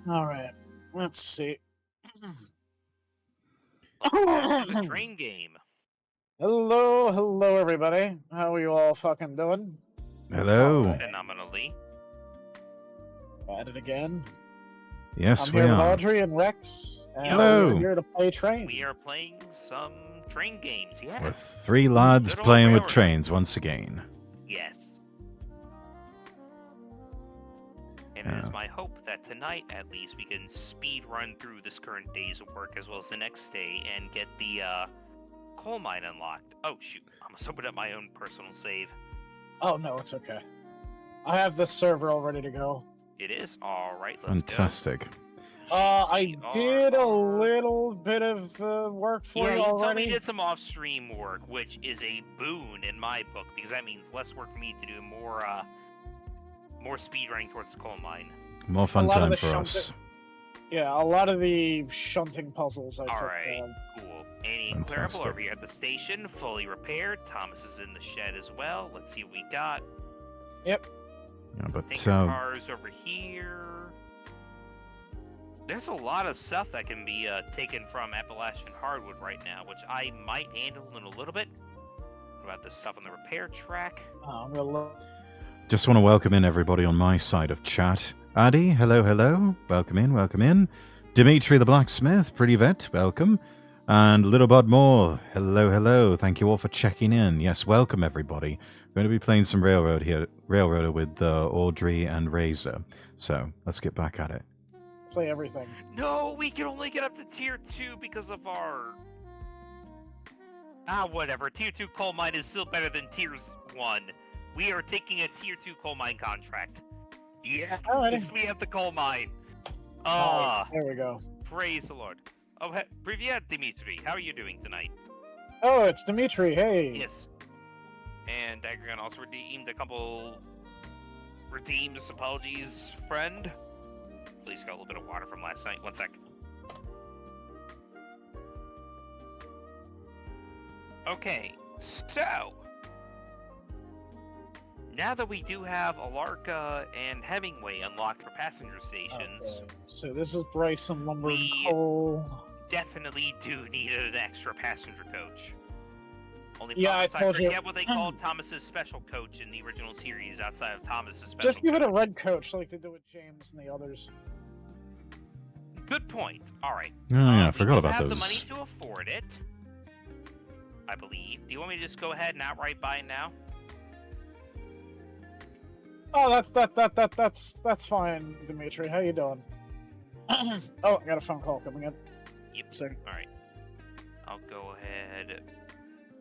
All right. Let's see. Welcome to the train game. Hello, everybody. How are you all fucking doing? Hello. Alright. Phenomenally. At it again. Yes, I'm we here with are. Audrey and Rex. And Hello. We're here to play train. We are playing some train games, yeah. With three lads Good old playing with railroad. trains once again. Yes. And it is my hope that tonight, at least, we can speed run through this current day's work as well as the next day and get the coal mine unlocked. Oh, shoot. I must open up my own personal save. Oh, no, it's okay. I have this server all ready to go. It is? Alright, let's Fantastic. I did a little bit of work for you you already. told me you did some off-stream work, which is a boon in my book, because that means less work for me to do more speed running towards the coal mine. More fun A lot of time the for us. Yeah, a lot of the shunting puzzles I took. Alright, cool. Any clearable Fantastic. over here at the station, fully repaired. Thomas is in the shed as well. Let's see what we got. Yep. Yeah, but Tanker cars over here. There's a lot of stuff that can be taken from Appalachian hardwood right now, which I might handle in a little bit. What about this stuff on the repair track? I'm gonna look. just want to welcome in everybody on my side of chat. Adi, hello, hello. Welcome in, welcome in. Dimitri the Blacksmith, pretty vet, welcome. And Little Bud Moore, hello, hello. Thank you all for checking in. Yes, welcome everybody. We're going to be playing some Railroader with Audrey and Razor. So let's get back at it. Play everything. No, we can only get up to tier 2 because of our... whatever. Tier 2 coal mine is still better than tier 1. We are taking a tier 2 coal mine contract. Yeah, Alrighty. we have the coal mine. There we go. Praise the Lord. Oh, Privyat, Dimitri. How are you doing tonight? Oh, it's Dimitri. Hey. Yes. And Daggergun also redeemed a couple... Redeems, apologies, friend. Please got a little bit of water from last night. One sec. Okay, so... Now that we do have Alarka and Hemingway unlocked for passenger stations, Okay. So this is Bryson Lumber and We- Coal. definitely do need an extra passenger coach. Only Yeah, problem is I told you. forget what they called Thomas's special coach in the original series outside of Thomas's special Just give it a coach. red coach like they do with James and the others. Good point. Alright. Oh yeah, I we forgot do about have those. the money to afford it, I believe. Do you want me to just go ahead and outright buy it now? Oh, that's fine, Dimitri. How you doing? Oh, I got a phone call coming in. Yep. Second. Alright. I'll go ahead.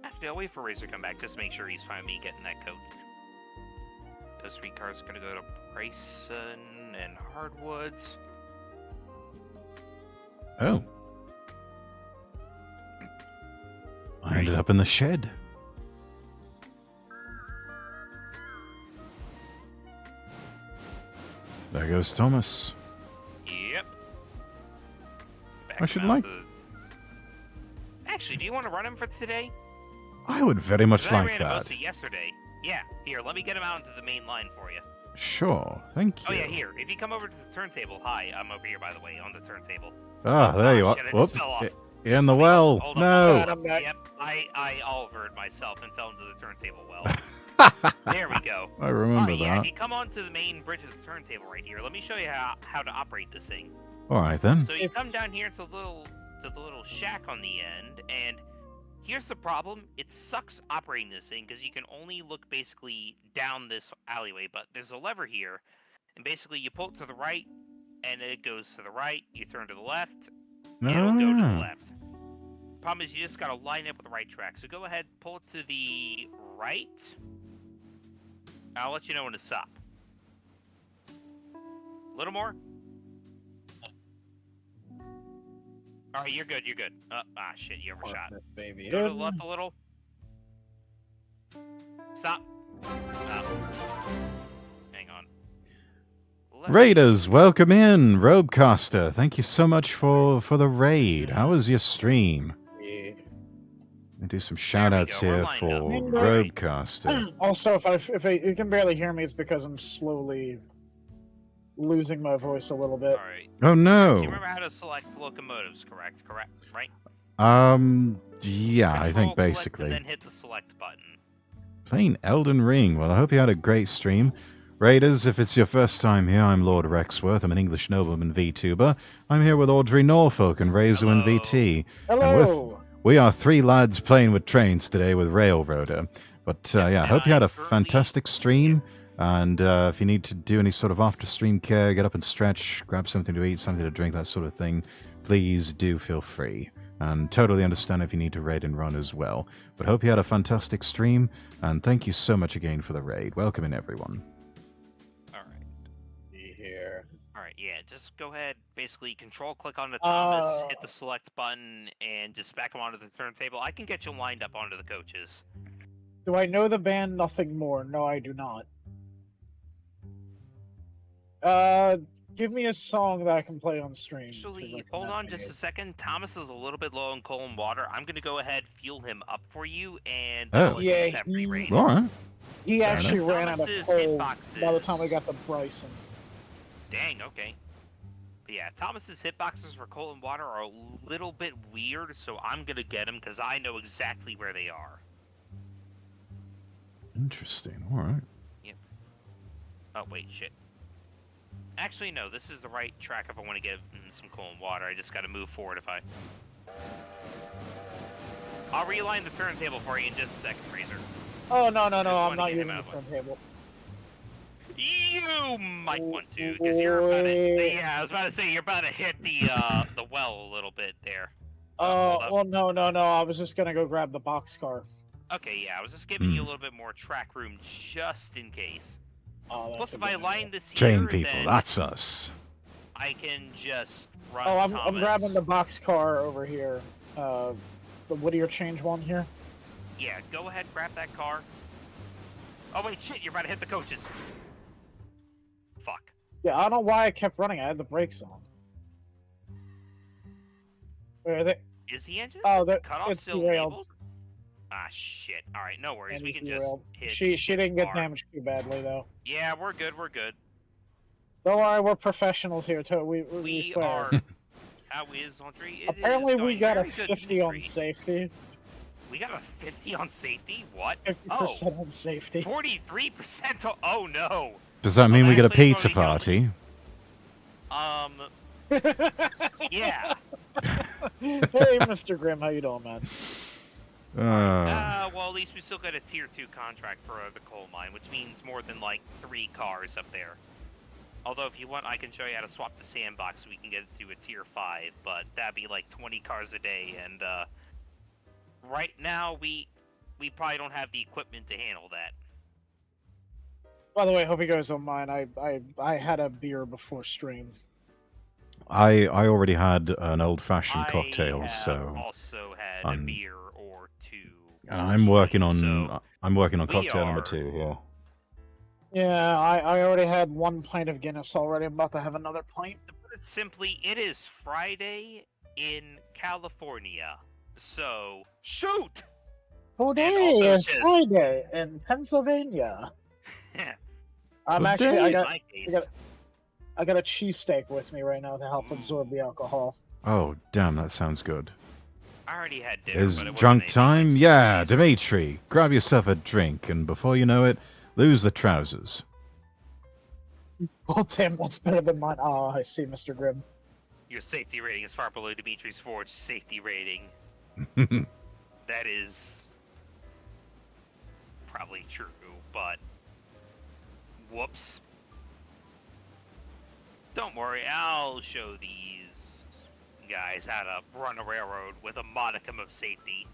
Actually, I'll wait for Razor to come back just to make sure he's fine with me getting that coach. Those streetcars gonna go to Bryson and Hardwoods. Oh. I ended up in the shed. There goes Thomas. Yep. Back I should him out like- to the- Actually, do you want to run him for today? I would very much 'Cause I like ran him that. mostly yesterday. Yeah, here, let me get him out into the main line for you. Sure, thank you. Oh yeah, here. If you come over to the turntable, hi, I'm over here by the way on the turntable. Ah, there you are. Shit, I Whoops. just fell off. In the well. Hold on, No. hold on. I'm back. Yep, I Olivered myself and fell into the turntable well. There we go. I remember Alright, yeah, if that. you come onto the main bridge of the turntable right here, let me show you how to operate this thing. All right then. So you come down here to the little shack on the end, and here's the problem. It sucks operating this thing because you can only look basically down this alleyway, but there's a lever here, and basically you pull it to the right, and it goes to the right. You turn to the left, it'll go to the Ah. left. Problem is you just gotta line up with the right track. So go ahead, pull it to the right. I'll let you know when to stop. A little more. Alright, you're good, you're good. Shit, you overshot. Perfect, baby. Go to the left a little. Stop. Hang on. Left. Raiders, welcome in. Robecaster, thank you so much for the raid. How was your stream? Yeah. I do some shout outs go, we're here lined for up. Robecaster. Also, if you can barely hear me, it's because I'm slowly losing my voice a little bit. Alright. Oh So you no. remember how to select locomotives, correct? Correct, right? Yeah, I Control, think click, basically. and then hit the select button. Playing Elden Ring. Well, I hope you had a great stream. Raiders, if it's your first time here, I'm Lord Rexworth. I'm an English nobleman VTuber. I'm here with Audrey Norfolk and Razor and VT. Hello! We are three lads playing with trains today with Railroader. But yeah, I hope you had a fantastic stream. And if you need to do any sort of after-stream care, get up and stretch, grab something to eat, something to drink, that sort of thing, please do feel free. And totally understand if you need to raid and run as well. But hope you had a fantastic stream, and thank you so much again for the raid. Welcome in, everyone. Here. Alright, yeah, just go ahead, basically control-click on the Thomas, hit the select button, and just back him onto the turntable. I can get you lined up onto the coaches. Do I know the band Nothing More? No, I do not. Give me a song that I can play on stream. Actually, hold on just a second. Thomas is a little bit low on coal and water. I'm going to go ahead, fuel him up for you, and yeah, All right. He actually ran out of coal by the time we got to Bryson. Dang, okay. But yeah, Thomas's hitboxes for coal and water are a little bit weird, so I'm going to get them because I know exactly where they are. Interesting. All right. Yep. Oh, wait, shit. Actually, no, this is the right track if I want to get some coal and water. I just got to move forward if I... I'll realign the turntable for you in just a second, Razor. Oh, no, I'm not using the turntable. You might want to, because you're about to... Yeah, I was about to say, you're about to hit the well a little bit there. Oh, well, no, I was just going to go grab the boxcar. Okay, yeah, I was just giving you a little bit more track room just in case. Oh, plus, if I line this here, Train people, that's us. I can just run I'm grabbing the boxcar over here. The Whittier change one here. Yeah, go ahead, grab that car. Oh, wait, shit, you're about to hit the coaches. Fuck. Yeah, I don't know why I kept running. I had the brakes on. Where are they? Is the engine? Oh, it's still enabled? Ah, shit. Alright, no worries. We can just hit... She didn't get damaged too badly, though. Yeah, we're good. Don't worry, we're professionals here, too. We swear. Are... How is Andre? Apparently we got a 50 on safety. We got a 50 on safety? What? 50% on safety. 43%? Oh, no. Does that mean we get a pizza party? Yeah. Hey, Mr. Grimm, how you doing, man? Well, at least we still got a tier 2 contract for the coal mine, which means more than, like, 3 cars up there. Although, if you want, I can show you how to swap the sandbox so we can get it to a tier 5, but that'd be, like, 20 cars a day, and, right now, we probably don't have the equipment to handle that. By the way, hope you guys don't mind. I had a beer before stream. I already had an old-fashioned cocktail, so... I also had a beer or two. I'm working on cocktail number 2 here. Yeah, I already had 1 pint of Guinness already. I'm about to have another pint. To put it simply, it is Friday in California, so shoot! Today is Friday in Pennsylvania. I'm actually I got a cheesesteak with me right now to help absorb the alcohol. Oh, damn, that sounds good. I already had dinner. Is drunk time? Yeah, Dimitri, grab yourself a drink, and before you know it, lose the trousers. Oh, damn, that's better than mine. Oh, I see, Mr. Grimm. Your safety rating is far below Dimitri's Forge safety rating. That is probably true, but whoops. Don't worry, I'll show these guys how to run a railroad with a modicum of safety.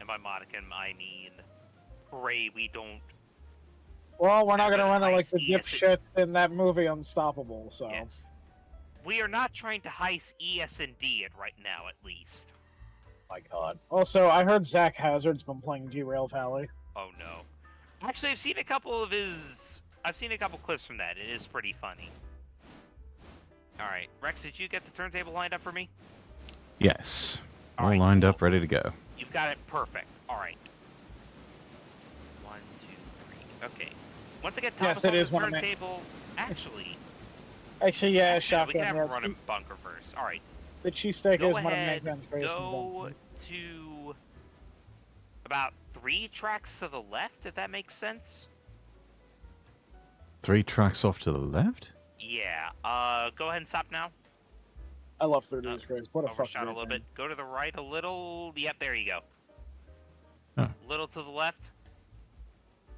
And by modicum, I mean, pray we don't... Well, we're not going to run it like the dipshits in that movie Unstoppable, so... Yeah. We are not trying to heist ES&D it right now, at least. My god. Also, I heard Zach Hazard's been playing Derail Valley. Oh, no. Actually, I've seen a couple clips from that. It is pretty funny. Alright, Rex, did you get the turntable lined up for me? Yes. All lined up, ready to go. You've got it perfect. Alright. 1, 2, 3. Okay. Once I get Thomas on the turntable, Actually, yeah, we shotgun. can have a run in bunker first. All right. The cheesesteak is one of ahead, Megan's greatest go inventions. to about 3 tracks to the left, if that makes sense. 3 tracks off to the left? Yeah. Go ahead and stop now. I love 30's Grace. What a fucking Overshot a little bit. Go to the right a little. Yep, there you go. Oh. A little to the left.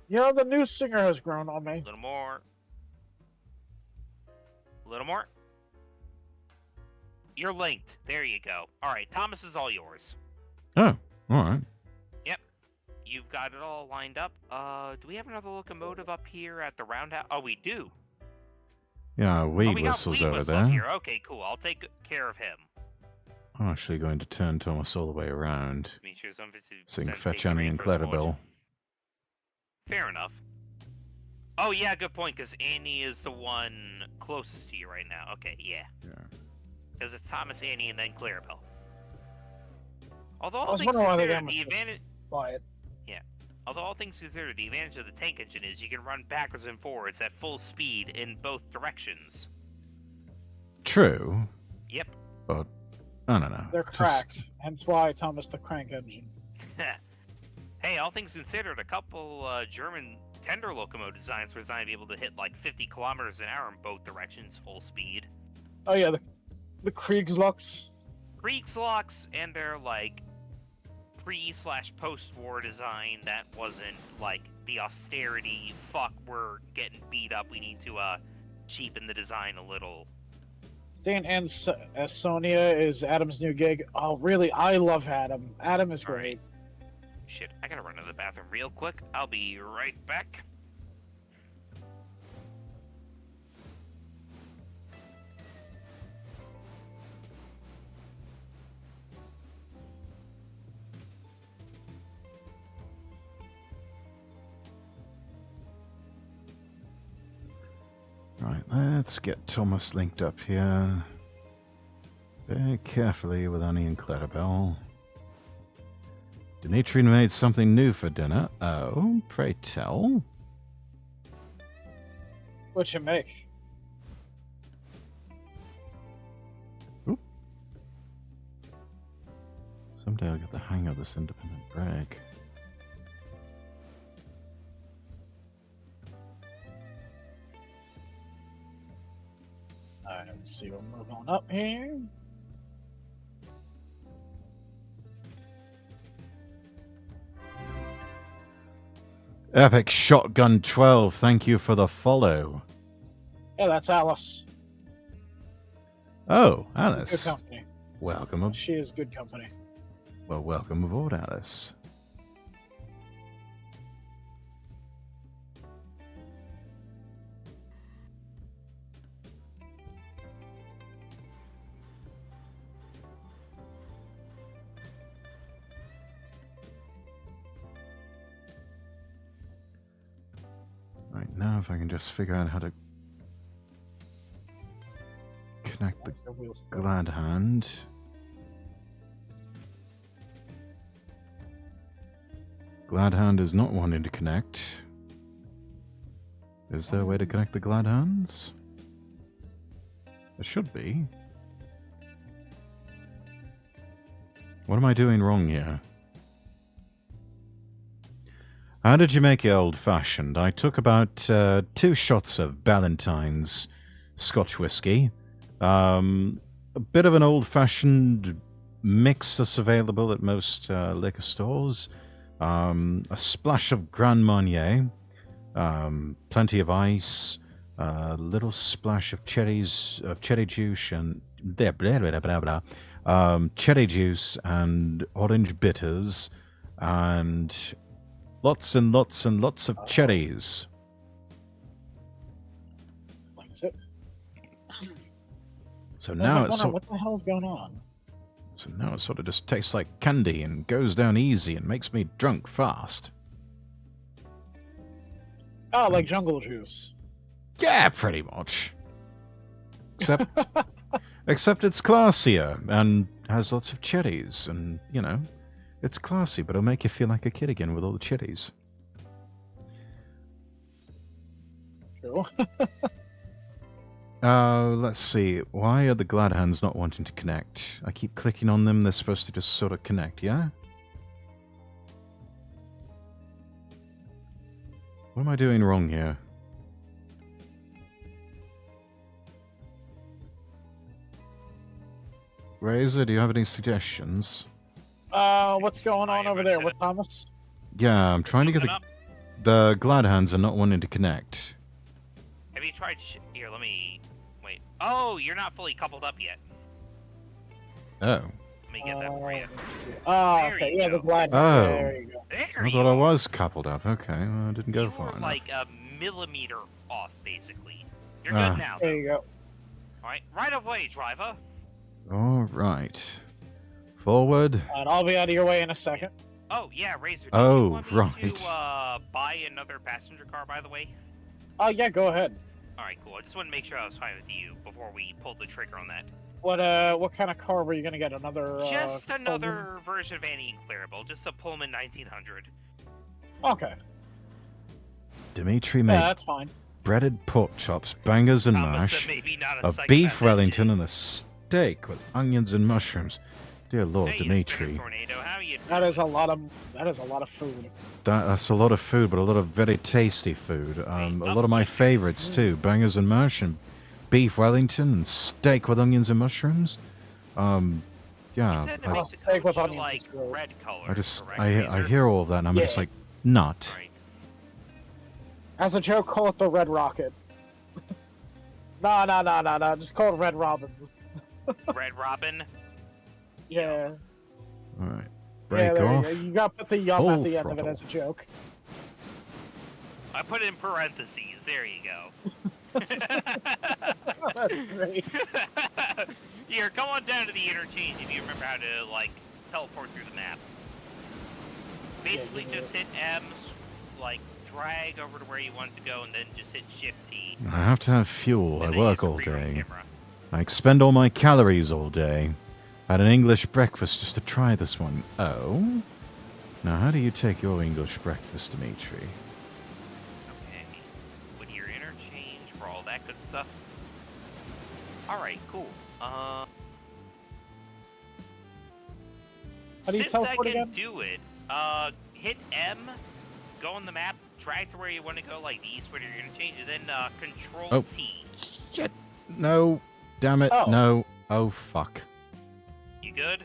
You know, the new singer has grown on me. A little more. A little more. You're linked. There you go. All right, Thomas is all yours. Oh, all right. Yep. You've got it all lined up. Do we have another locomotive up here at the roundhouse? Oh, we do. Yeah, Weed we got Whistle's Weed over Whistle there. up here. Okay, cool. I'll take care of him. I'm actually going to turn Thomas all the way around. So you can fetch Annie and Clarabelle. Fair enough. Oh, yeah, good point, because Annie is the one closest to you right now. Okay, yeah. Because it's Thomas, Annie, and then Clarabelle. Although all things considered, the advantage... Yeah. Although all things considered, the advantage of the tank engine is you can run backwards and forwards at full speed in both directions. True. Yep. But, I don't know. They're cracked, hence why Thomas the crank engine. Hey, all things considered, a couple German tender locomotive designs were designed to be able to hit like 50 kilometers an hour in both directions, full speed. Oh yeah, the Kriegslocks. Kriegslocks, and they're like pre/post-war design that wasn't like the austerity, fuck, we're getting beat up, we need to cheapen the design a little. Saint Sonia is Adam's new gig. Oh, really? I love Adam. Adam is great. Right. Shit, I gotta run to the bathroom real quick. I'll be right back. Right, let's get Thomas linked up here. Very carefully with Annie and Clarabelle. Dimitri made something new for dinner. Oh, pray tell. What'd you make? Oop. Someday I'll get the hang of this independent break. Alright, let's see. We'll move on up here. Epic Shotgun 12, thank you for the follow. Yeah, that's Alice. Oh, Alice. She's good company. Welcome. She is good company. Well, welcome aboard, Alice. Right, now if I can just figure out how to connect the glad hand. Glad hand is not wanting to connect. Is there a way to connect the glad hands? There should be. What am I doing wrong here? How did you make it old-fashioned? I took about 2 shots of Ballantine's Scotch whiskey, a bit of an old-fashioned mix that's available at most liquor stores, a splash of Grand Marnier, plenty of ice, a little splash of cherry juice and cherry juice and orange bitters, and lots and lots and lots of cherries. So now it's what the hell's going on? So now it sort of just tastes like candy and goes down easy and makes me drunk fast. Oh, like jungle juice. Yeah, pretty much. Except it's classier and has lots of cherries and, you know, it's classy, but it'll make you feel like a kid again with all the cherries. True. Let's see. Why are the glad hands not wanting to connect? I keep clicking on them. They're supposed to just sort of connect, yeah? What am I doing wrong here? Razor, do you have any suggestions? What's going on over there with Thomas? Yeah, I'm trying to get the glad hands are not wanting to connect. Have you tried? Here, let me wait. Oh, you're not fully coupled up yet. Oh. Let me get that for you. Okay. Yeah, the glad. Oh. There you go. There I thought I was coupled up. Okay, well, I didn't go far enough. Like a millimeter off, basically. You're good now. There you go. All right, right away, driver. All right. Forward. And I'll be out of your way in a second. Oh yeah, Razor. Did Oh, you want me right. to buy another passenger car, by the way? Oh yeah, go ahead. All right, cool. I just want to make sure I was fine with you before we pulled the trigger on that. What kind of car were you gonna get? Another? Just another version of Anti-Clearable, just a Pullman 1900. Okay. Dimitri Yeah, made that's fine. breaded pork chops, bangers and mash, Maybe not a beef Wellington, and a steak with onions and mushrooms. Dear Lord, hey, Dimitri. Tornado, how you doing? That is a lot of food. That's a lot of food, but a lot of very tasty food. A lot of my favorites too: bangers and mash, and beef Wellington, and steak with onions and mushrooms. Yeah. Steak with onions like is great. red color. I just correct, I Razor? hear all of that, and I'm just like, not. Right. As a joke, call it the Red Rocket. No. Just call it Red Robins. Red Robin. Yeah. All right. Yeah, Break there off. you go. You got to put the yum Full at the end of it throttle. as a joke. I put it in parentheses. There you go. That's great. Here, come on down to the interchange if you remember how to, like, teleport through the map. Basically, just hit M, like, drag over to where you want to go, and then just hit Shift T. I have to have fuel. I And then work use the all rerun day. camera. I expend all my calories all day. Had an English breakfast just to try this one. Oh? Now, how do you take your English breakfast, Dimitri? Okay. Whittier interchange for all that good stuff. Alright, cool. How do you Since teleport I can again? do it, hit M, go on the map, drag to where you want to go, like the East Whittier interchange, and then Control Oh. T. Shit. No. Damn it. Oh. No. Oh, fuck. You good?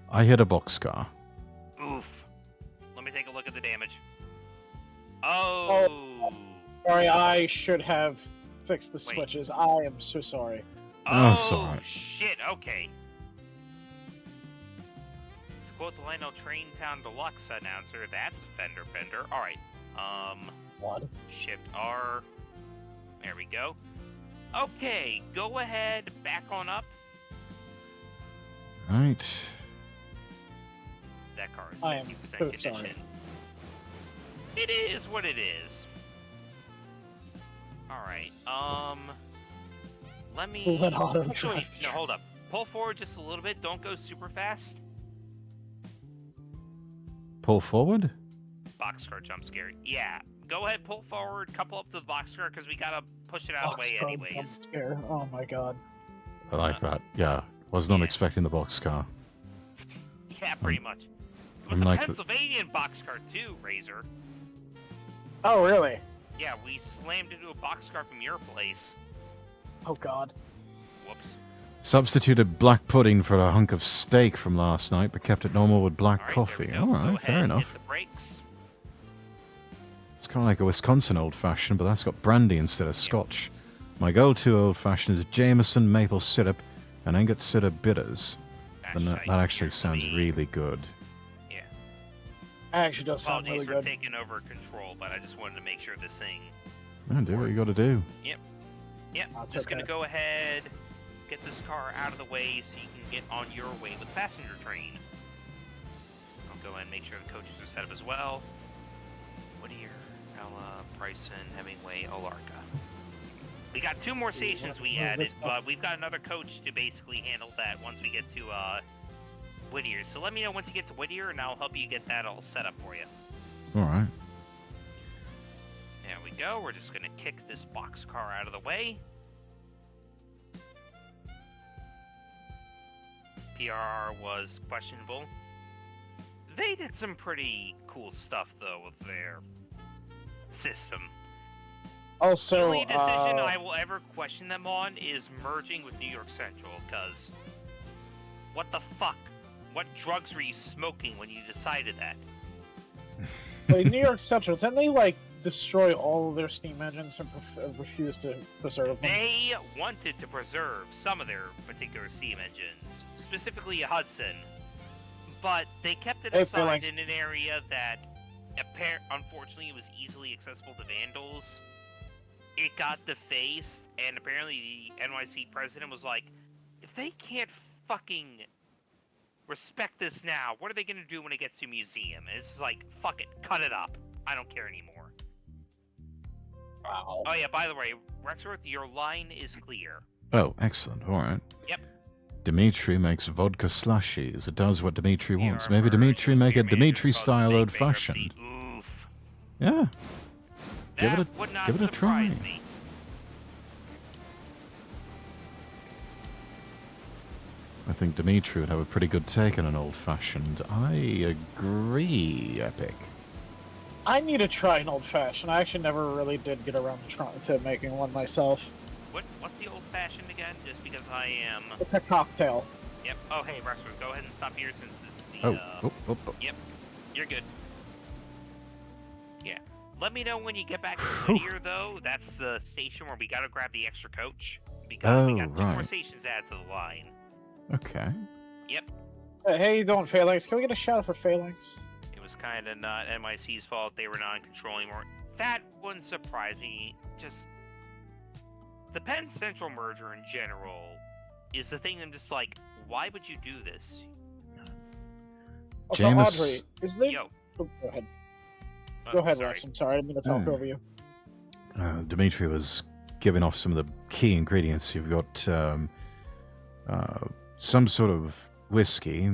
I hit a boxcar. Oof. Let me take a look at the damage. Oh. Sorry, I should have fixed the Wait. switches. I am so sorry. Oh, sorry. Shit, okay. To quote the Lionel Train Town Deluxe announcer, that's a fender bender. Alright, What? Shift R. There we go. Okay, go ahead, back on up. Right. That car is I am 50% so condition. sorry. It is what it is. Alright, let me... Let auto Actually, drive. no, hold up. Pull forward just a little bit, don't go super fast. Pull forward? Boxcar jump scare. Yeah. Go ahead, pull forward, couple up to the boxcar, because we gotta push it out of the way Boxcar anyways. jump scare. Oh my god. I like that. Yeah. Was not Yeah. expecting the boxcar. Yeah, pretty much. It was I'm a like the- Pennsylvanian boxcar too, Razor. Oh really? Yeah, we slammed into a boxcar from your place. Oh god. Whoops. Substituted black pudding for a hunk of steak from last night, but kept it normal with black All right, coffee. there we go. All right, Go fair ahead, enough. Hit the brakes. It's kind of like a Wisconsin old-fashioned, but that's got brandy instead of scotch. My go-to old-fashioned is Jameson maple syrup and Ingot Cider bitters. And that actually sounds really good. Yeah. That actually does sound Apologies really for good. taking over control, but I just wanted to make sure this thing. Yeah, do what you got to do. Yep. That's Just okay. gonna go ahead, get this car out of the way so you can get on your way with the passenger train. I'll go ahead and make sure the coaches are set up as well. Whittier, Ella, Bryson, Hemingway, Olarka. We got 2 more stations we added, but we've got another coach to basically handle that once we get to Whittier. So let me know once you get to Whittier, and I'll help you get that all set up for you. All right. There we go. We're just gonna kick this boxcar out of the way. PR was questionable. They did some pretty cool stuff, though, with their system. Also, the only decision I will ever question them on is merging with New York Central, because what the fuck? What drugs were you smoking when you decided that? like, New York Central, didn't they, like, destroy all of their steam engines and refuse to preserve them? They wanted to preserve some of their particular steam engines, specifically a Hudson, but they kept it aside in an area that, unfortunately, was easily accessible to vandals. It got defaced, and apparently the NYC president was like, if they can't fucking respect this now, what are they going to do when it gets to a museum? And it's just like, fuck it, cut it up. I don't care anymore. Wow. Oh yeah, by the way, Rexworth, your line is clear. Oh, excellent. All right. Yep. Dimitri makes vodka slushies. It does what Dimitri wants. Maybe Dimitri make a Dimitri-style old-fashioned. Oof. Yeah. Give it a try. Me. I think Dimitri would have a pretty good take on an old-fashioned. I agree, Epic. I need to try an old-fashioned. I actually never really did get around to making one myself. What's the old-fashioned again? Just because I am... It's a cocktail. Yep. Oh, hey, Rexford, go ahead and stop here since this is the... Oh. Yep. You're good. Yeah. Let me know when you get back to Whittier, though. That's the station where we gotta grab the extra coach. Because we got two more stations to add to the line. Okay. Yep. Hey, how you doing, Phalanx? Can we get a shout out for Phalanx? It was kind of not NYC's fault. They were not in control anymore. That wouldn't surprise me. Just... the Penn Central merger in general is the thing I'm just like, why would you do this? Also, Audrey, is there... Yo. Oh, go ahead. Go ahead, Rex. I'm sorry, I didn't mean to talk over you. Dimitri was giving off some of the key ingredients. You've got some sort of whiskey,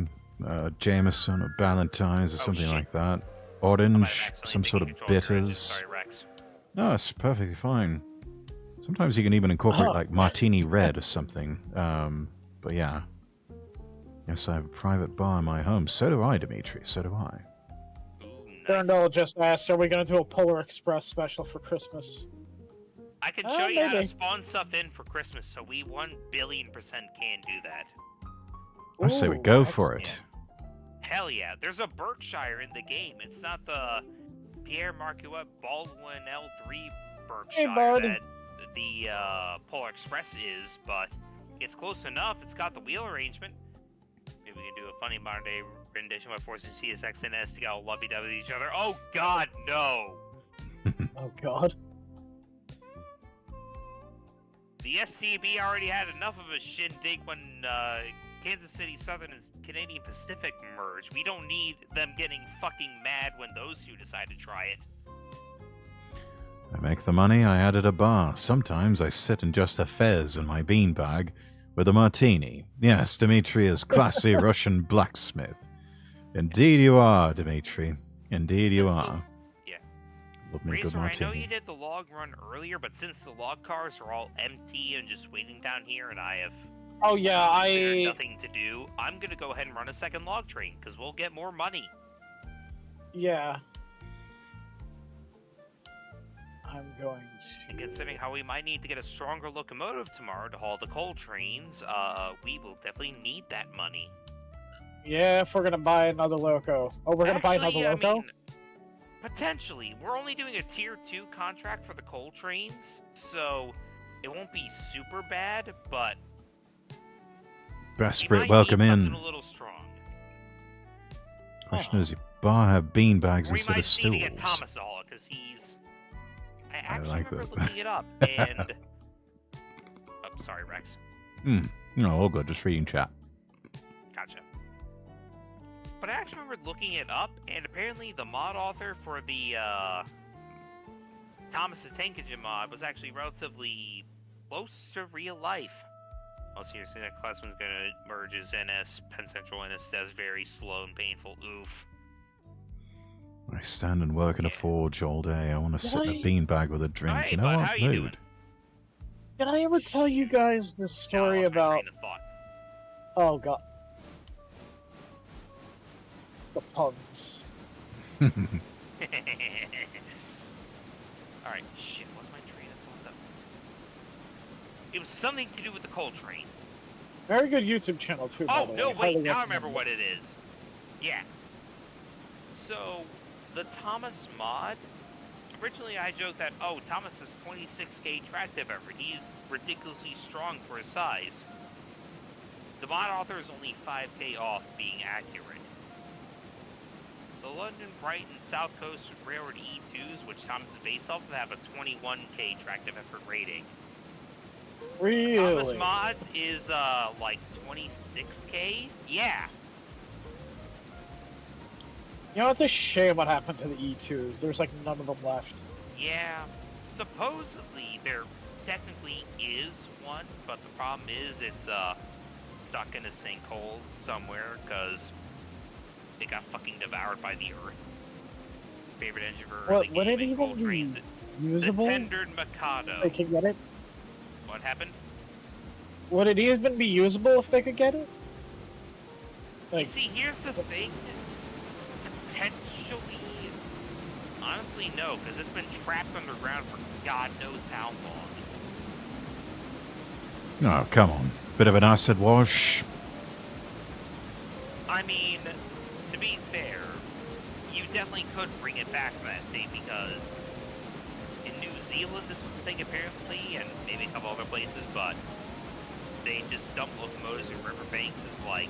Jameson or Ballantine's or something like that. Orange, some sort of bitters. Sorry, Rex. No, it's perfectly fine. Sometimes you can even incorporate like Martini Red or something. But yeah. Yes, I have a private bar in my home. So do I, Dimitri. So do I. Durandal just asked, are we going to do a Polar Express special for Christmas? I can show you how to spawn stuff in for Christmas, so we 1 billion% can do that. I say we go for it. Hell yeah. There's a Berkshire in the game. It's not the Pierre Marquette Baldwin L3 Berkshire that the Polar Express is, but it's close enough. It's got the wheel arrangement. Maybe we can do a funny modern day rendition by forcing CSX and S to go lovey-dovey with each other. Oh god, no! Oh god. The SCB already had enough of a shindig when Kansas City Southern and Canadian Pacific merged. We don't need them getting fucking mad when those two decide to try it. I make the money, I add at a bar. Sometimes I sit in just a fez in my beanbag with a martini. Yes, Dimitri is classy Russian blacksmith. Indeed you are, Dimitri. Indeed you are. Yeah. Love me a good Razor, I martini. know you did the log run earlier, but since the log cars are all empty and just waiting down here, and I have nothing to do, I'm gonna go ahead and run a second log train, because we'll get more money. Yeah. I'm going to... And considering how we might need to get a stronger locomotive tomorrow to haul the coal trains, we will definitely need that money. Yeah, if we're gonna buy another loco. Oh, we're gonna buy another loco? I mean, potentially. We're only doing a Tier 2 contract for the coal trains, so it won't be super bad, but... Besprit, welcome in. A little strong. Question is, you bar have beanbags instead of stools. We might need to get Thomas to haul it, because he's... I actually like remember that. looking it up, and... oh, sorry, Rex. No, all good. Just reading chat. Gotcha. But I actually remember looking it up, and apparently the mod author for the Thomas the Tank Engine mod was actually relatively close to real life. Oh, seriously, that class one's gonna merge as NS, Penn Central NS. That's very slow and painful. Oof. I stand and work in a forge all day. I want to sit in a beanbag with a drink. Hey, you know bud, what? how you doing? Did I ever tell you guys the story about... Thought. Oh god. the puns. Alright, shit, what's my train of thought though? It was something to do with the coal train. Very good YouTube channel too, by the Oh, no, way. wait, now I remember what it is. Yeah. So, the Thomas mod, originally I joked that, oh, Thomas has 26k tractive effort. He's ridiculously strong for his size. The mod author is only 5k off being accurate. The London, Brighton, South Coast Railroad E2s, which Thomas is based off of, have a 21k tractive effort rating. Really? Thomas mods is, like 26k? Yeah. You know, it's a shame what happened to the E2s. There's like none of them left. Yeah. Supposedly, there technically is one, but the problem is it's, stuck in a sinkhole somewhere, because it got fucking devoured by the earth. Favorite engine for early Would it gaming, coal even trains. be usable? The Tendered Mikado. They could get it? What happened? Would it even be usable if they could get it? You see, here's the thing. Potentially... Honestly, no, because it's been trapped underground for God knows how long. Oh, come on. Bit of an acid wash. I mean, to be fair, you definitely could bring it back from that state, because in New Zealand this was a thing apparently, and maybe a couple other places, but they just dump locomotives in riverbanks as like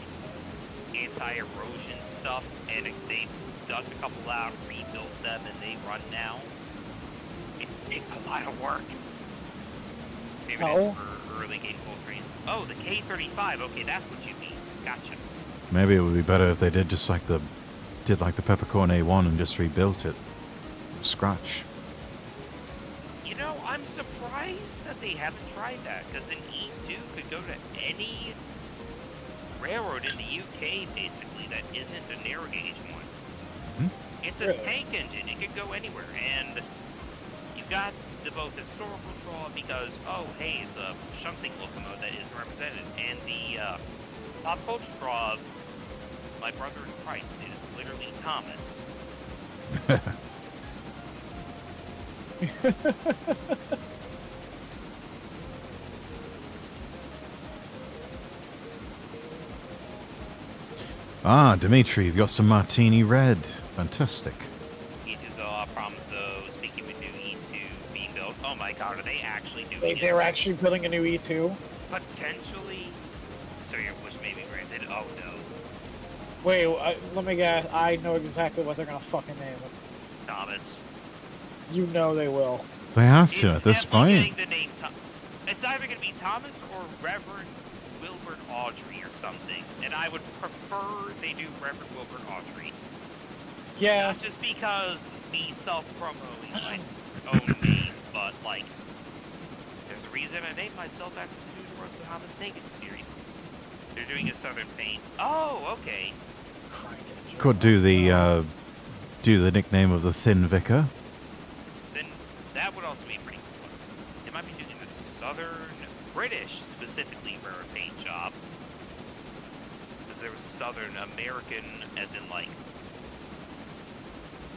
anti-erosion stuff, and they dug a couple out, rebuilt them, and they run now. It takes a lot of work. Favorite engine for early game coal trains. Oh, the K35. Okay, that's what you mean. Gotcha. Maybe it would be better if they did just like the Peppercorn A1 and just rebuilt it from scratch. You know, I'm surprised that they haven't tried that, because an E2 could go to any railroad in the UK, basically, that isn't a narrow gauge one. Mm-hmm. It's a tank engine. It could go anywhere, and you've got the both historical draw because, oh, hey, it's a shunting locomotive that isn't represented, and the pop culture draw of my brother in Christ. It is literally Thomas. Ah, Dimitri, you've got some Martini Red. Fantastic. E2's a promise of speaking with new E2 being built. Oh my god, are they actually doing it? They're actually building a new E2? Potentially. So your wish may be granted. Oh no. Wait, let me guess. I know exactly what they're gonna fucking name it. Thomas. You know they will. They have to at this point. point. It's either going to be Thomas or Reverend Wilbert Autry or something. And I would prefer they do Reverend Wilbert Autry. Yeah. Not just because me self-promoting my own name, but like, there's a reason I named myself after the dude who wrote the Thomas Naked series. They're doing a Southern Paint. Oh, okay. Could do the nickname of the Thin Vicar. Then that would also be pretty cool. They might be doing the Southern British, specifically, rare paint job. Because there was Southern American, as in like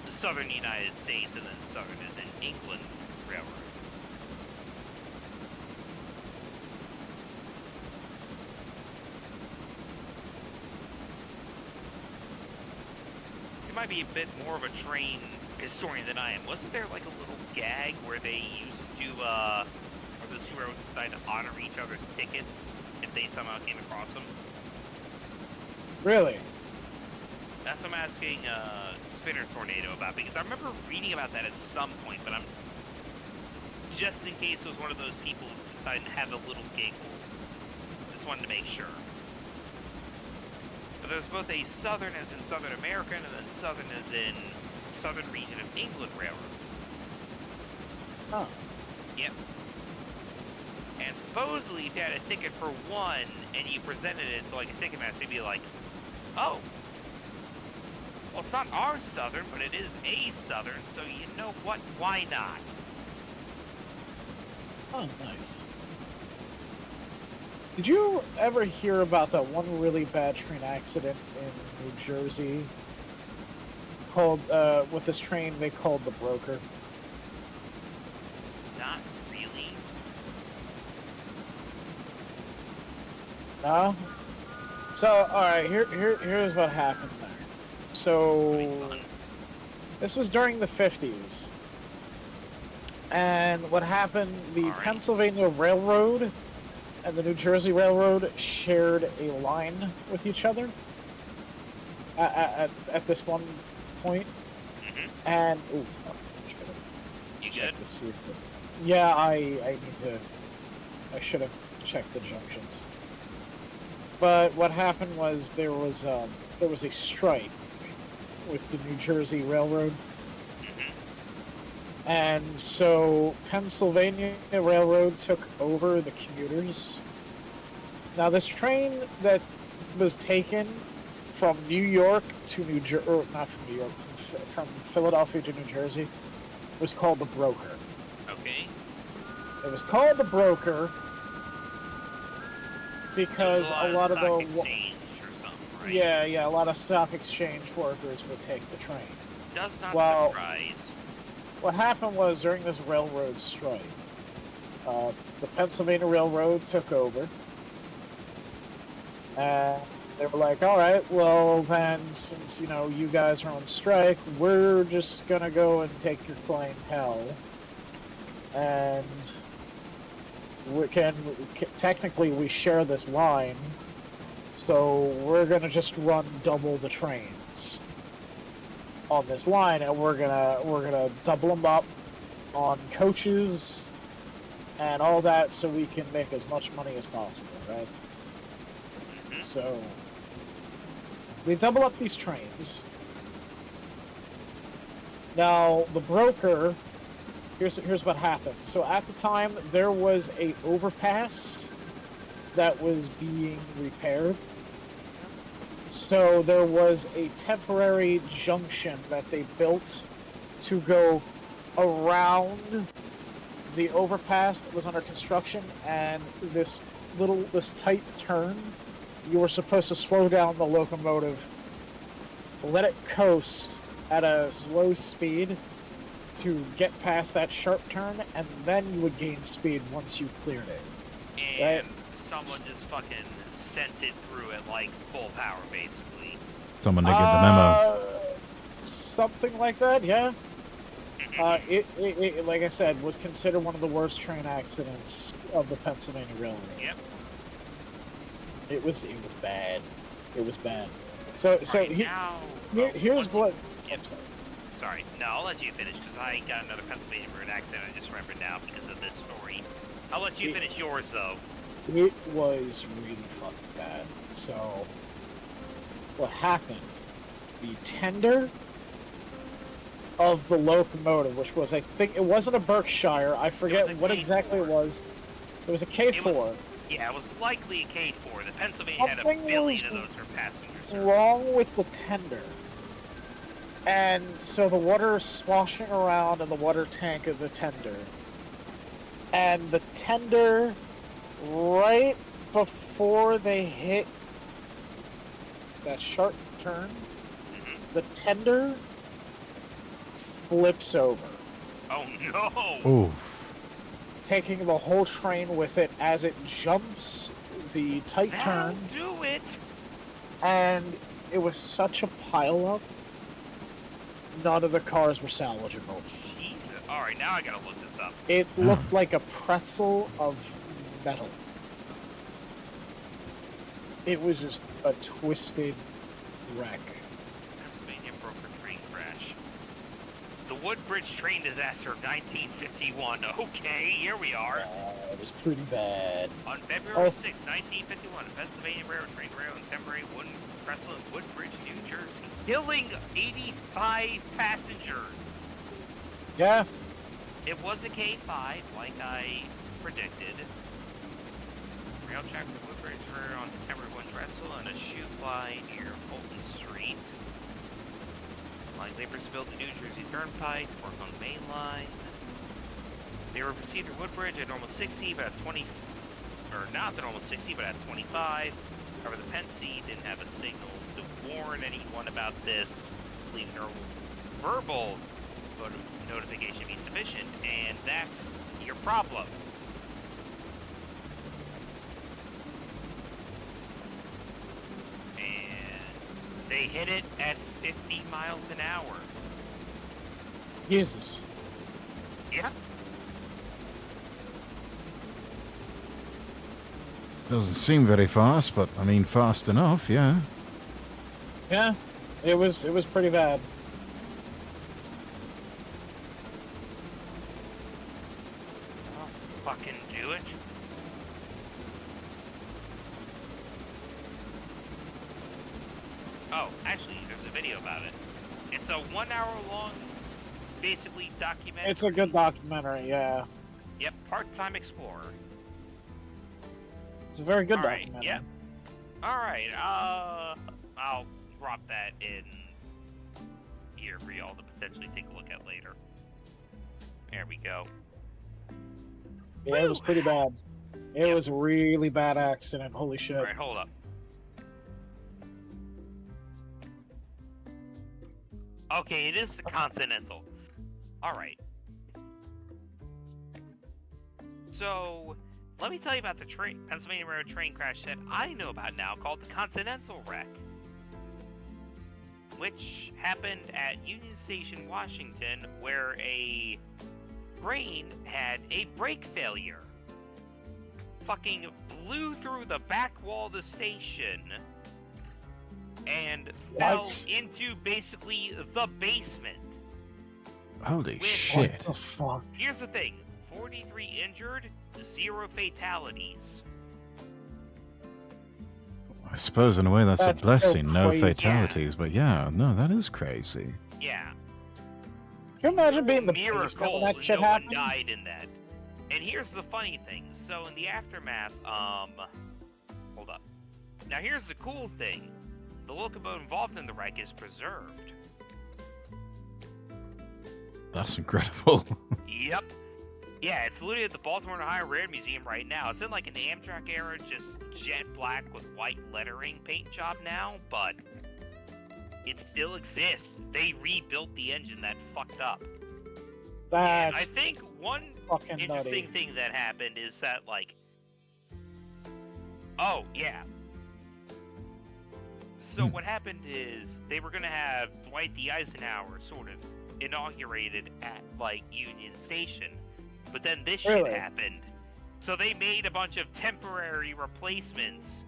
the Southern United States, and then Southern as in England railroad. You might be a bit more of a train historian than I am. Wasn't there like a little gag where they used to, or the two railroads decided to honor each other's tickets if they somehow came across them? Really? That's what I'm asking Spinner Tornado about, because I remember reading about that at some point, but I'm just in case it was one of those people who decided to have a little giggle. Just wanted to make sure. But there's both a Southern as in Southern American and then Southern as in Southern region of England railroad. Oh. Yep. And supposedly if you had a ticket for one and you presented it to like a ticket master, he'd be like, oh, well, it's not our Southern, but it is a Southern, so you know what? Why not? Oh, nice. Did you ever hear about that one really bad train accident in New Jersey called with this train they called the broker. Not really. No. So all right, here's what happened there. So this was during the 50s, and what happened? The Pennsylvania Railroad and the New Jersey Railroad shared a line with each other at this one point. And ooh, fuck, you good? To see yeah, I should have checked the junctions. But what happened was there was a strike with the New Jersey Railroad. And so Pennsylvania Railroad took over the commuters. Now this train that was taken from New York to New Jersey, or not from New York, from Philadelphia to New Jersey, was called the Broker. Okay. It was called the Broker because a lot of the exchange or something, right? yeah, a lot of stock exchange workers would take the train. Does not surprise. What happened was during this railroad strike, the Pennsylvania Railroad took over, and they were like, all right, well then, since, you know, you guys are on strike, we're just gonna go and take your clientele, and technically we share this line, so we're gonna just run double the trains on this line, and we're gonna double them up on coaches and all that, so we can make as much money as possible, right? So we double up these trains. Now the Broker, here's what happened. So at the time there was a overpass that was being repaired. So there was a temporary junction that they built to go around the overpass that was under construction, and this tight turn, you were supposed to slow down the locomotive, let it coast at a slow speed to get past that sharp turn, and then you would gain speed once you cleared it. And someone just fucking sent it through at like full power, basically. Someone didn't get the memo. Something like that, yeah. It, like I said, was considered one of the worst train accidents of the Pennsylvania Railroad. Yep. It was bad. It was bad. So here's what. Yep. Sorry. No, I'll let you finish because I got another Pennsylvania Railroad accident I just remembered now because of this story. I'll let you finish yours though. It was really fucking bad. So what happened? The tender of the locomotive, which was, I think, it wasn't a Berkshire. I forget what exactly it was. It was a K4. Yeah, it was likely a K4. The Pennsylvania had a billion of those for passengers. Wrong with the tender. And so the water is sloshing around in the water tank of the tender. And the tender, right before they hit that sharp turn, the tender flips over. Oh no! Ooh. Taking the whole train with it as it jumps the tight turn. Do it! And it was such a pileup, none of the cars were salvageable. Jesus. Alright, now I gotta look this up. It looked like a pretzel of metal. It was just a twisted wreck. Pennsylvania Broker train crash. The Woodbridge train disaster of 1951. Okay, here we are. It was pretty bad. On February 6, 1951, a Pennsylvania Railroad train derailed in temporary wooden trestle in Woodbridge, New Jersey, killing 85 passengers. Yeah. It was a K5, like I predicted. Rail track from Woodbridge were on temporary wooden trestle and a shoe fly near Fulton Street. Line laborers built the New Jersey Turnpike to work on the main line. They were proceeded through Woodbridge at normal 60, but at 20, or not at normal 60, but at 25. However, the Pennsy didn't have a signal to warn anyone about this. believe verbal notification be sufficient, and that's your problem. And they hit it at 50 miles an hour. Jesus. Yeah. Doesn't seem very fast, but I mean fast enough, yeah. Yeah, it was pretty bad. I'll fucking do it. Oh, actually, there's a video about it. It's a 1 hour long, basically, documentary. It's a good documentary, yeah. Yep, part-time explorer. It's a very good Alright, documentary. yep. Alright, I'll drop that in here for y'all to potentially take a look at later. There we go. Yeah, it was pretty bad. It was a really bad accident. Holy shit. Alright, hold up. Okay, it is the Continental. Alright. So, let me tell you about the Pennsylvania Railroad train crash that I know about now called the Continental Wreck, which happened at Union Station, Washington, where a train had a brake failure. Fucking blew through the back wall of the station and fell into basically the basement. Holy What shit. the fuck? Here's the thing. 43 injured, 0 fatalities. I suppose in a way that's That's a blessing, so no crazy. fatalities, but yeah, no, that is crazy. Yeah. Can you imagine being the basement Miracle, when that shit no one happened? died in that. And here's the funny thing. So in the aftermath, hold up. Now here's the cool thing. The locomotive involved in the wreck is preserved. That's incredible. Yep. Yeah, it's literally at the Baltimore and Ohio Railroad Museum right now. It's in like an Amtrak era, just jet black with white lettering paint job now, but it still exists. They rebuilt the engine that fucked up. And I That's think one fucking interesting nutty. thing that happened is that, like, oh, yeah. So what happened is they were going to have Dwight D. Eisenhower sort of inaugurated at, like, Union Station. But then this shit Really? happened. So they made a bunch of temporary replacements,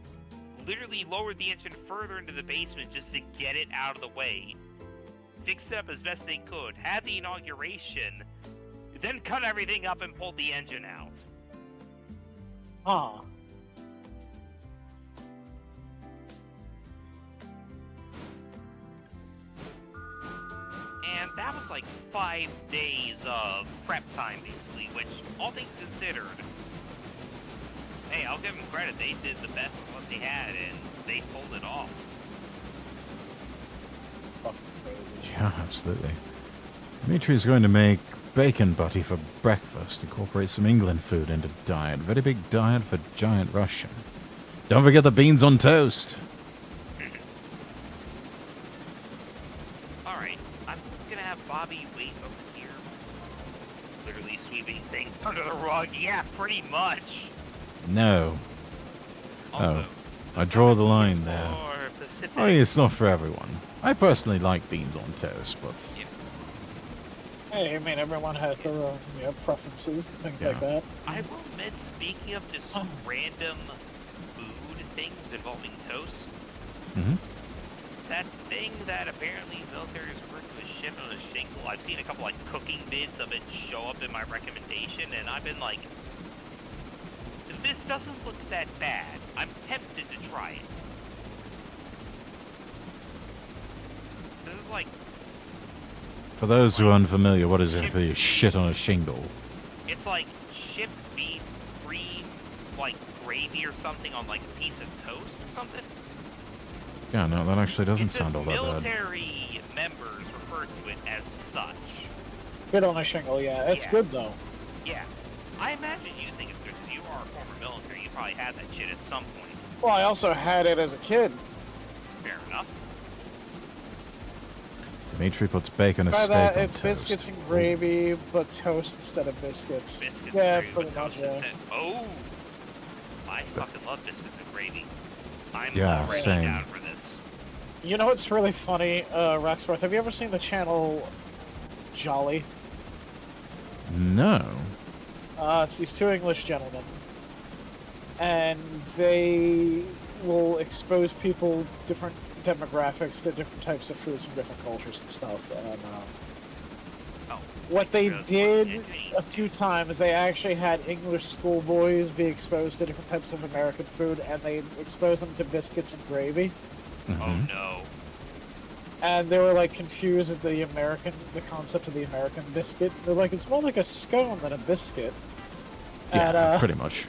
literally lowered the engine further into the basement just to get it out of the way, fixed it up as best they could, had the inauguration, then cut everything up and pulled the engine out. Huh. And that was like 5 days of prep time, basically, which, all things considered, hey, I'll give them credit. They did the best with what they had, and they pulled it off. Fucking crazy. Yeah, absolutely. Dimitri's going to make bacon butty for breakfast, incorporate some England food into diet. Very big diet for giant Russia. Don't forget the beans on toast. Alright, I'm gonna have Bobby wait over here. Literally sweeping things under the rug. Yeah, pretty much. No. Also, I draw the line there. for Pacific. Oh, yeah, it's not for everyone. I personally like beans on toast, but Hey, I mean, everyone has their own, preferences and things like Yeah. that. I will admit, speaking of just random food things involving toast, that thing that apparently military is referred to as shit on a shingle, I've seen a couple like cooking vids of it show up in my recommendation, and I've been like, this doesn't look that bad. I'm tempted to try it. This is like, for those who are unfamiliar, what is it for you shit on a shingle? it's like chipped beef, cream, like gravy or something on like a piece of toast or something. Yeah, no, that actually doesn't It's sound just all that bad. military members refer to it as such. Good on a shingle, yeah. It's Yeah. good, though. Yeah. I imagine you think it's good because you are a former military. You probably had that shit at some point. Well, I also had it as a kid. Fair enough. Dimitri puts bacon and Try steak that. on It's toast. biscuits and gravy, but toast instead of biscuits. Biscuits Yeah, and gravy, pretty but much. toast Yeah. instead. Oh, I fucking love biscuits and gravy. I'm Yeah, already same. down for this. You know what's really funny, Raxworth? Have you ever seen the channel Jolly? No. It's these two English gentlemen, and they will expose people, different demographics, to different types of foods from different cultures and stuff. And Oh, what they really? did a few times, they actually had English schoolboys be exposed to different types of American food, and they exposed them to biscuits and gravy. Oh Mhm. no. And they were like confused at the concept of the American biscuit. They're like, it's more like a scone than a biscuit. Yeah, And pretty much.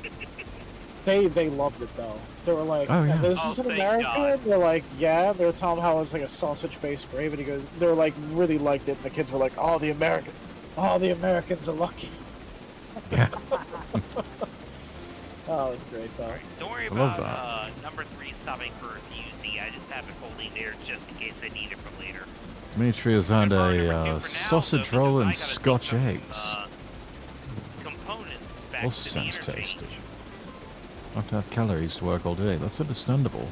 they loved it though. They were like, Oh, yeah. this Oh, is in thank America? God. And they're like, yeah. They were telling them how it's like a sausage-based gravy. And he goes, they were like, really liked it. And the kids were like, oh, the Americans are lucky. Yeah. Oh, it was great though. Alright, don't worry I love about number 3 stopping for a fusee. I just have it holding there just in case I need it for later. Dimitri has had Number two a for now, sausage though, roll because I and gotta take Scotch some, eggs. Components back Also to the sounds interchange. tasty. Have to have calories to work all day. That's understandable.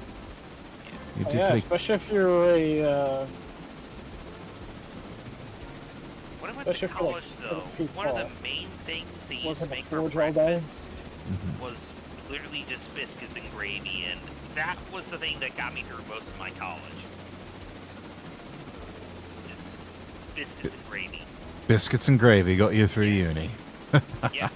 You Oh, do yeah, take especially if you're a When I went Especially to for, like, college, 7 though, feet one of tall. the main things they used Working to the make for forge all day. breakfast Mhm. was literally just biscuits and gravy, and that was the thing that got me through most of my college. Is biscuits and gravy. biscuits and gravy got you through uni. Yeah,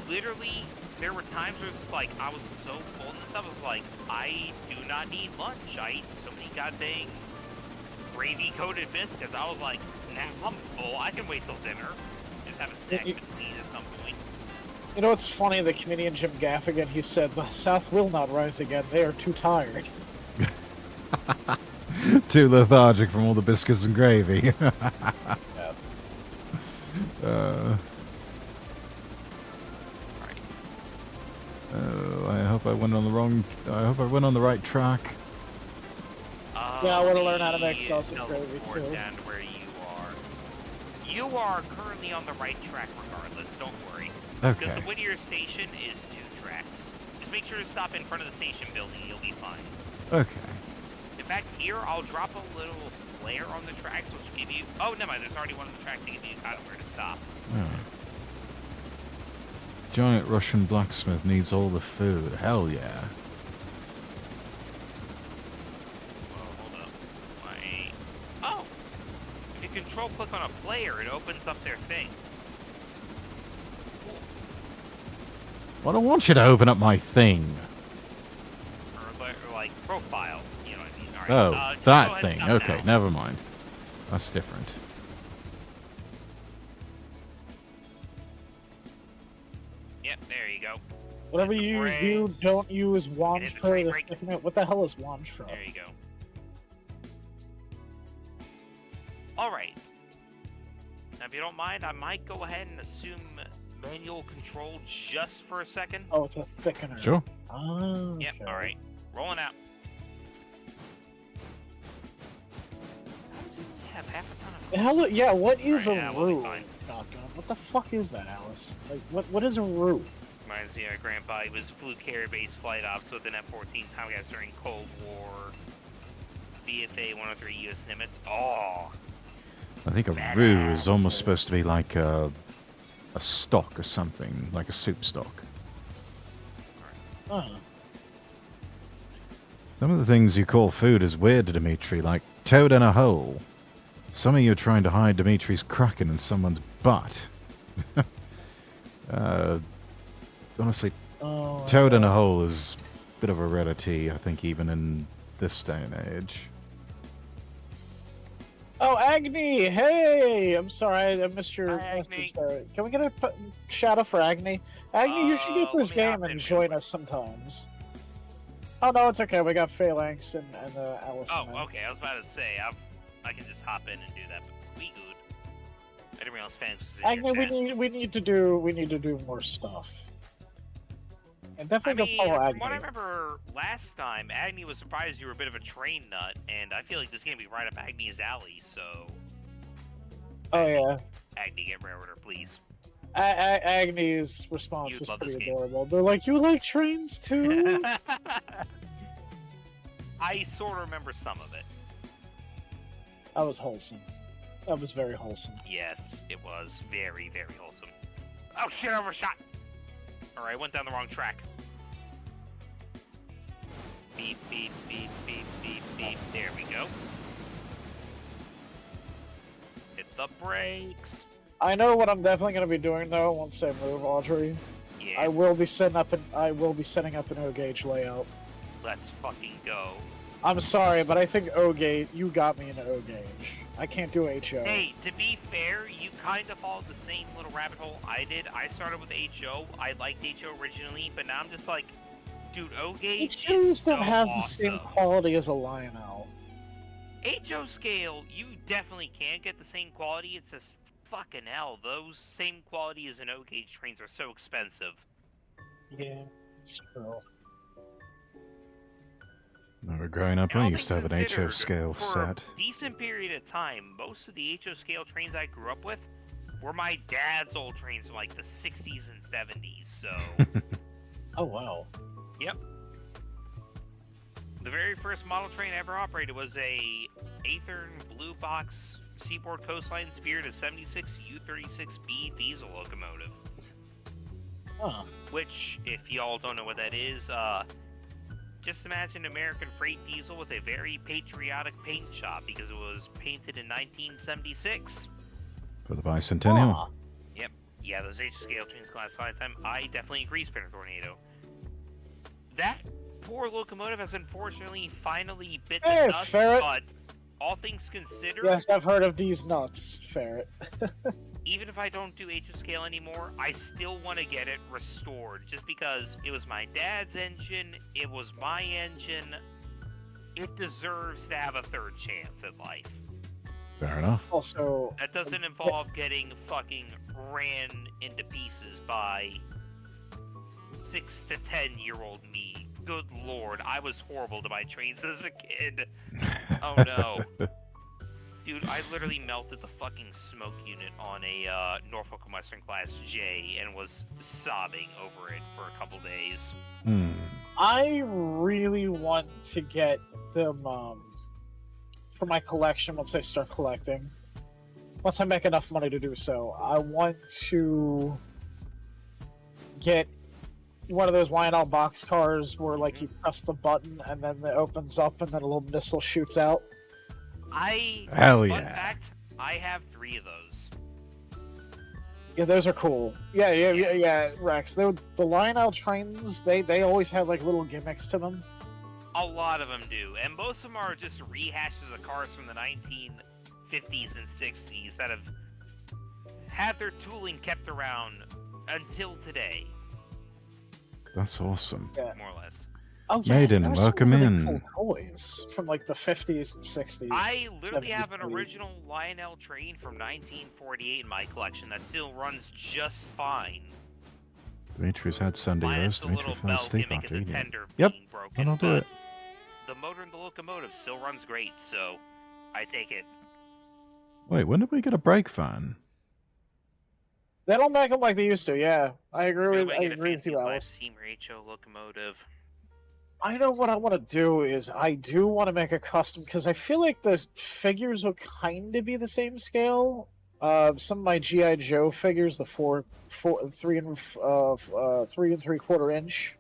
literally, there were times where it's like I was so full and stuff. I was like, I do not need lunch. I eat so many goddamn gravy-coated biscuits. I was like, nah, I'm full. I can wait till dinner. Just have a snack between at some point. You know what's funny? The comedian Jim Gaffigan, he said, the South will not rise again. They are too tired. Too lethargic from all the biscuits and gravy. Yes. I hope I went on the wrong. I hope I went on the right track. Yeah, I let wanna learn how to me make sausage teleport gravy, too. down to where you are. You are currently on the right track regardless, don't worry. Because Okay. the Whittier station is 2 tracks. Just make sure to stop in front of the station building, you'll be fine. Okay. In fact, here, I'll drop a little flare on the tracks, which will give you... Oh, never mind, there's already one on the track to give you kind of where to stop. Alright. Giant Russian blacksmith needs all the food. Hell yeah. Oh, hold up. Wait. Oh! If you control-click on a player, it opens up their thing. Cool. Well, I don't want you to open up my thing. Or like, profile, you know what I mean? Alright, Oh, just go that ahead and thing. stop Okay, now. never mind. That's different. Yep, there you go. Whatever Hit the you brakes. do, don't use wand Hit the throw train to brake. stick it. What the hell is wand throw? There you go. Alright. Now, if you don't mind, I might go ahead and assume manual control just for a second. Oh, it's a thickener. Sure. Oh, Yep, okay. alright. Rolling out. Have half a ton of... The hell, yeah, what is Alright, a yeah, we'll be roux? fine. Oh, God, what the fuck is that, Alice? Like, what is a roux? Reminds me of my grandpa. He was flew carrier-based flight ops with an F-14 Tommy guys during Cold War. VFA 103 U.S. Nimitz. Oh, I think a roux is almost supposed to be like a stock or something, like a soup stock. Huh. Some of the things you call food is weird to Dimitri, like toad in a hole. Some of you are trying to hide Dimitri's cracking in someone's butt. Honestly, Oh, toad in a hole is a bit of a rarity, I think, even in this day and age. Oh, Agni! Hey! I'm sorry, I missed your Hi, message Agni. there. Can we get a shout out for Agni? Agni, you should get let this me hop game in and real join quick. us sometimes. Oh, no, it's okay. We got Phalanx and Alice. oh, now. okay. I was about to say I can just hop in and do that, but we good. I didn't realize fans was in Agni, your chat. we need to do more stuff. And I definitely mean, go follow from Agni. what I remember last time, Agni was surprised you were a bit of a train nut, and I feel like this game would be right up Agni's alley, so... Oh yeah. Agni, get railroader, please. Agni's response You'd was love this pretty game. adorable. They're like, "You like trains too?" I sort of remember some of it. That was wholesome. That was very wholesome. Yes, it was very, very wholesome. Oh shit, overshot! Alright, I went down the wrong track. Beep, beep, beep, beep, beep, beep. There we go. Hit the brakes. I know what I'm definitely going to be doing though once I move, Audrey. Yeah, I will be setting up an O gauge layout. let's fucking go. I'm sorry, but I think O gauge. You got me into O gauge. I can't do HO. Hey, to be fair, you kind of followed the same little rabbit hole I did. I started with HO. I liked HO originally, but now I'm just like, dude, O gauge HOs is so don't have the awesome. same quality as a Lionel. HO scale, you definitely can get the same quality. It's just fucking hell. Those same quality as an O gauge trains are so expensive. Yeah, it's true. Remember growing up, And I all used to have things an HO considered, scale for set. a decent period of time, most of the HO scale trains I grew up with were my dad's old trains from like the 60s and 70s. So, Oh wow. yep. The very first model train I ever operated was a Aethern Blue Box Seaboard Coastline Spirit of 76 U36B diesel locomotive. Huh. Which, if y'all don't know what that is, just imagine American freight diesel with a very patriotic paint job because it was painted in 1976. For the bicentennial. Huh. Yep. Yeah, those H scale trains last time. I definitely agree, Spinner Tornado. That poor locomotive has unfortunately finally bit the Hey, dust, ferret. but all things considered, Yes, I've heard of these nuts, ferret. even if I don't do HO scale anymore, I still want to get it restored just because it was my dad's engine, it was my engine. It deserves to have a third chance at life. Fair enough. Also, That doesn't involve getting fucking ran into pieces by 6 to 10-year-old me. Good lord, I was horrible to my trains as a kid. Oh no. Dude, I literally melted the fucking smoke unit on a Norfolk and Western Class J and was sobbing over it for a couple days. I really want to get them for my collection once I start collecting. Once I make enough money to do so, I want to get one of those Lionel boxcars where, like, you press the button and then it opens up and then a little missile shoots out. Hell Fun yeah. fact, I have 3 of those. Yeah, those are cool. Yeah, Rex. The Lionel trains, they always have, like, little gimmicks to them. A lot of them do, and most of them are just rehashes of cars from the 1950s and 60s that have had their tooling kept around until today, That's awesome. Yeah. more or less. Oh, Maiden, there's welcome some really in. cool toys from, like, the 50s and 60s. I literally 70s, have an 80s. original Lionel train from 1948 in my collection that still runs just fine. Dimitri's had Sunday Minus roast. the Dimitri little fell bell asleep gimmick after and the eating it. tender Yep, being broken, I'll do but it. the motor in the locomotive still runs great, so I take it. Wait, when did we get a brake fan? They don't make them like they used to. Yeah, I agree Really with. wanna I get a agree with fancy you, live Alice. steamer HO locomotive. I know what I want to do is I do want to make a custom because I feel like the figures will kind of be the same scale. Some of my GI Joe figures, the 3 and 3/4 inch.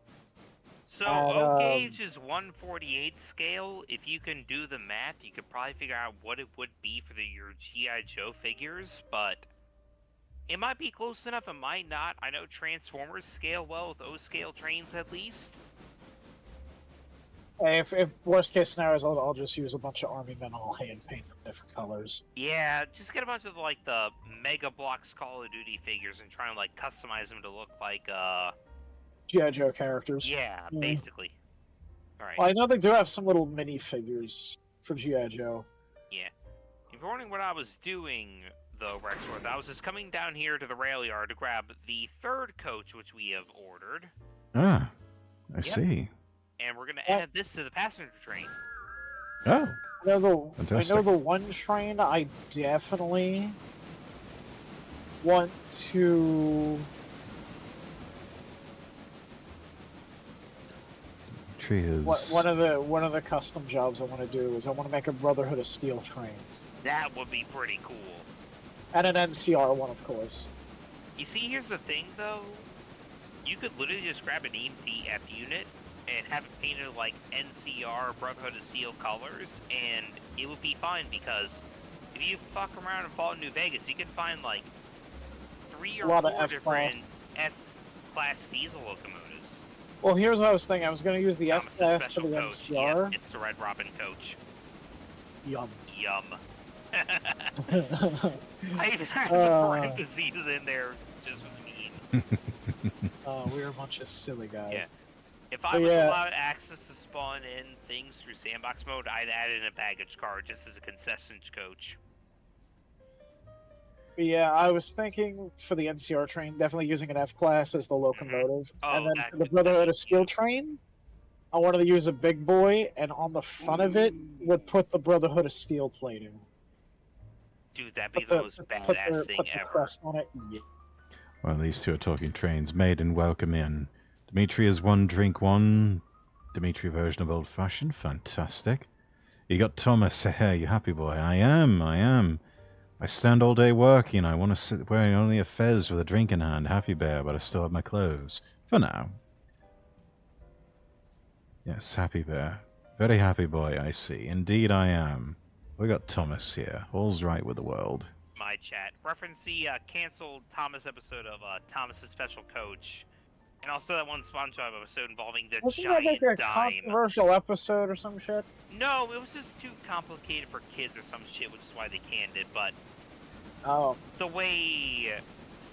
So And, O gauge is 1/48 scale. If you can do the math, you could probably figure out what it would be for your GI Joe figures, but it might be close enough. It might not. I know Transformers scale well with O scale trains at least. If worst case scenarios, I'll just use a bunch of army men. I'll hand paint them different colors. Yeah, just get a bunch of like the Mega Bloks Call of Duty figures and try and like customize them to look like GI Joe characters. yeah, Yeah. basically. All right. Well, I know they do have some little mini figures for GI Joe. Yeah. If you're wondering what I was doing, though, Rexworth, I was just coming down here to the rail yard to grab the 3rd coach, which we have ordered, Ah, I Yep. see. and we're going to Oh. add this to the passenger train. Oh, I know Fantastic. the one train I definitely want to. Tree is. One of the custom jobs I want to do is I want to make a Brotherhood of Steel train That would be pretty cool. and an NCR one, of course. You see, here's the thing, though. You could literally just grab an EMDF unit and have it painted like NCR Brotherhood of Steel colors, and it would be fine because if you fuck around in Fallout New Vegas, you can find like 3 or 4 different F-class diesel locomotives. Well, here's what I was thinking. I was going to use the Thomas's F-Class for special the coach. NCR. Yep, it's the Red Robin coach. Yum. Yum. I even had the parentheses in there just for the meme. We're a bunch of silly guys. Yeah. If I was allowed access to spawn in things through sandbox mode, I'd add in a baggage car just as a concessions coach. Yeah, I was thinking for the NCR train, definitely using an F-Class as the locomotive. Oh, and then that for the could Brotherhood be of Steel cute. train, I wanted to use a big boy, and on the front of it would put the Brotherhood of Steel plating. Dude, that'd be the most badass thing put the ever. crest on it. Yeah. Well, these two are talking trains. Maiden, welcome in. Dimitri is one drink one. Dimitri version of old fashioned. Fantastic. You got Thomas. Hey, you happy boy? I am. I stand all day working. I want to sit wearing only a fez with a drink in hand. Happy bear, but I still have my clothes. For now. Yes, happy bear. Very happy boy, I see. Indeed I am. We got Thomas here. All's right with the world. My chat. Reference the canceled Thomas episode of Thomas's Special Coach. And also that one SpongeBob episode involving the Wasn't that giant like a dime. controversial episode or some shit? No, it was just too complicated for kids or some shit, which is why they canned it, but Oh. the way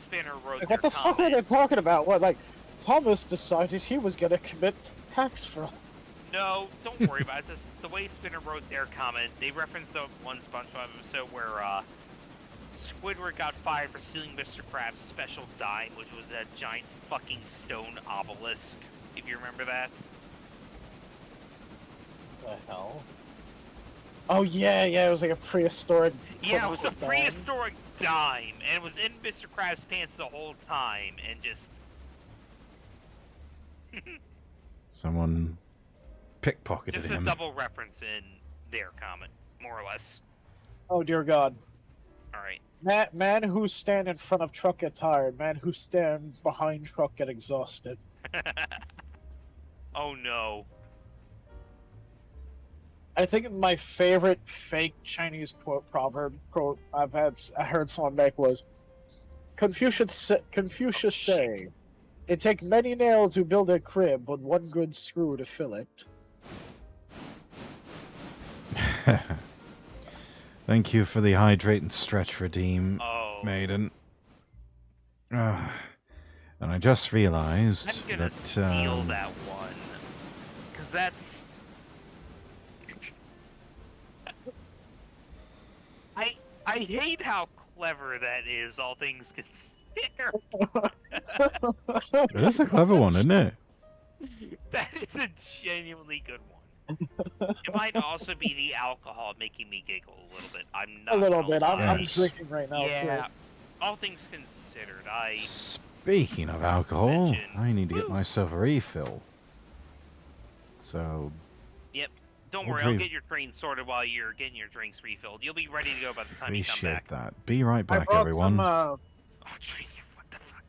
Spinner wrote Like, their what the fuck were they comments- talking about? What, like, Thomas decided he was gonna commit tax fraud. No, don't worry about it. It's just the way Spinner wrote their comment. They referenced one SpongeBob episode where Squidward got fired for stealing Mr. Krabs' special dime, which was a giant fucking stone obelisk. If you remember that. The hell? Oh yeah, it was like a prehistoric. Yeah, it was a dime. prehistoric dime, and it was in Mr. Krabs' pants the whole time, and just. Someone pickpocketed Just him. a double reference in their comment, more or less. Oh dear God. Alright. Man who stand in front of truck get tired. Man who stand behind truck get exhausted. Oh no. I think my favorite fake Chinese quote I heard someone make was Confucius say, "It take many nails to build a crib, but one good screw to fill it." Thank you for the hydrate and stretch redeem, Oh. Maiden. And I just realized I'm gonna that steal that one. Because that's. I hate how clever that is, all things considered. it is a clever one, isn't it? That is a genuinely good one. It might also be the alcohol making me giggle a little bit. I'm not A little gonna bit. I'm Yes. drinking right now Yeah. too. All things considered, Speaking of alcohol, Mention. I need to get Woo. myself a refill. So, Don't We'll worry, I'll drink. get your train sorted while you're getting your drinks refilled. You'll be ready to go by the time you come appreciate back. that. Be right I back, brought everyone. some. Oh, drink. What the fuck?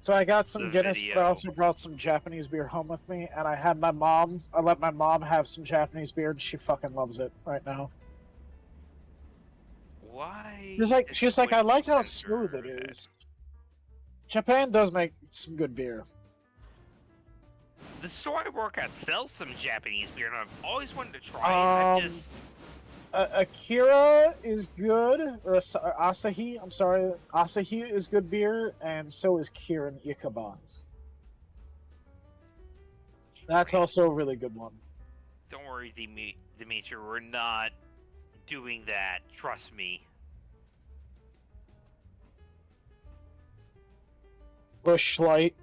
So I got some The Guinness, but I video. also brought some Japanese beer home with me, and I let my mom have some Japanese beer, and she fucking loves it right now. Why? She's like, I like how Censor smooth it that. is. Japan does make some good beer. The store I work at sells some Japanese beer, and I've always wanted to try it. I just Akira is good, or Asahi. I'm sorry, Asahi is good beer, and so is Kirin Ikaban. That's also a really good one. don't worry, Dimitri. We're not doing that. Trust me. Bush Light.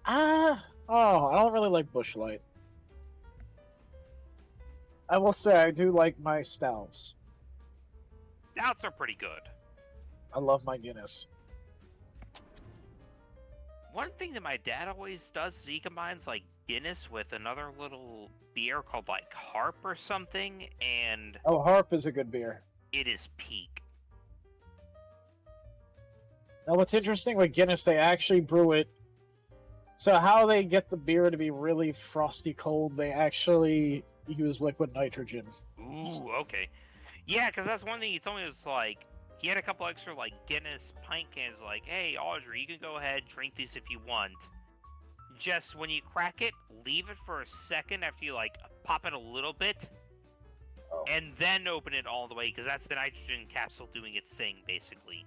I don't really like Bush Light. I will say I do like my stouts. Stouts are pretty good. I love my Guinness. One thing that my dad always does is he combines like Guinness with another little beer called like Harp or something, and Oh, Harp is a good beer. it is peak. Now, what's interesting with Guinness, they actually brew it. So how they get the beer to be really frosty cold, they actually use liquid nitrogen. Ooh, okay. Yeah, because that's one thing he told me was like, he had a couple extra like Guinness pint cans, like, hey, Audrey, you can go ahead, drink these if you want. Just when you crack it, leave it for a second after you like pop it a little bit, and then open it all the way, because that's the nitrogen capsule doing its thing, basically.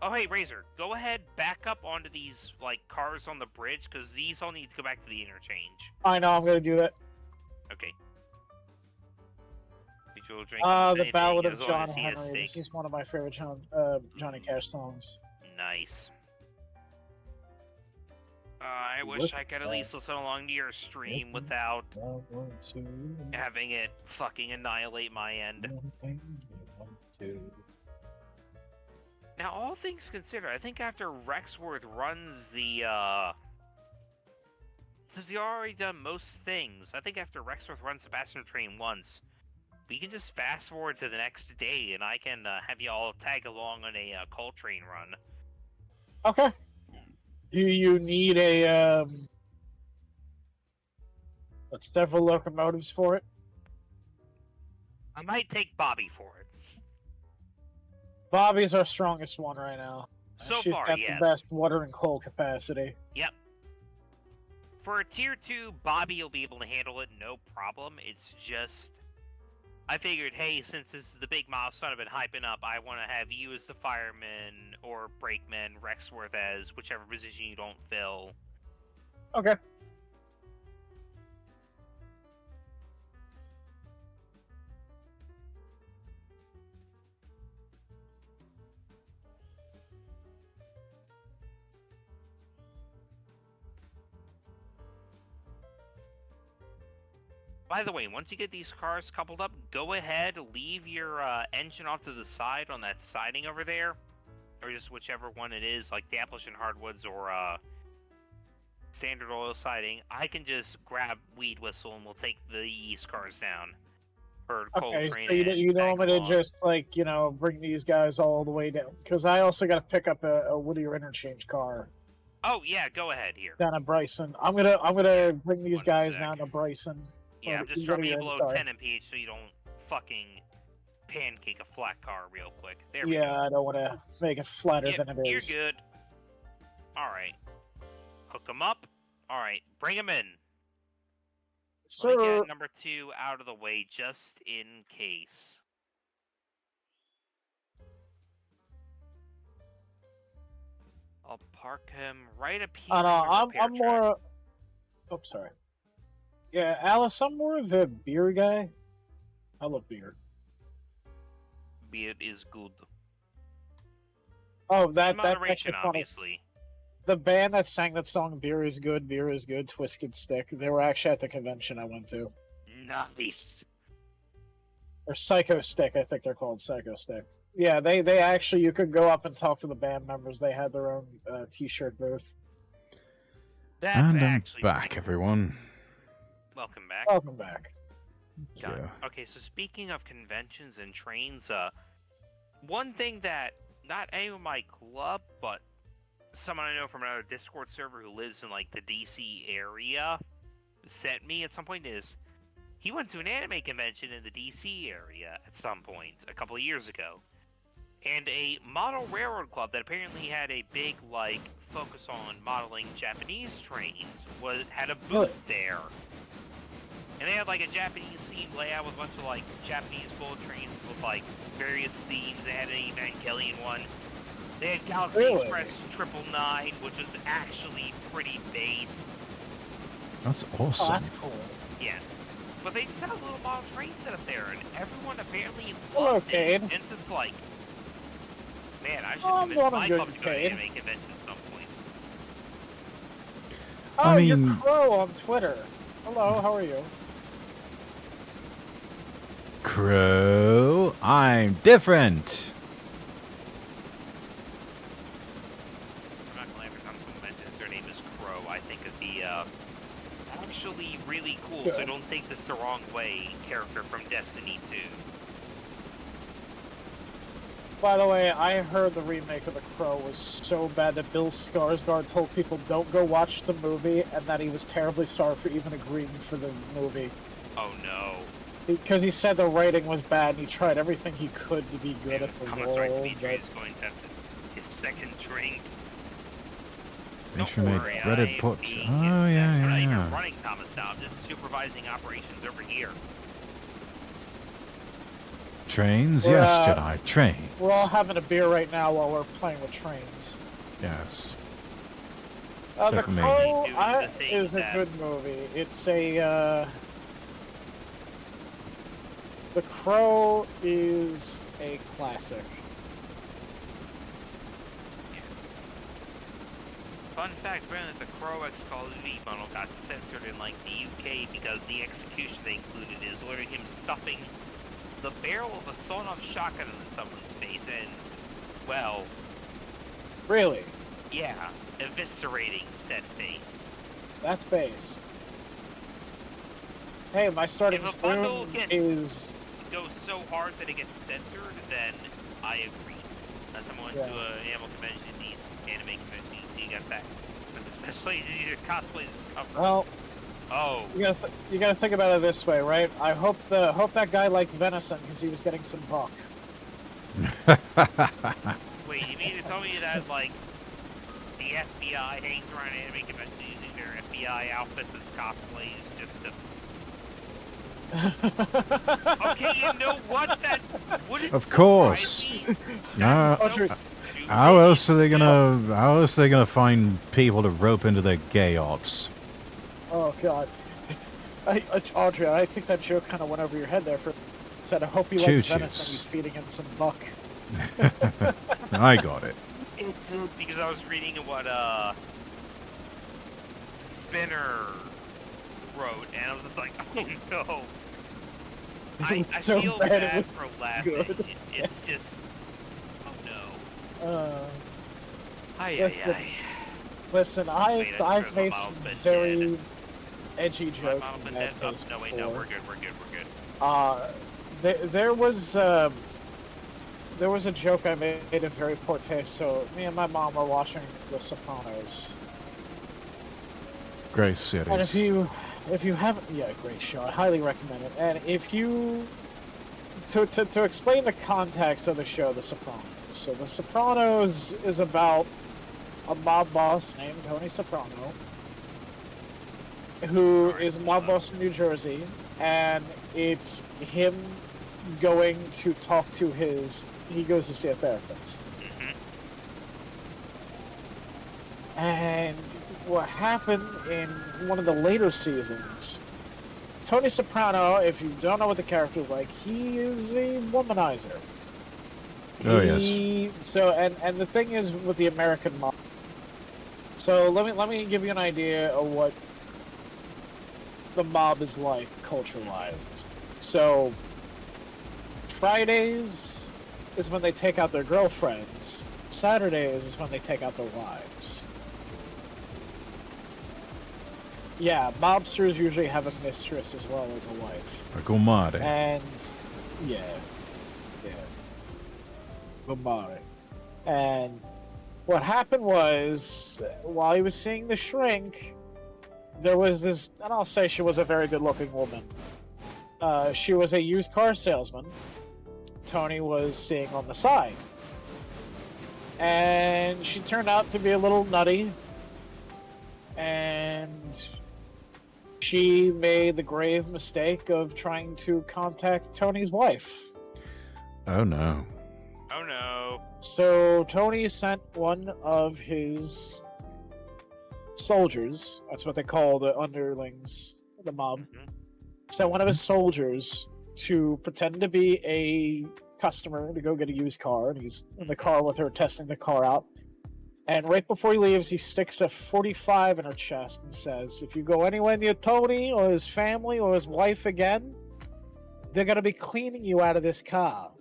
Oh, hey, Razor, go ahead, back up onto these, like, cars on the bridge, because these all need to go back to the interchange. I know, I'm gonna do that. Okay. Mutual drink. The Ballad of as long John as he has Henry. steak. This is one of my favorite Johnny Cash songs. Nice. I wish I could at least listen along to your stream without having it fucking annihilate my end. Now, all things considered, I think after Rexworth runs the, since we already done most things, I think after Rexworth runs the passenger train once, we can just fast forward to the next day, and I can have you all tag along on a coal train run. Okay. Do you need a, several locomotives for it? I might take Bobby for it. Bobby's our strongest one right now. So She's far, got yes. the best water and coal capacity. Yep. For a tier 2, Bobby will be able to handle it, no problem. It's just, I figured, hey, since this is the big milestone I've been hyping up, I want to have you as the fireman or brakeman, Rexworth as whichever position you don't fill. Okay. By the way, once you get these cars coupled up, go ahead, leave your engine off to the side on that siding over there. Or just whichever one it is, like the Appalachian Hardwoods or standard oil siding. I can just grab Weed Whistle and we'll take these cars down. For coal Okay, train so you don't want me to along. just, like, bring these guys all the way down? Because I also got to pick up a Whittier interchange car Oh, yeah, go ahead here. down at Bryson. I'm gonna bring these One guys sec. down to Bryson. Yeah, Or I'm just dropping you Whittier, below sorry. 10 mph so you don't fucking pancake a flat car real quick. There we go. Yeah, I don't want to make it flatter Yep, than it you're is. good. Alright. Hook them up. Alright, bring them in. Let me Sir, get number 2 out of the way just in case. I'll park him right up here. I know, on the repair I'm track. more... Oh, sorry. Yeah, Alice, I'm more of a beer guy. I love beer. Beer is good. Oh, In that's moderation, actually funny. obviously. The band that sang that song, Beer is Good, Twisted Stick, they were actually at the convention I went to. Nice. Or Psycho Stick, I think they're called Psycho Stick. Yeah, they actually, you could go up and talk to the band members. They had their own t-shirt booth. That's And I'm actually back, pretty- everyone. Welcome back. Welcome back. Done. Yeah. Okay, so speaking of conventions and trains, one thing that not anyone in my club, but someone I know from another Discord server who lives in like the DC area sent me at some point is he went to an anime convention in the DC area at some point a couple of years ago. And a model railroad club that apparently had a big like focus on modeling Japanese trains had a booth there. And they had like a Japanese theme layout with a bunch of like Japanese bullet trains with like various themes. They had an Evangelion one. They had Galaxy Really? Express 999, which was actually pretty based. That's Oh, awesome. that's cool. Yeah. But they just had a little model train set up there, and everyone apparently Hello, loved it. Cade. And it's just like, man, I should Oh, convince I'm my good, club to go to Cade. an anime convention at some point. Oh, I you're mean- Crow on Twitter. Hello, how are you? Crow, I'm different. actually really cool, so don't take this the wrong way, character from Destiny 2. By the way, I heard the remake of The Crow was so bad that Bill Skarsgård told people don't go watch the movie, and that he was terribly sorry for even agreeing for the movie. Oh no. Because he said the writing was bad, and he tried everything he could to be good at the Thomas role. Wright Dimitri is going to have his second drink. Don't Internate worry, Reddit I'm put. being Oh yeah, I'm not yeah, even yeah. running Thomas now. I'm just supervising operations over here. Trains, We're, yes, uh, Jedi. Trains. We're all having a beer right now while we're playing with trains. Yes. The Check me. Crow Doing the thing is a that- good movie. It's a, The Crow is a classic. Fun fact, apparently the Crow X Call of Duty bundle got censored in like the UK because the execution they included is literally him stuffing the barrel of a sawn-off shotgun into someone's face and, well, Really? yeah, eviscerating said face. That's based. Hey, my starting If a bundle spoon gets- is... Goes so hard that it gets censored, then I agree. Last time I went to an animal convention, these anime conventions, you got that. But especially either cosplays is covered. Well, Oh, you gotta think about it this way, right? I hope that guy liked venison because he was getting some buck. wait, you mean to tell me that, like, the FBI hangs around anime conventions using their FBI outfits as cosplays just to... Okay, you know what? That wouldn't Of course. surprise me. No. That's so Audrey, stupid. How else are they gonna? How else are they gonna find people to rope into their gay ops? Oh God, Audrey, I think that joke kind of went over your head there. For said, I hope he likes Choo-choos. venison. He's feeding him some buck. I got it. It did, because I was reading what Spinner wrote, and I was just like, oh no. I So feel bad it bad was for laughing. good. It's just, oh no. Ay, Listen, ay, ay. Listen, Wait, I I've swear the made model's some been very dead. edgy My jokes model's in been that dead. Oh, taste no, wait, no, before. we're good, we're good, we're good. There was a joke I made in very poor taste. So me and my mom were watching The Sopranos, Great and series. if you haven't, yeah, great show. I highly recommend it. And if you to explain the context of the show, The Sopranos. So The Sopranos is about a mob boss named Tony Soprano, who is a mob boss in New Jersey, and it's him going to talk to he goes to see a therapist. Mhm. And what happened in one of the later seasons, Tony Soprano, if you don't know what the character is like, he is a womanizer. Oh, yes. So and the thing is with the American mob. So let me give you an idea of what the mob is like culture-wise. So Fridays is when they take out their girlfriends. Saturdays is when they take out their wives. Yeah, mobsters usually have a mistress as well as a wife. A Gomare. And yeah. Gomare. And what happened was, while he was seeing the shrink, there was this, and I'll say she was a very good-looking woman. She was a used car salesman. Tony was seeing on the side. And she turned out to be a little nutty. And she made the grave mistake of trying to contact Tony's wife. Oh no. Oh no. So Tony sent one of his soldiers, that's what they call the underlings, the mob, Mhm. sent one of his soldiers to pretend to be a customer to go get a used car, and he's in the car with her testing the car out. And right before he leaves, he sticks a 45 in her chest and says, if you go anywhere near Tony or his family or his wife again, they're going to be cleaning you out of this car.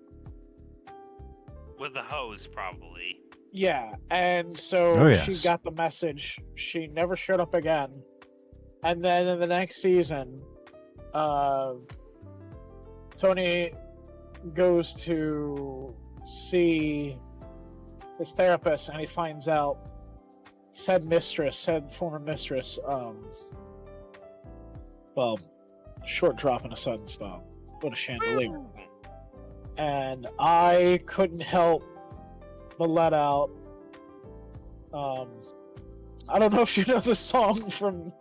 With the hose, probably. Yeah, and so Oh, she yes. got the message. She never showed up again. And then in the next season, Tony goes to see his therapist, and he finds out said former mistress, well, short drop and a sudden stop. What a chandelier. And I couldn't help but let out, I don't know if you know the song from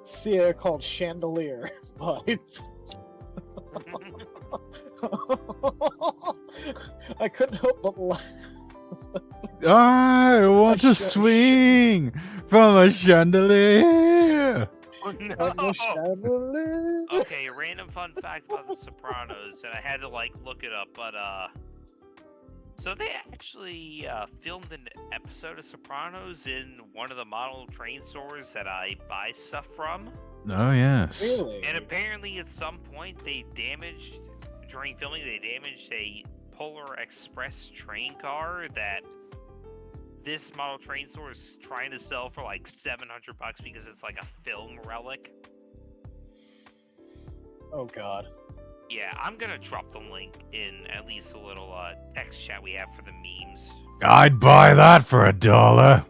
Sia called Chandelier, but I couldn't help but laugh. I want to swing from a chandelier. Oh, From the chandelier. Okay, random fun fact about The Sopranos, and I had to look it up, but so they actually filmed an episode of Sopranos in one of the model train stores that I buy stuff from. Oh, yes. Really? And apparently, at some point, during filming, they damaged a Polar Express train car that this model train store is trying to sell for like $700 because it's like a film relic. Oh god. Yeah, I'm gonna drop the link in at least a little text chat we have for the memes. I'd buy that for $1.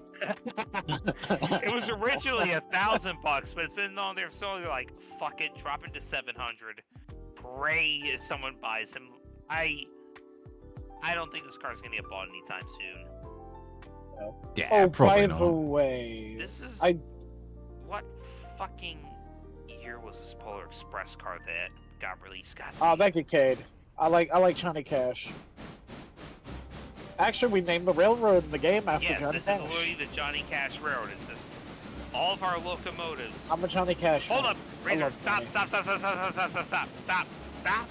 It was originally $1,000, but it's been on there so long, they're like, fuck it, drop it to 700. Pray someone buys him. I don't think this car's gonna get bought anytime soon. Yeah, Oh, probably by not. the way, This is what fucking year was this Polar Express car that got released? God, thank you, Cade. I like Johnny Cash. Actually, we named the railroad in the game after yes, Johnny this Cash. is literally the Johnny Cash Railroad. It's just all of our locomotives. I'm a Johnny Cash fan. Hold up, Razor! love Stop! Johnny. Stop! Stop! Stop! Stop! Stop! Stop! Stop! Stop! Stop!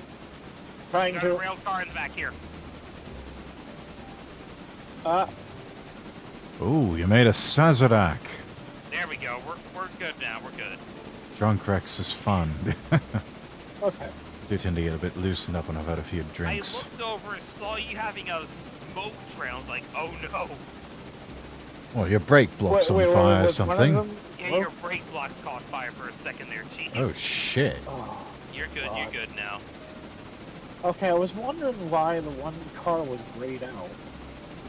Trying Got a to. rail car in the back here. Ooh, you made a Sazerac. There we go. We're good now. We're good. Drunk Rex is fun. Okay. Do tend to get a bit loosened up when I've had a few drinks. I looked over and saw you having a smoke trail. I was like, oh no. Well, your brake block's on fire or was one of something. them- Yeah, your brake blocks caught fire for a second there, Chief. Oh, shit. Oh, You're good. God. You're good now. okay, I was wondering why the one car was grayed out.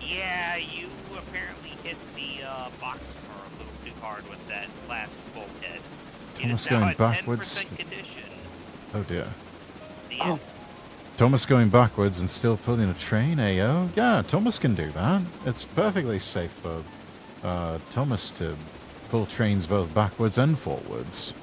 Yeah, you apparently hit the box car a little too hard with that last bulkhead. It Thomas is now going at backwards. 10% condition. Oh, dear. The Oh. end. Thomas going backwards and still pulling a train, ayo? Yeah, Thomas can do that. It's perfectly safe for Thomas to pull trains both backwards and forwards.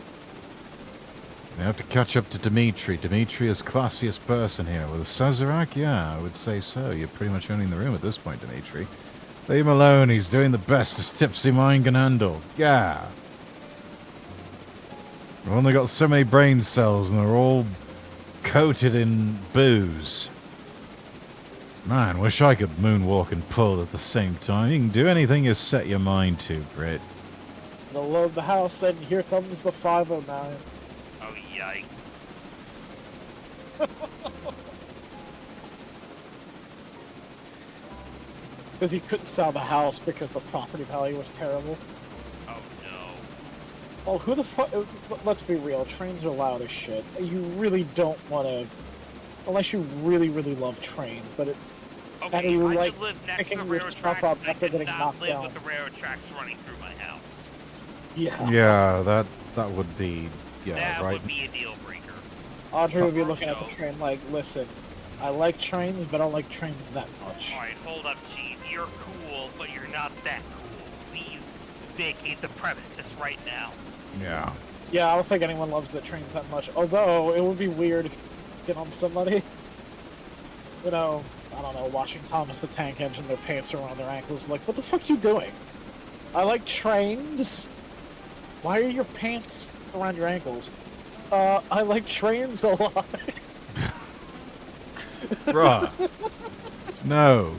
We have to catch up to Dimitri. Dimitri is classiest person here. With a Sazerac, yeah, I would say so. You're pretty much owning the room at this point, Dimitri. Leave him alone. He's doing the best his tipsy mind can handle. Yeah. We've only got so many brain cells, and they're all coated in booze. Man, wish I could moonwalk and pull at the same time. You can do anything you set your mind to, Britt. Gonna load the house, and here comes the 509. Oh, yikes. Because he couldn't sell the house because the property value was terrible. Oh, no. Well, who the fuck? Let's be real. Trains are loud as shit. You really don't want to, unless you really, really love trains. But Okay, you I like could live next to picking the your railroad stuff tracks. up I after could getting not knocked live down. with the railroad tracks running through my house. yeah. Yeah, that would be, yeah, That right. would be a deal breaker. Audrey would be Or looking at the so. train like, listen, I like trains, but I don't like trains that much. Alright, hold up, Chief. You're cool, but you're not that cool. Please vacate the premises right now. Yeah. Yeah, I don't think anyone loves the trains that much. Although, it would be weird if you get on somebody, you know, I don't know, watching Thomas the Tank Engine, their pants around their ankles, like, what the fuck you doing? I like trains. Why are your pants around your ankles? I like trains a lot. Bruh. No.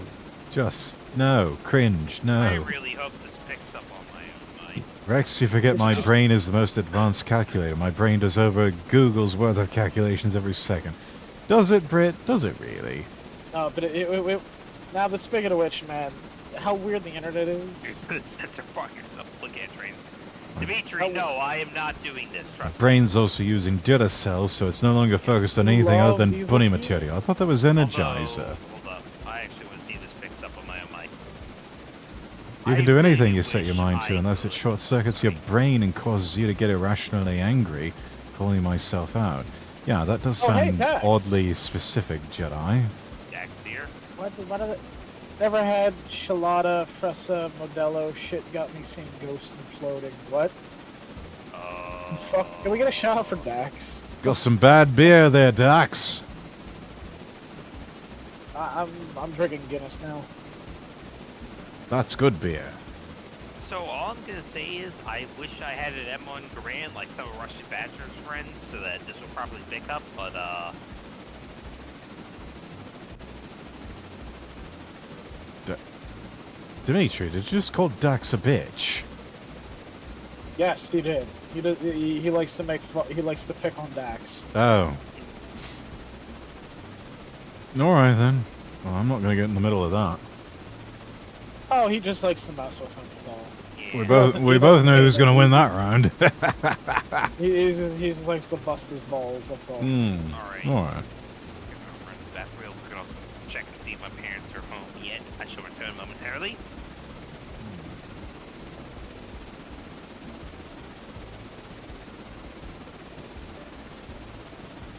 Just, no. Cringe, I no. really hope this picks up on my own mic. Rex, you forget It's my just- brain is the most advanced calculator. My brain does over Google's worth of calculations every second. Does it, Britt? Does it really? No, but now, but speaking of which, man, how weird the internet is. Put a sensor bar yourself. Look at trains. Dimitri, no, I am not doing this. My Trust me. brain's also using Duracell, so it's no longer focused on anything other Love than diesel bunny fuel? material. I thought that was Energizer. Although, hold up. I actually want to see if this picks up on my own mic. You can I do really anything you set your wish mind to, I unless it could. short circuits your brain and causes you to get irrationally angry, calling myself out. Yeah, that does Oh, hey, sound Dax. oddly specific, Jedi. Dax here. What are the... Never had Shalada, Fresa, Modelo. Shit got me seeing ghosts and floating. What? Fuck. Can we get a shout out for Dax? Got some bad beer there, Dax. I'm drinking Guinness now. That's good beer. So all I'm gonna say is, I wish I had an M1 Garand like some of Russian Bachelor's friends, so that this would probably pick up. But Dimitri, did you just call Dax a bitch? Yes, he did. He likes to make he likes to pick on Dax. Oh. Alright then. Well, I'm not gonna get in the middle of that. Oh, he just likes to mess with him. Is all. yeah. We both know who's gonna win that round. He just likes to bust his balls. That's all. Hmm. Alright. Alright. Run that real quick and also check and see if my parents are home yet. I shall return momentarily.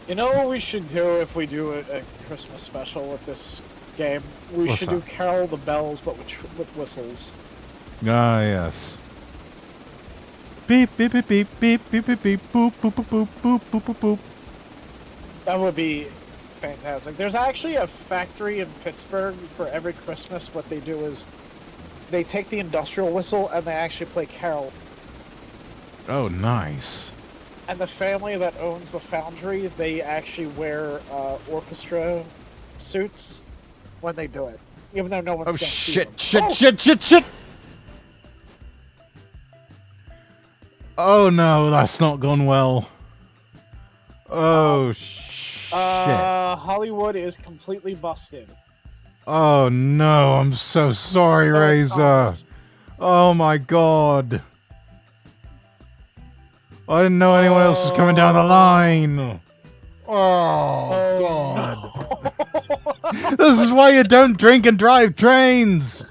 You know what we should do if we do a Christmas special with this game? We What's should that? do Carol the Bells, but with whistles. Ah, yes. Beep, beep, beep, beep, beep, beep, beep, beep, boop, boop, boop, boop, boop, boop, boop, boop. That would be fantastic. There's actually a factory in Pittsburgh for every Christmas. What they do is they take the industrial whistle and they actually play Carol. Oh, nice. And the family that owns the foundry, they actually wear orchestra suits when they do it, even though no one's Oh, gonna see shit, them. shit, Oh! shit, shit, shit! Oh, no, that's not gone well. Oh, shit. Hollywood is completely busted. Oh, no, I'm so sorry, So is Razor. Thomas. Oh, my God. I didn't know anyone else was coming down the line. Oh, God. No. This is why you don't drink and drive trains.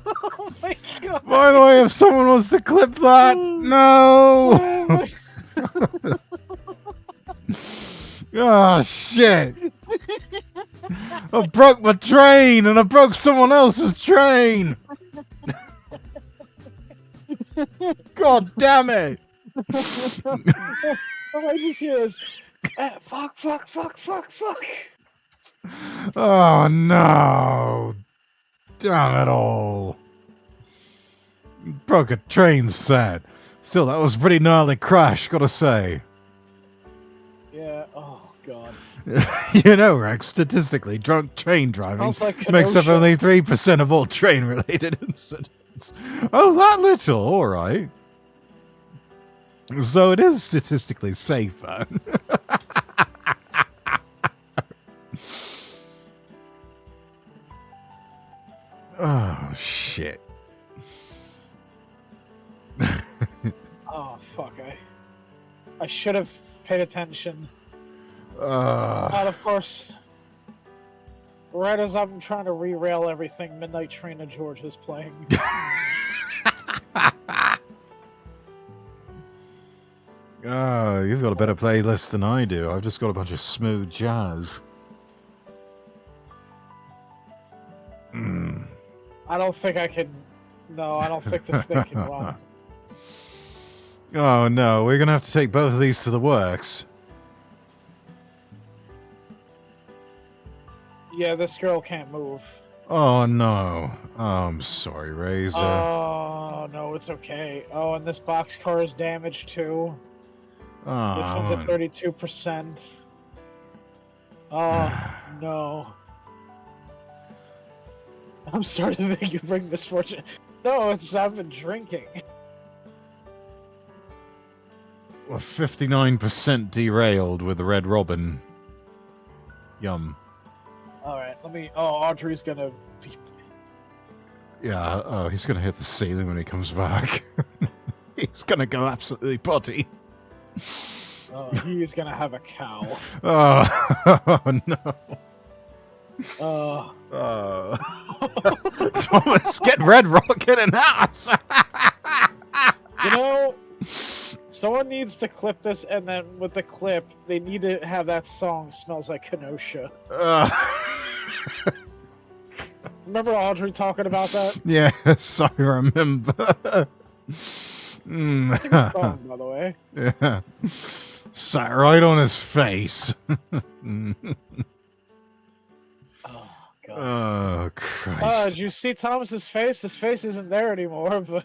Oh my god. By the way, if someone wants to clip that, no. Oh, shit. I broke my train and I broke someone else's train. God damn it. All I just hear is, fuck. Oh, no. Damn it all. Broke a train set. Still, that was a pretty gnarly crash, gotta say. Yeah, oh god. You know, Rex, statistically, drunk train driving Smells like makes up Kenosha. only 3% of all train-related incidents. Oh, that little, alright. So it is statistically safer. Oh, shit. Oh fuck, I should have paid attention. But of course, right as I'm trying to re-rail everything, Midnight Train of George is playing. Oh, you've got a better playlist than I do. I've just got a bunch of smooth jazz. I don't think I can. No, I don't think this thing can run. Oh no, we're gonna have to take both of these to the works. Yeah, this girl can't move. Oh no. Oh, I'm sorry, Razor. Oh no, it's okay. Oh, and this boxcar is damaged too. Oh, This one's at 32%. Oh no. I'm starting to think you bring misfortune. No, it's I've been drinking. Well, 59% derailed with the Red Robin. Yum. All right, let me. Oh, Audrey's gonna. Yeah, oh, he's gonna hit the ceiling when he comes back. He's gonna go absolutely potty. He's gonna have a cow. Oh, no. Thomas, get Red Rocket and ass! You know, someone needs to clip this, and then with the clip, they need to have that song "Smells Like Kenosha." Remember Audrey talking about that? Yes, I remember. That's a good song, by the way. Yeah. Sat right on his face. Oh, God. Oh, Christ. Did you see Thomas's face? His face isn't there anymore, but...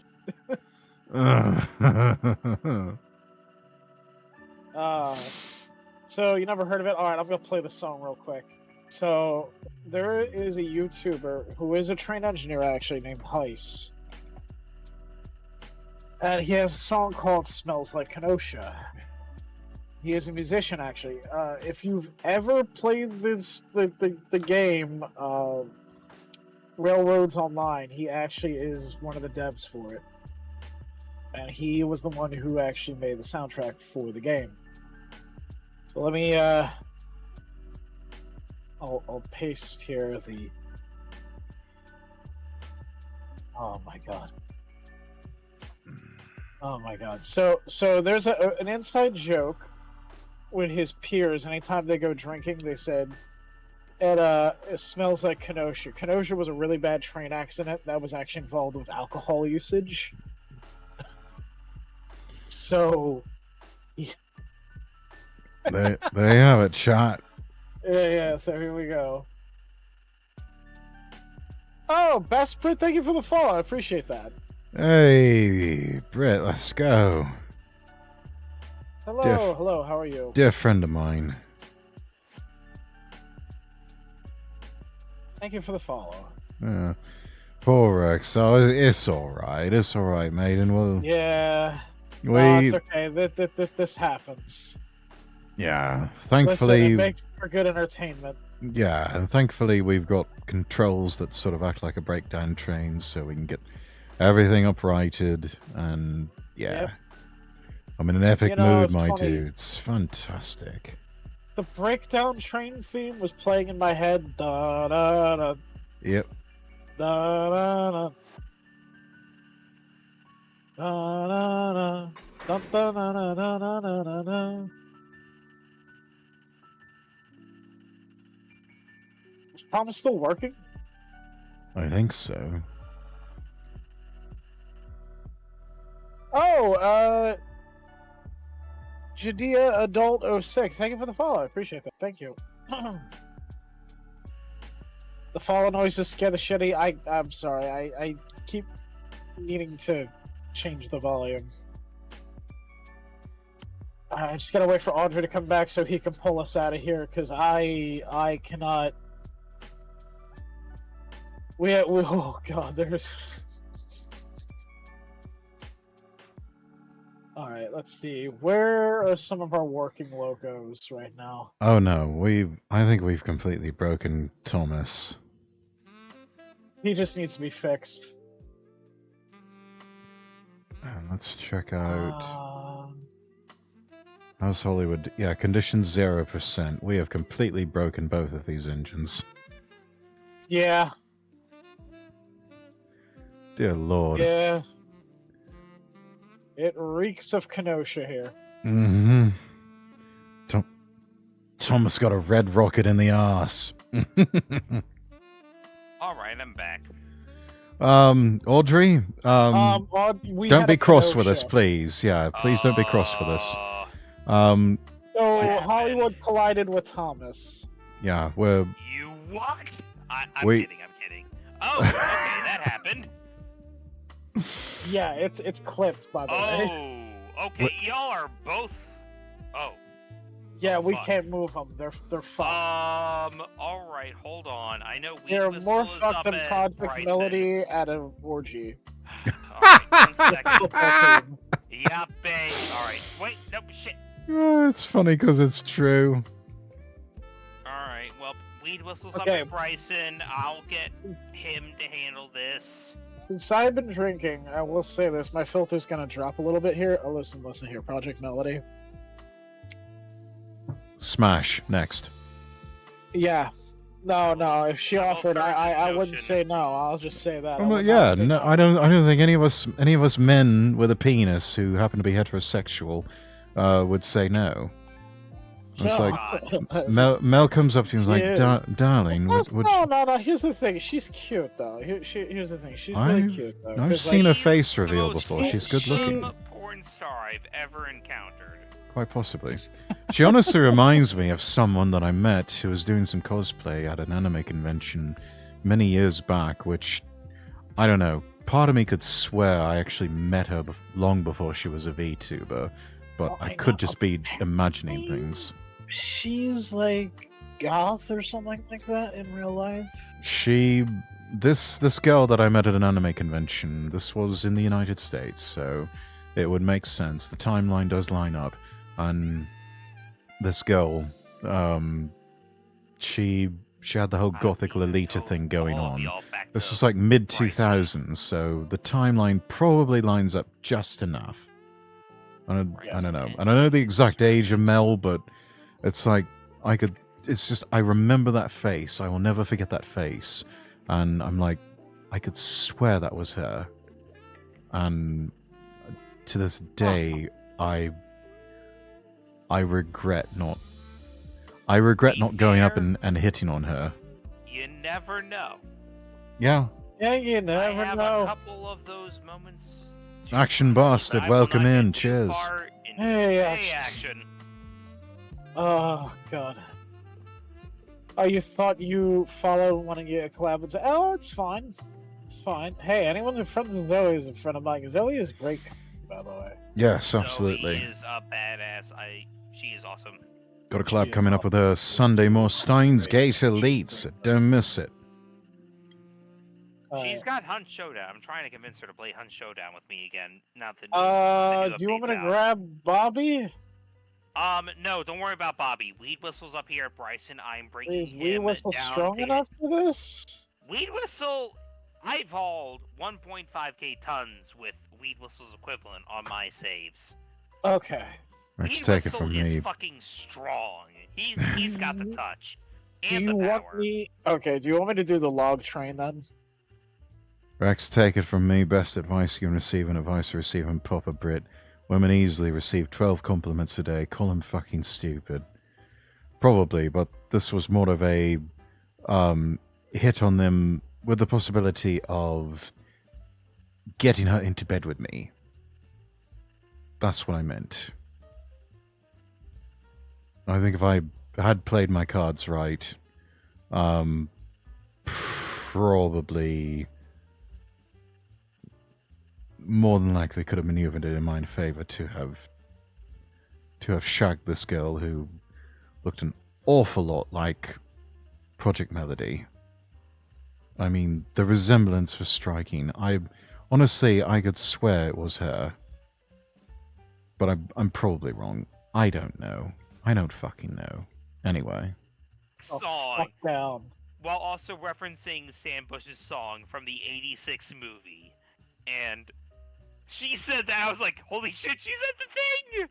So, you never heard of it? Alright, I'm gonna play the song real quick. So, there is a YouTuber who is a trained engineer, actually, named Heiss. And he has a song called Smells Like Kenosha. He is a musician, actually. If you've ever played the game, Railroads Online, he actually is one of the devs for it. And he was the one who actually made the soundtrack for the game. So let me, I'll paste here the... Oh my god. Oh my god. So there's an inside joke with his peers. Anytime they go drinking, they said, it smells like Kenosha. Kenosha was a really bad train accident that was actually involved with alcohol usage. So... They have it shot. Yeah, so here we go. Oh, Best Brit, thank you for the follow. I appreciate that. Hey, Britt, let's go. Hello, hello, how are you? Dear friend of mine. Thank you for the follow. Poor Rex. Oh, it's alright. It's alright, mate. And we'll... Yeah. We... No, it's okay. This happens. Yeah, thankfully... Listen, it makes for good entertainment. Yeah, and thankfully we've got controls that sort of act like a breakdown train, so we can get everything uprighted, and yeah. Yep. I'm in an epic mood, my funny. dude. It's fantastic. The breakdown train theme was playing in my head. Da da da. Yep. Da da da. Da da da. Da da da da da da da da. Is Thomas still working? I think so. Oh, Judea Adult 06. Thank you for the follow. I appreciate that. Thank you. The follow noises scare the shitty. I'm sorry. I keep needing to change the volume. I just gotta wait for Audrey to come back so he can pull us out of here, because I cannot. We oh god, there's. All right, let's see. Where are some of our working logos right now? Oh no, I think we've completely broken Thomas. He just needs to be fixed. And let's check out How's Hollywood. Yeah, condition 0%. We have completely broken both of these engines. Yeah. Dear Lord. Yeah. It reeks of Kenosha here. Mm-hmm. Thomas got a red rocket in the arse. Alright, I'm back. Audrey, don't be cross with us, Kenosha. please. Yeah, please don't be cross with us. So happened? Hollywood collided with Thomas. Yeah, we're... You what? I'm We- kidding, I'm kidding. Oh, okay, that happened. Yeah, it's clipped, by the way. Oh, okay, y'all are both... Oh. Yeah, we fuck. can't move them. They're fucked. Alright, hold on. I know we They're more fucked than Project Melody at an orgy. Alright, 1 second. Football team. Yeah, babe. Alright, wait, no, shit. It's funny because it's true. Alright, well, lead whistles Okay. up to Bryson. I'll get him to handle this. Since I've been drinking, I will say this: my filter's gonna drop a little bit here. Oh, listen here, Project Melody. Smash next. Yeah, no. If she I'm all offered, for this I wouldn't notion. say no. I'll just say that. I Well, would not yeah, say no, I don't think any of us men with a penis who happen to be heterosexual would say no. It's No. like Mel comes up to you and is She like, darling, no. Here's the thing. She's cute though. Here's the thing. She's really cute though. I've 'cause, seen like, her face She's the reveal most before. She's good looking. wholesome porn star I've ever encountered. Quite possibly. She honestly reminds me of someone that I met who was doing some cosplay at an anime convention many years back, which, I don't know, part of me could swear I actually met her long before she was a VTuber, but Oh, I I could know. just be imagining things. She's like goth or something like that in real life. This girl that I met at an anime convention, this was in the United States, so it would make sense. The timeline does line up, and this girl, she had the whole gothic Lolita thing going on. This was like mid 2000s, so the timeline probably lines up just enough. I don't know, and I know the exact age of Mel, but it's like I remember that face. I will never forget that face, and I'm like, I could swear that was her, and to this day, I regret not going up and hitting on her. You never know. Yeah. Yeah, you I never have know. a couple of those moments. Action bastard, But I will welcome not in. get too Cheers. far into Hey, action. Oh god. Oh, you thought you followed one of your collab and say, "Oh, it's fine, it's fine." Hey, anyone who's friends with Zoe is a friend of mine. Zoe is great, by the way. Yes, absolutely. Zoe is a badass. She is awesome. Got a collab She is coming up with her Sunday more Steins Gate Elites. Don't miss it. She's got Hunt Showdown. I'm trying to convince her to play Hunt Showdown with me again. Now that the new Do you want me to update's out. grab Bobby? No, don't worry about Bobby. Weed Whistle's up here at Bryson. I'm bringing Is him Wee Whistle down strong to enough for this? Weed Whistle. I've hauled 1.5k tons with Weed Whistle's equivalent on my saves. Okay. Let's Weed take it Whistle from is me. fucking strong. He's got the touch Do and you the want power. me? Okay. Do you want me to do the log train then? Rex, take it from me. Best advice you can receive and advice to receive and Papa Brit. Women easily receive 12 compliments a day. Call them fucking stupid. Probably, but this was more of a hit on them with the possibility of getting her into bed with me. That's what I meant. I think if I had played my cards right, probably more than likely could have maneuvered it in my favor to have shagged this girl who looked an awful lot like Project Melody. I mean, the resemblance was striking. Honestly, I could swear it was her. But I'm probably wrong. I don't know. I don't fucking know. Anyway. Oh, Song, fuck down. while also referencing Sam Bush's song from the '86 movie, and she said that. I was like, "Holy shit, she said the thing!"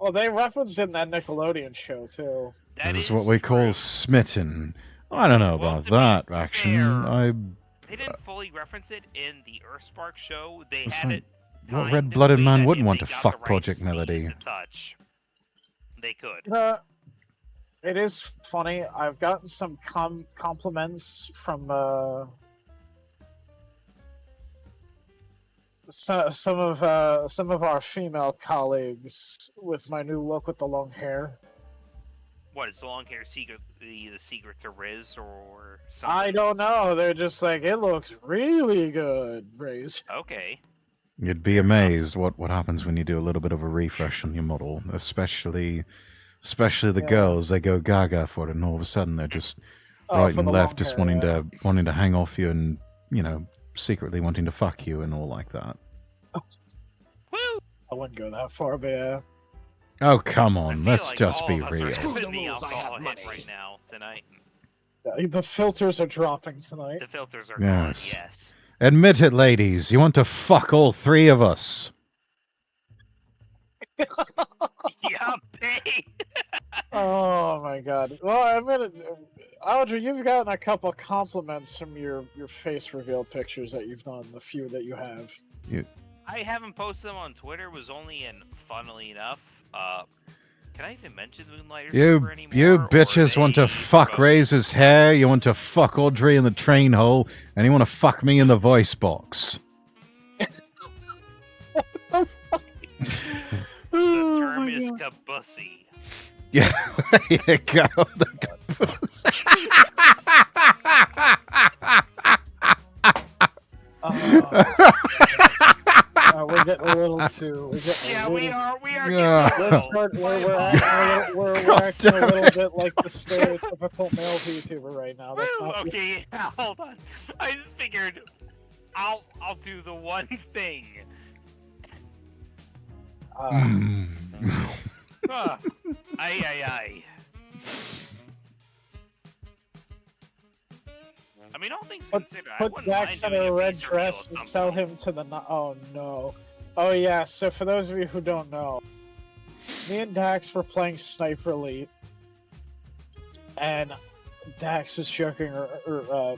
Well, they referenced it in that Nickelodeon show too. That This is what we true. call smitten. I don't know Well, about to be that, fair, action. They didn't fully reference it in the Earthspark show. They It's had like, it. what timed red-blooded in a way man that wouldn't if want they to got fuck the right Project sneeze Melody? to touch, they could. It is funny. I've gotten some compliments from some of our female colleagues with my new look with the long hair. What is the long hair secret? The secret to Riz or something? I don't know. They're just like, it looks really good, Razor. Okay. You'd be amazed what happens when you do a little bit of a refresh on your model, especially the Yeah. girls. They go gaga for it, and all of a sudden they're just right for and the left, long just hair, wanting to hang off you, and secretly wanting to fuck you and all like that. Woo! I wouldn't go that far, but yeah. Oh come I on, feel let's like just all be of us are real. Screw the having the rules, I have alcohol hit money. right now tonight. The filters are dropping tonight. The filters are Yes. gone. Yes. Admit it, ladies. You want to fuck all three of us. Yeah, babe. Oh my god. Well, I'm gonna. Audrey, you've gotten a couple compliments from your face reveal pictures that you've done, the few that you have. I haven't posted them on Twitter. Was only in, funnily enough. Can I even mention Moonlighter Super anymore? You bitches want to fuck Razor's hair, you want to fuck Audrey in the train hole, and you want to fuck me in the voice box. The term is kabussy. Yeah, there you go. The caboose. We're getting a little too. Yeah, we are. We're acting a little bit like the stereotypical male VTuber right now. That's not Okay, yeah, hold on. I just figured I'll do the one thing. Aye. I mean, all things considered, I put wouldn't Dax mind in doing a red face reveal dress at and some sell point. him to the. Oh no. Oh yeah. So for those of you who don't know, me and Dax were playing Sniper Elite, and Dax was joking, I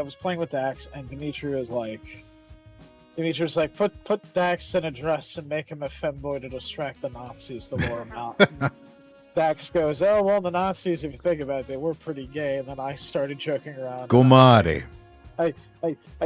was playing with Dax, and Dimitri was like, put Dax in a dress and make him a femboy to distract the Nazis to lure him out. Dax goes, oh well, the Nazis, if you think about it, they were pretty gay, and then I started joking around. Gomari. I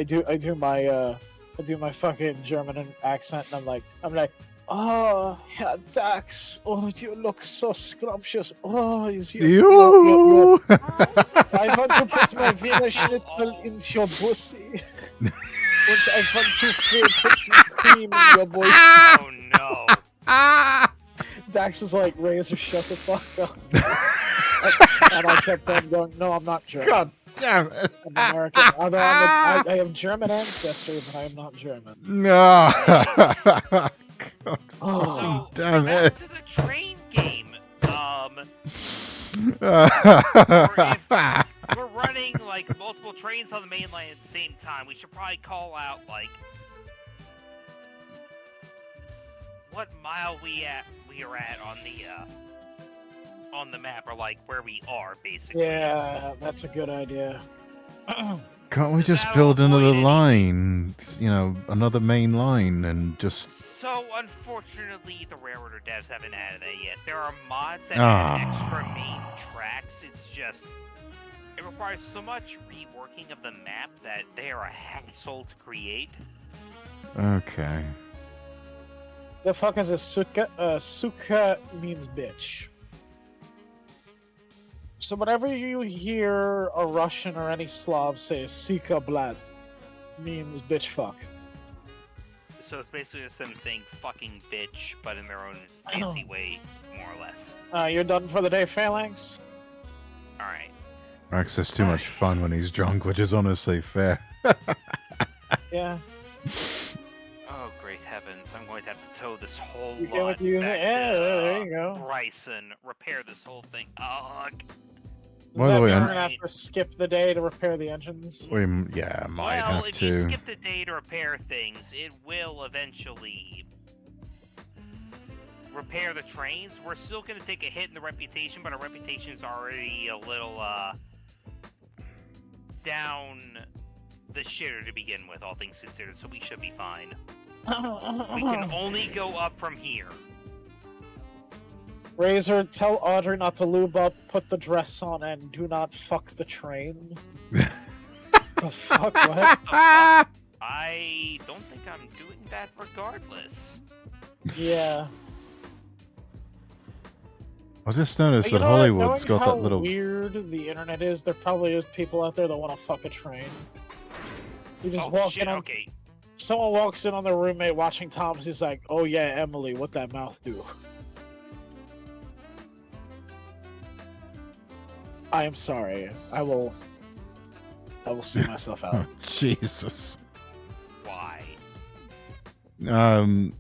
do my fucking German accent, and I'm like, oh, Herr Dax, oh, you look so scrumptious. Oh, is you? I want to put my Wiener Schnitzel into your pussy. And I want to put some cream in your voice. Oh no. Dax is like, Razor, shut the fuck up. And I kept on going, no, I'm not German. God damn it. I'm American. Although I have German ancestry, but I am not German. No. Oh, So, damn back it. to the train game. If we're running like multiple trains on the main line at the same time, we should probably call out like what mile we are at on the map, or like where we are basically. yeah, that's a good idea. Can't we just That'll build another avoid any- line? You know, another main line and just... So unfortunately, the railroader devs haven't added that yet. There are mods that add extra main tracks. It's just it requires so much reworking of the map that they are a hassle to create. Okay. The fuck is a suka? Suka means bitch. So whenever you hear a Russian or any Slav say "Sika blad," means bitch fuck. So it's basically just them saying "fucking bitch," but in their own fancy way, more or less. You're done for the day, Phalanx? All right. Max has too much fun when he's drunk, which is honestly fair. Yeah. Oh, great heavens! I'm going to have to tow this whole You lot can use it. back Yeah, to there you go. Bryson. Repair this whole thing. Ugh. By the way, we're I'm- gonna have to skip the day to repair the engines. We might Well, have if you to. skip the day to repair things, it will eventually repair the trains. We're still going to take a hit in the reputation, but our reputation's already a little down the shitter to begin with, all things considered, so we should be fine. We can only go up from here. Razor, tell Audrey not to lube up, put the dress on, and do not fuck the train. The fuck? What? The fuck? I don't think I'm doing that regardless. Yeah. I just noticed You that know what? Hollywood's Knowing got how that little... weird the internet is, there probably is people out there that want to fuck a train. You just Oh walk shit, in on... okay. Someone walks in on their roommate watching Tom's, he's like, oh yeah, Emily, what that mouth do? I am sorry. I will see myself out. Jesus. Why?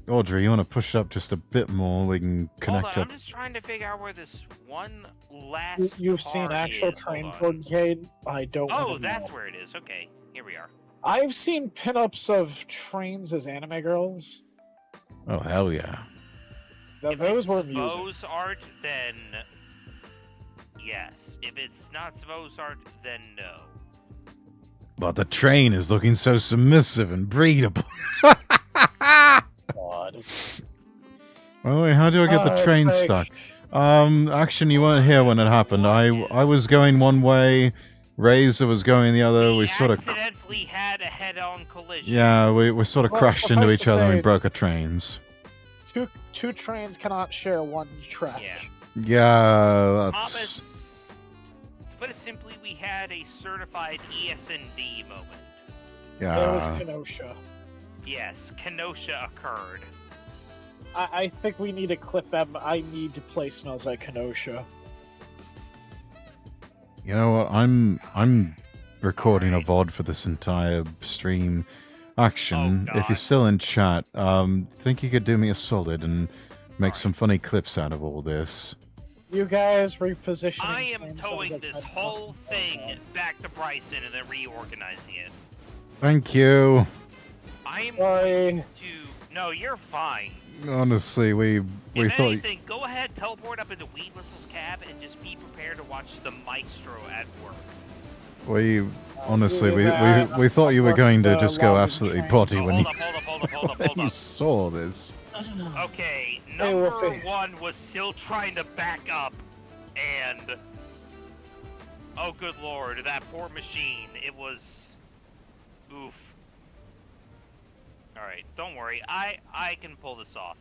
Audrey, you want to push up just a bit more? We can connect Hold on, up. I'm just trying to figure out where this one last You've seen car actual is. train Hold on. porncade? I don't Oh, wanna that's know. where it is. Okay, here we are. I've seen pinups of trains as anime girls. Oh, hell yeah. Now, If those it's were amusing. Svo's art, then yes. If it's not Svo's art, then no. But the train is looking so submissive and breedable. God. Oh, wait, how do I get the train like- stuck? Action, you weren't here when it happened. I was going one way, Razor was going the other. We sort of... accidentally had a head-on collision. Yeah, we sort of Well, crashed into suffice each to other and we say- broke our trains. Two trains cannot share one track. Yeah. Yeah, that's... Thomas, to put it simply, we had a certified ESND moment. It was Yeah. Kenosha. Yes, Kenosha occurred. I think we need to clip them. I need to play Smells Like Kenosha. You know what? I'm recording a VOD for this entire stream. Action, Oh, if you're God. still in chat, think you could do me a solid and make some funny clips out of all this. You guys repositioning. I am trains sounds towing like this fun. whole Oh, thing God. back to Bryson and then reorganizing it. Thank you. I am Sorry. going to... No, you're fine. Honestly, we If thought... anything, go ahead, teleport up into Weed Whistle's cab, and just be prepared to watch the maestro at work. Honestly, Yeah, we thought you were going to the just go lobby absolutely train. potty Oh, when hold you, up, hold up, hold up, hold up, hold you up. saw this. Okay, Hey, number Wolfie. one was still trying to back up, and... Oh, good lord, that poor machine. It was... Oof. Alright, don't worry. I can pull this off.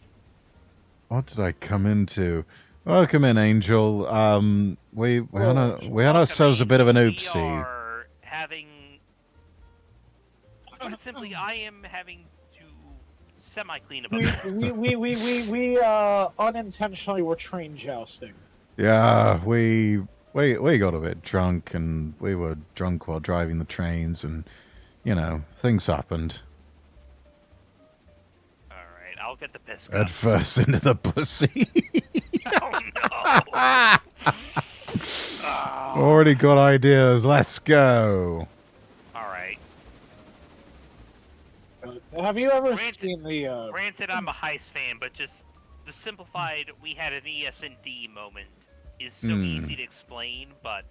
What did I come into? Welcome in, Angel. We had Welcome ourselves a in. bit of an We oopsie. are having... Quite simply, I am having to semi-clean up a mess. We unintentionally were train jousting. Yeah, we got a bit drunk, and we were drunk while driving the trains, and you know, things happened. Alright, I'll get the piss Head cups. first into the pussy. Oh no! Oh. Already got ideas. Let's go. Alright. Have you ever Granted- seen the? Granted, I'm a Heist fan, but just the simplified we had an ES&D moment is so easy to explain, but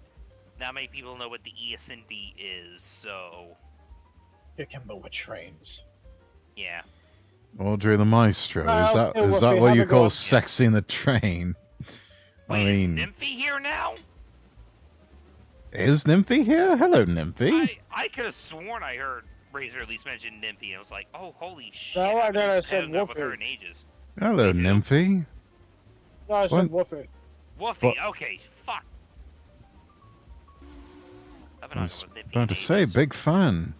not many people know what the ES&D is, so Akimbo with trains. yeah. Audrey the Maestro. Well, Is still, that Wolfie, what have you a go call on. sexing the train? Wait, I mean, is Nymphy here now? is Nymphy here? Hello, Nymphy. I could have sworn I heard Razor at least mention Nymphy, and I was like, oh, holy shit. No, I haven't did, I had said enough with her Whoopi. in ages. Hello, Wait, who? Nymphy. No, I said Woofy. Woofy, What? okay, fuck. I've been I on was with Nymphy about in to say, ages. big fan.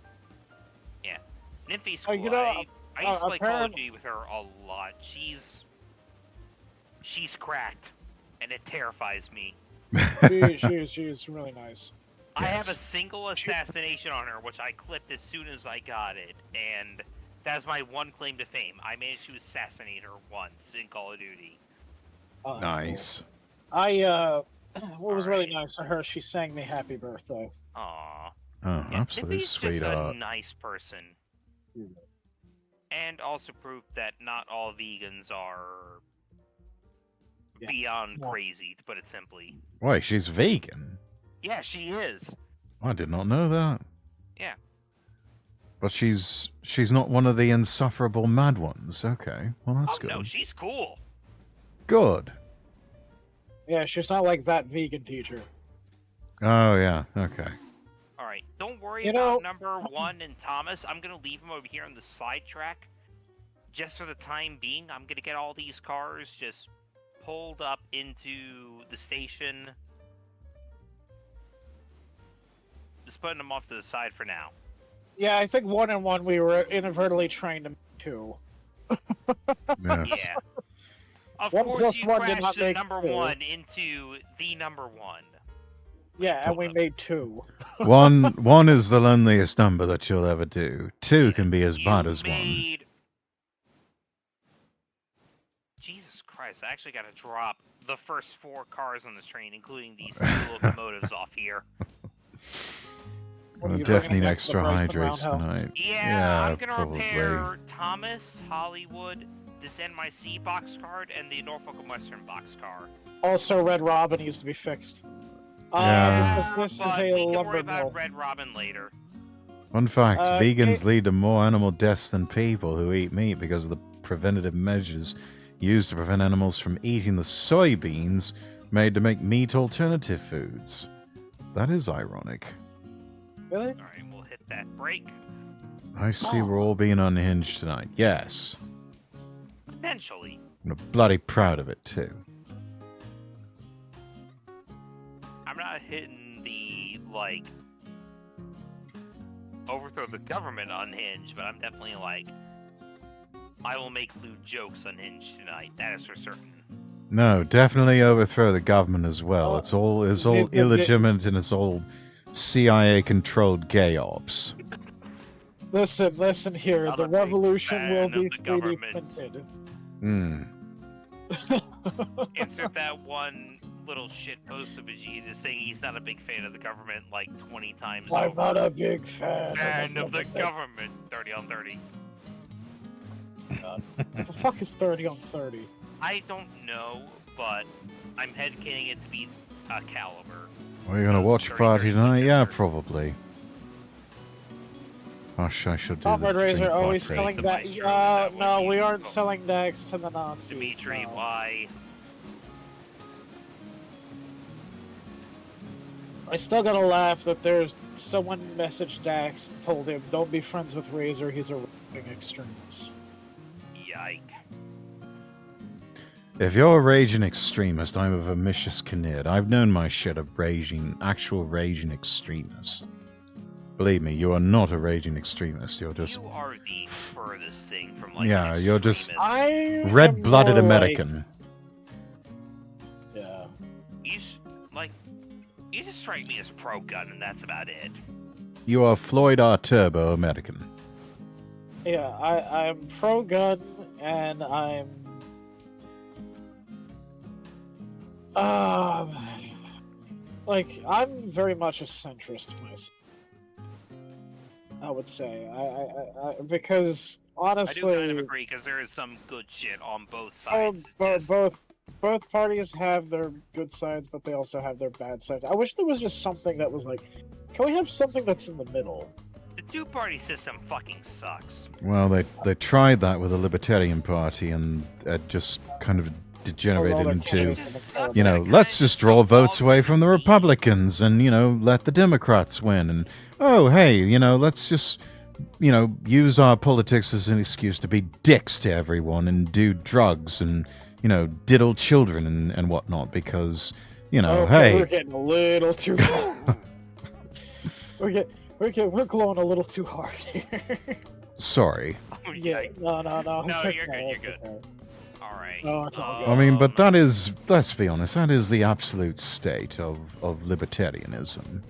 Nymphy's Oh, cool. you know, I used to play Call of apparent- Duty with her a lot. She's cracked, and it terrifies me. She's really nice. I have a Yes. single assassination on her, which I clipped as soon as I got it, and that's my one claim to fame. I managed to assassinate her once in Call of Duty. Oh, that's cool. Nice. What was really Alright. nice of her, she sang me happy birthday. Aww. Oh, Yeah, absolute Nymphy's just a sweetheart. nice person. Mhm. And also proof that not all vegans are Yeah. beyond Yeah. crazy, to put it simply. Wait, she's vegan? Yeah, she is. I did not know that. Yeah. But she's not one of the insufferable mad ones. Okay, well that's Oh good. no, she's cool. Good. Yeah, she's not like that vegan teacher. Oh yeah. Okay. Alright, don't worry You about know- number one and Thomas. I'm gonna leave him over here on the side track. Just for the time being, I'm gonna get all these cars just pulled up into the station. Just putting them off to the side for now. Yeah, I think 1 and 1 we were inadvertently trained to 2. Yes. Yeah. Of 1 course, plus you 1 did crashed not the make number 2. one into the number one. Yeah, and we made 2. One is the loneliest number that you'll ever do. 2 can be as You bad as 1. made... Jesus Christ, I actually gotta drop the first 4 cars on this train, including these 2 locomotives off here. What are Well, you definitely bringing need back to the extra Bryson hydrates Roundhouse? tonight. Yeah, I'm gonna probably. repair Thomas, Hollywood, this NYC boxcar, and the Norfolk and Western boxcar. Also, Red Robin needs to be fixed. Yeah. Because this is but a we can lumber worry about mill. Red Robin later. Fun fact, vegans Kate- lead to more animal deaths than people who eat meat because of the preventative measures used to prevent animals from eating the soybeans made to make meat alternative foods. That is ironic. Really? Alright, we'll hit that break. I see we're all being unhinged tonight. Yes. Potentially. I'm bloody proud of it, too. I'm not hitting the, like, overthrow the government unhinged, but I'm definitely, like, I will make lewd jokes unhinged tonight. That is for certain. No, definitely overthrow the government as well. It's all illegitimate and it's all CIA-controlled gay ops. Listen here. Not The a big revolution fan will of be the 3D government. printed. Insert that one little shit post of Vegeta saying he's not a big fan of the government like 20 times I'm over. not a big fan of the government. 30 on 30. What the fuck is 30 on 30? I don't know, but I'm headcaning it to be a caliber. Are you going to watch 30, party 30 tonight? Yeah, Winchester. probably. Gosh, I should do Comrade the Razor, drink are we block selling rate. The that? Maestro, is that what No, you- we aren't oh. selling decks to the Nazis. Dimitri, no. why? I still gotta laugh that there's someone messaged Dax and told him, don't be friends with Razor, he's a raging extremist. Yike. If you're a raging extremist, I'm a vicious Kinneard. I've known my shit of actual raging extremists. Believe me, you are not a raging extremist. You're just You are the furthest thing from like Yeah, an you're just- extremist. I am red-blooded more American. Like, yeah. You just strike me as pro-gun, and that's about it. You are Floyd R. Turbo American. Yeah, I'm pro-gun, and I'm... like, I'm very much a centrist myself. I would say. Because, I honestly... do kind of agree, because there is some good shit on both Oh, sides. both parties have their good sides, but they also have their bad sides. I wish there was just something that was like, can we have something that's in the middle? The two-party system fucking sucks. Well, they tried that with the Libertarian Party, and it just kind of degenerated they're into, It just sucks you that know, it let's kinda just draw votes falls away from the into Republicans and, you know, let the Democrats win. And, oh, hey, you know, let's just, you know, use our politics as an excuse to be dicks to everyone and do drugs and, you know, diddle children and whatnot because, you know, Okay, we're hey. getting a little too far. We're glowing a little too hard here. Sorry. Oh, Yeah, yike. no. No, It's you're okay, good, you're it's good. okay. Alright. No, it's all good. I mean, but Um, that is, let's be honest, that is the absolute state of libertarianism.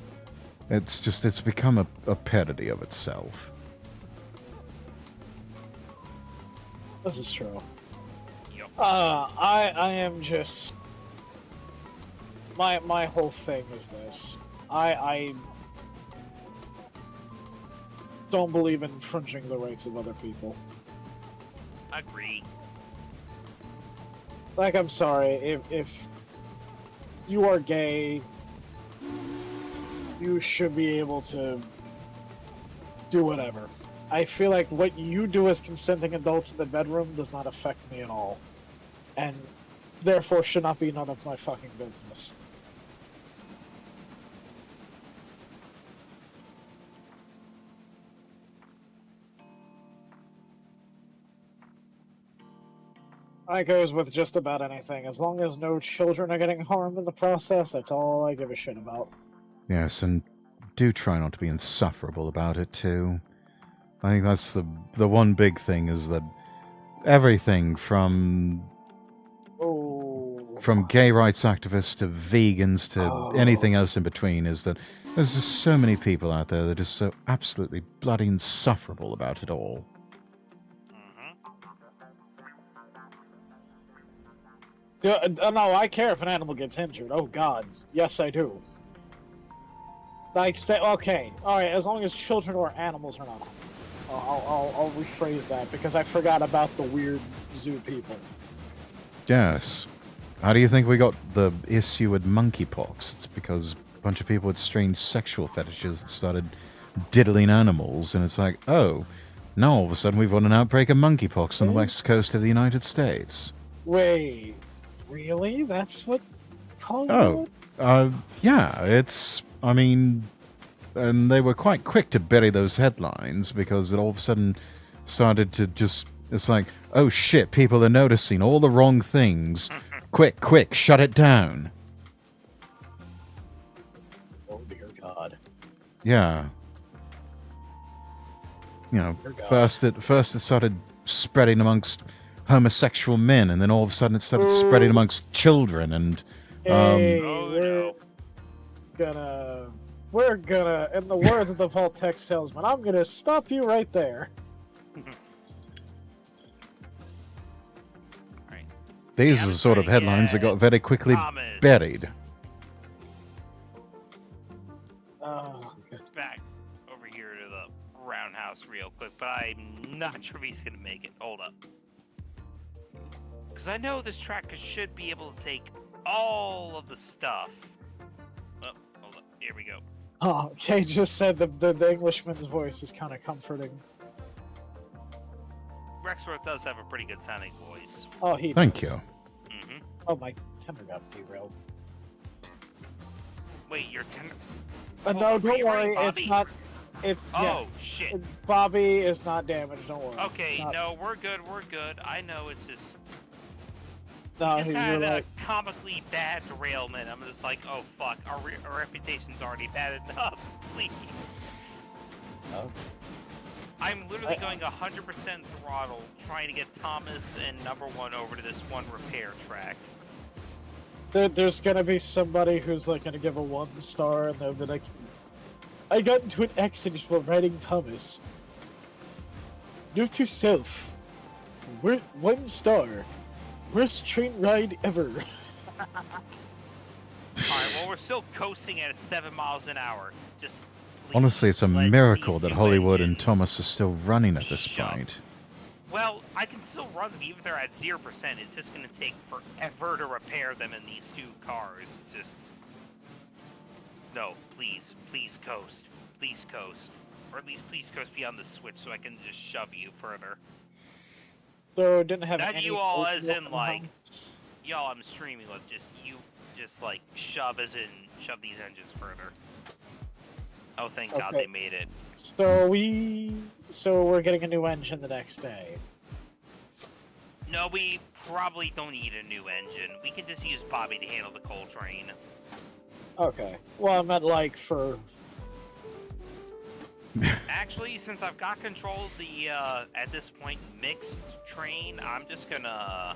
It's just, it's become a parody of itself. This is true. Yep. I am just... My whole thing is this. I don't believe in infringing the rights of other people. Agree. Like, I'm sorry, if you are gay, you should be able to do whatever. I feel like what you do as consenting adults in the bedroom does not affect me at all. And therefore should not be none of my fucking business. That goes with just about anything. As long as no children are getting harmed in the process, that's all I give a shit about. Yes, and do try not to be insufferable about it, too. I think that's the one big thing is that everything from Oh. gay rights activists to vegans to anything else in between is that there's just so many people out there that are so absolutely bloody insufferable about it all. Mm-hmm. No, I care if an animal gets injured. Oh God, yes I do. I say okay. All right, as long as children or animals are not. I'll rephrase that because I forgot about the weird zoo people. Yes. How do you think we got the issue with monkeypox? It's because a bunch of people with strange sexual fetishes that started diddling animals, and it's like, oh, now all of a sudden we've got an outbreak of monkeypox on the west coast of the United States. Wait, really? That's what caused Oh, it? yeah, it's, I mean, and they were quite quick to bury those headlines because it all of a sudden started to just, it's like, oh shit, people are noticing all the wrong things. Quick, shut it down. Oh dear God. Yeah. You know, Dear God. first it started spreading amongst homosexual men, and then all of a sudden it started spreading amongst children, and Hey, Oh, we're gonna, in the words of the Voltec salesman, I'm gonna stop you right there. Alright. these Yeah, are I'm the sort of trying to headlines that get got very quickly Thomas buried. Oh, back over here to the roundhouse real quick, but I'm not sure if he's gonna make it. Hold up. Because I know this tracker should be able to take all of the stuff. Oh, hold up. Here we go. oh, Kay just said the Englishman's voice is kind of comforting. Rexworth does have a pretty good sounding voice. Oh, he Thank does. you. Mm-hmm. Oh, my tender got derailed. Wait, you're tender. No, Hold on, are don't you worry. right, It's Bobby? not. It's Oh, yeah. shit. Bobby is not damaged. Don't worry. Okay, Not- no, we're good, we're good. I know it's just... No, We just you're had a right. comically bad derailment. I'm just like, oh fuck, our reputation's already bad enough. Please. Oh. I'm literally going 100% throttle trying to get Thomas and number one over to this one repair track. There's gonna be somebody who's like gonna give a 1 star, and they'll be like, "I got into an accident while riding Thomas. Note to self: we're 1 star. Worst train ride ever." Alright, well we're still coasting at 7 miles an hour. Just please Honestly, it's a let miracle these that two Hollywood and engines Thomas are still running at this shove. point. Well, I can still run them even if they're at 0%. It's just going to take forever to repair them in these 2 cars. It's just... No, please. Please coast. Please coast. Or at least please coast beyond the switch so I can just shove you further. So it didn't have Not any. you all as in, open like, helmets. Y'all I'm streaming with, just like, shove as in, shove these engines further. Oh, thank God Okay. they made it. So we're getting a new engine the next day. No, we probably don't need a new engine. We can just use Bobby to handle the coal train. Okay. Well, I meant like for. Actually, since I've got control of the, at this point, mixed train, I'm just gonna...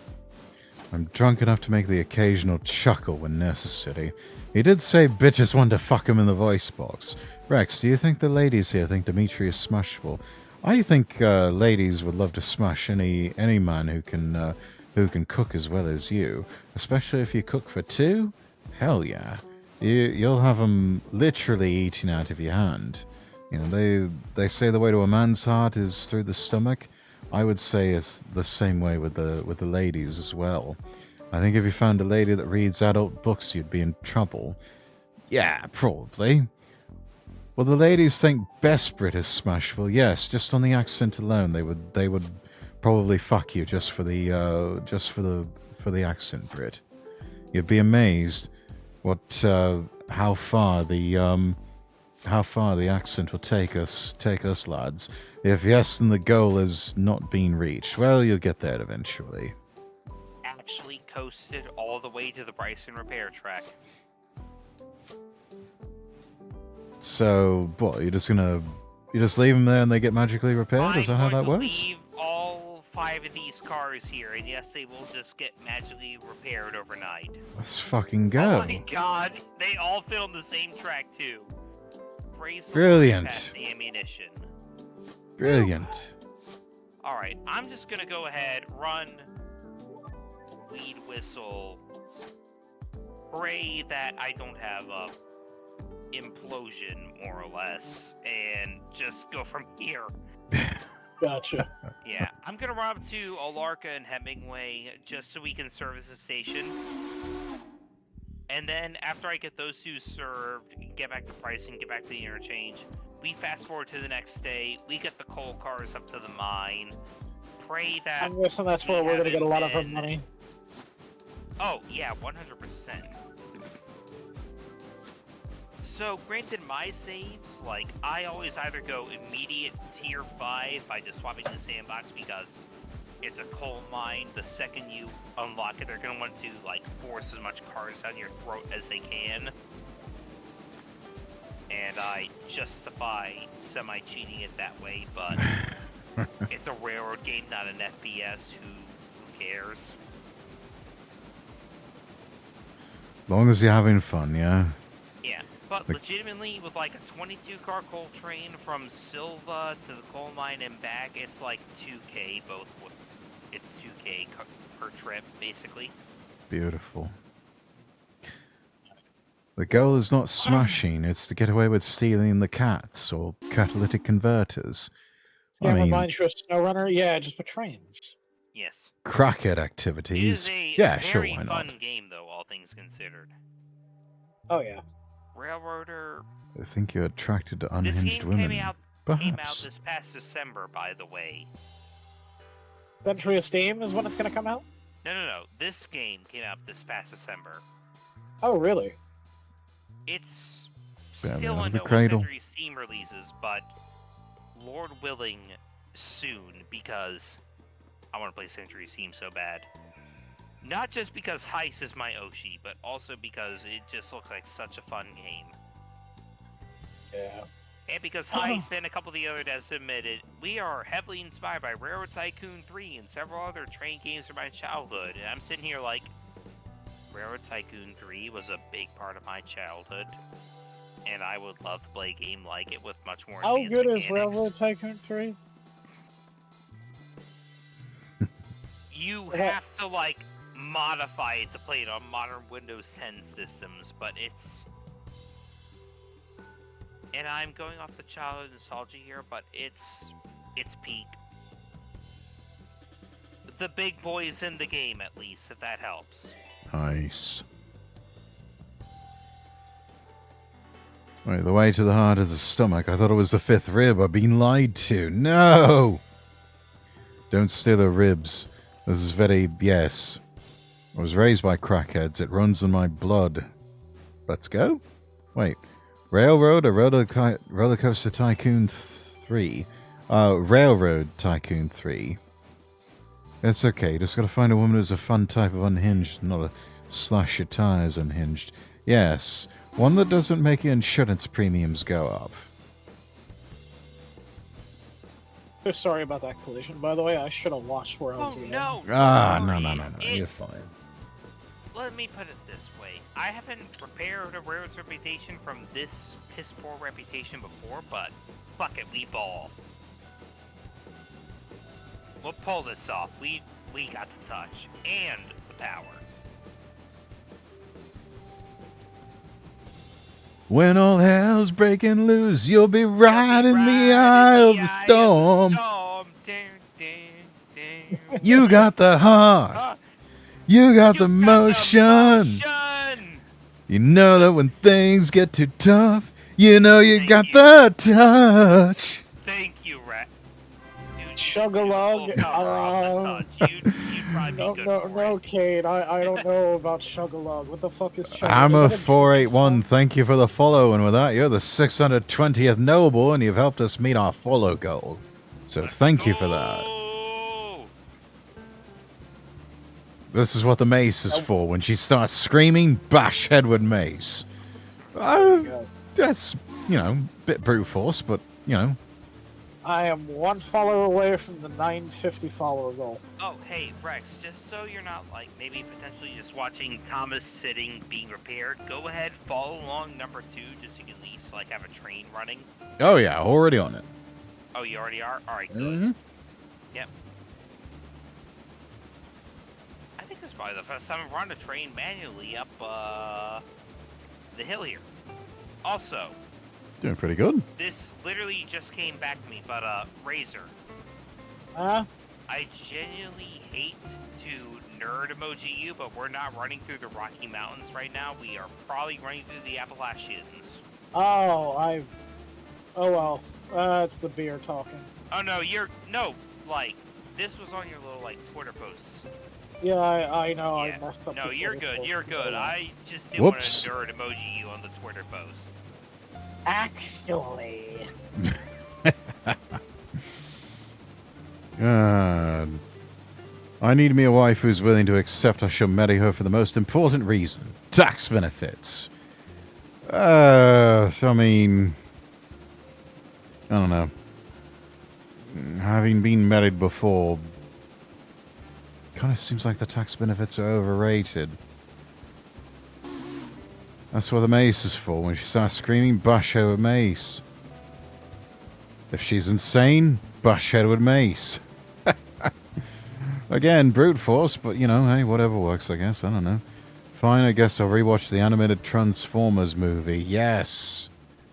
I'm drunk enough to make the occasional chuckle when necessary. He did say bitches want to fuck him in the voice box. Rex, do you think the ladies here think Dimitri is smushable? I think ladies would love to smush any man who can cook as well as you, especially if you cook for 2. Hell yeah, you'll have them literally eating out of your hand. You know, they say the way to a man's heart is through the stomach. I would say it's the same way with the ladies as well. I think if you found a lady that reads adult books, you'd be in trouble. Yeah, probably. Well, the ladies think Best Brit is smashable. Yes, just on the accent alone, they would probably fuck you just for the accent, Brit. You'd be amazed how far the accent will take us lads. If yes, then the goal is not being reached. Well, you'll get there eventually. Actually coasted all the way to the Bryson repair track. So, what, you just leave them there and they get magically repaired? Is that how that I'm going works? to leave all 5 of these cars here, and yes, they will just get magically repaired overnight. Let's fucking Oh go. my God, they all fit on the same track too. Praise the Brilliant. Lord, past the ammunition. Brilliant. Alright, I'm just gonna go ahead, run, weed whistle, pray that I don't have implosion, more or less, and just go from here. Gotcha. Yeah, I'm gonna run up to Olarka and Hemingway just so we can service the station. And then after I get those two served, get back to pricing, get back to the interchange, we fast forward to the next day, we get the coal cars up to the mine, pray that... I'm guessing that's where we're gonna get a lot of our money. Oh, yeah, 100%. So, granted, my saves, like, I always either go immediate tier 5 by just swapping the sandbox because it's a coal mine. The second you unlock it, they're going to want to, like, force as much cars down your throat as they can. And I justify semi-cheating it that way, but it's a railroad game, not an FPS. Who cares? As long as you're having fun, yeah? Yeah. But legitimately, with like a 22-car coal train from Silva to the coal mine and back, it's like 2K both. It's 2K per trip, basically. Beautiful. The goal is not smashing, it's to get away with stealing the cats or catalytic converters. This game reminds you of SnowRunner? Yeah, just with trains. Yes. Crackhead activities. It is a yeah, very sure, why fun not? game, though, all things considered. Oh, yeah. Railroader. I think you're attracted to unhinged this game women. came out Perhaps. this past December, by the way. Century of Steam is when it's gonna come out? No. This game came out this past December. Oh, really? It's Batman still out a of the no cradle. Century Steam releases, but Lord willing, soon, because I want to play Century Steam so bad. Not just because Heist is my Oshi, but also because it just looks like such a fun game. Yeah. And because Heist and a couple of the other devs admitted, we are heavily inspired by Railroad Tycoon 3 and several other train games from my childhood. And I'm sitting here like, Railroad Tycoon 3 was a big part of my childhood. And I would love to play a game like it with much more How advanced good mechanics. is Railroad Tycoon 3? You have to, like, modify it to play it on modern Windows 10 systems, but it's... And I'm going off the childhood nostalgia here, but it's peak. The big boys in the game, at least, if that helps. Nice. Right, the way to the heart of the stomach. I thought it was the fifth rib. I've been lied to. No! Don't steal the ribs. This is very... Yes. I was raised by crackheads. It runs in my blood. Let's go? Wait. Railroad or Roller Coaster Tycoon 3? Railroad Tycoon 3. It's okay. Just gotta find a woman who's a fun type of unhinged, not a slash your tires unhinged. Yes. One that doesn't make your insurance premiums go up. So sorry about that collision, by the way. I should have watched where I was going. No! No. You're fine. Let me put it this way. I haven't repaired a railroad's reputation from this piss-poor reputation before, but fuck it, we ball. We'll pull this off. We got the touch. And the power. When all hell's breaking loose, you'll be riding the eye of the storm. You got the heart. You got the motion. You know that when things get too tough, you know you got the touch. Thank you, Rat. Chug-a-lug. You'd probably be good No, Kate. I don't know about Chug-a-lug. What the fuck is Chug-a-lug? Hammer 481, thank you for the follow, and with that, you're the 620th noble, and you've helped us meet our follow goal. So thank you for that. This is what the mace is for. When she starts screaming, bash head with mace. That's, a bit brute force, but, I am one follower away from the 950 follower goal. Oh, hey, Rex, just so you're not, maybe potentially just watching Thomas sitting being repaired, go ahead, follow along number 2, just so you can at least, have a train running. Oh, yeah, already on it. Oh, you already are? Alright, good. Mm-hmm. Yep. I think this is probably the first time I've run a train manually up, the hill here. Also, Doing pretty good. this literally just came back to me, but Razor, Huh? I genuinely hate to nerd emoji you, but we're not running through the Rocky Mountains right now. We are probably running through the Appalachians. Oh, oh well. It's the beer talking. Oh no, like this was on your little like Twitter posts. Yeah, I know. Yeah. I messed up. No, the you're Twitter good. post. You're good. Oh, well. I just didn't want Whoops. to nerd emoji you on the Twitter post. Actually. God. I need me a wife who's willing to accept I shall marry her for the most important reason. Tax benefits. I mean... I don't know. Having been married before... kind of seems like the tax benefits are overrated. That's what the mace is for. When she starts screaming, bash her with mace. If she's insane, bash her with mace. Again, brute force, but you know, hey, whatever works, I guess. I don't know. Fine, I guess I'll rewatch the animated Transformers movie. Yes!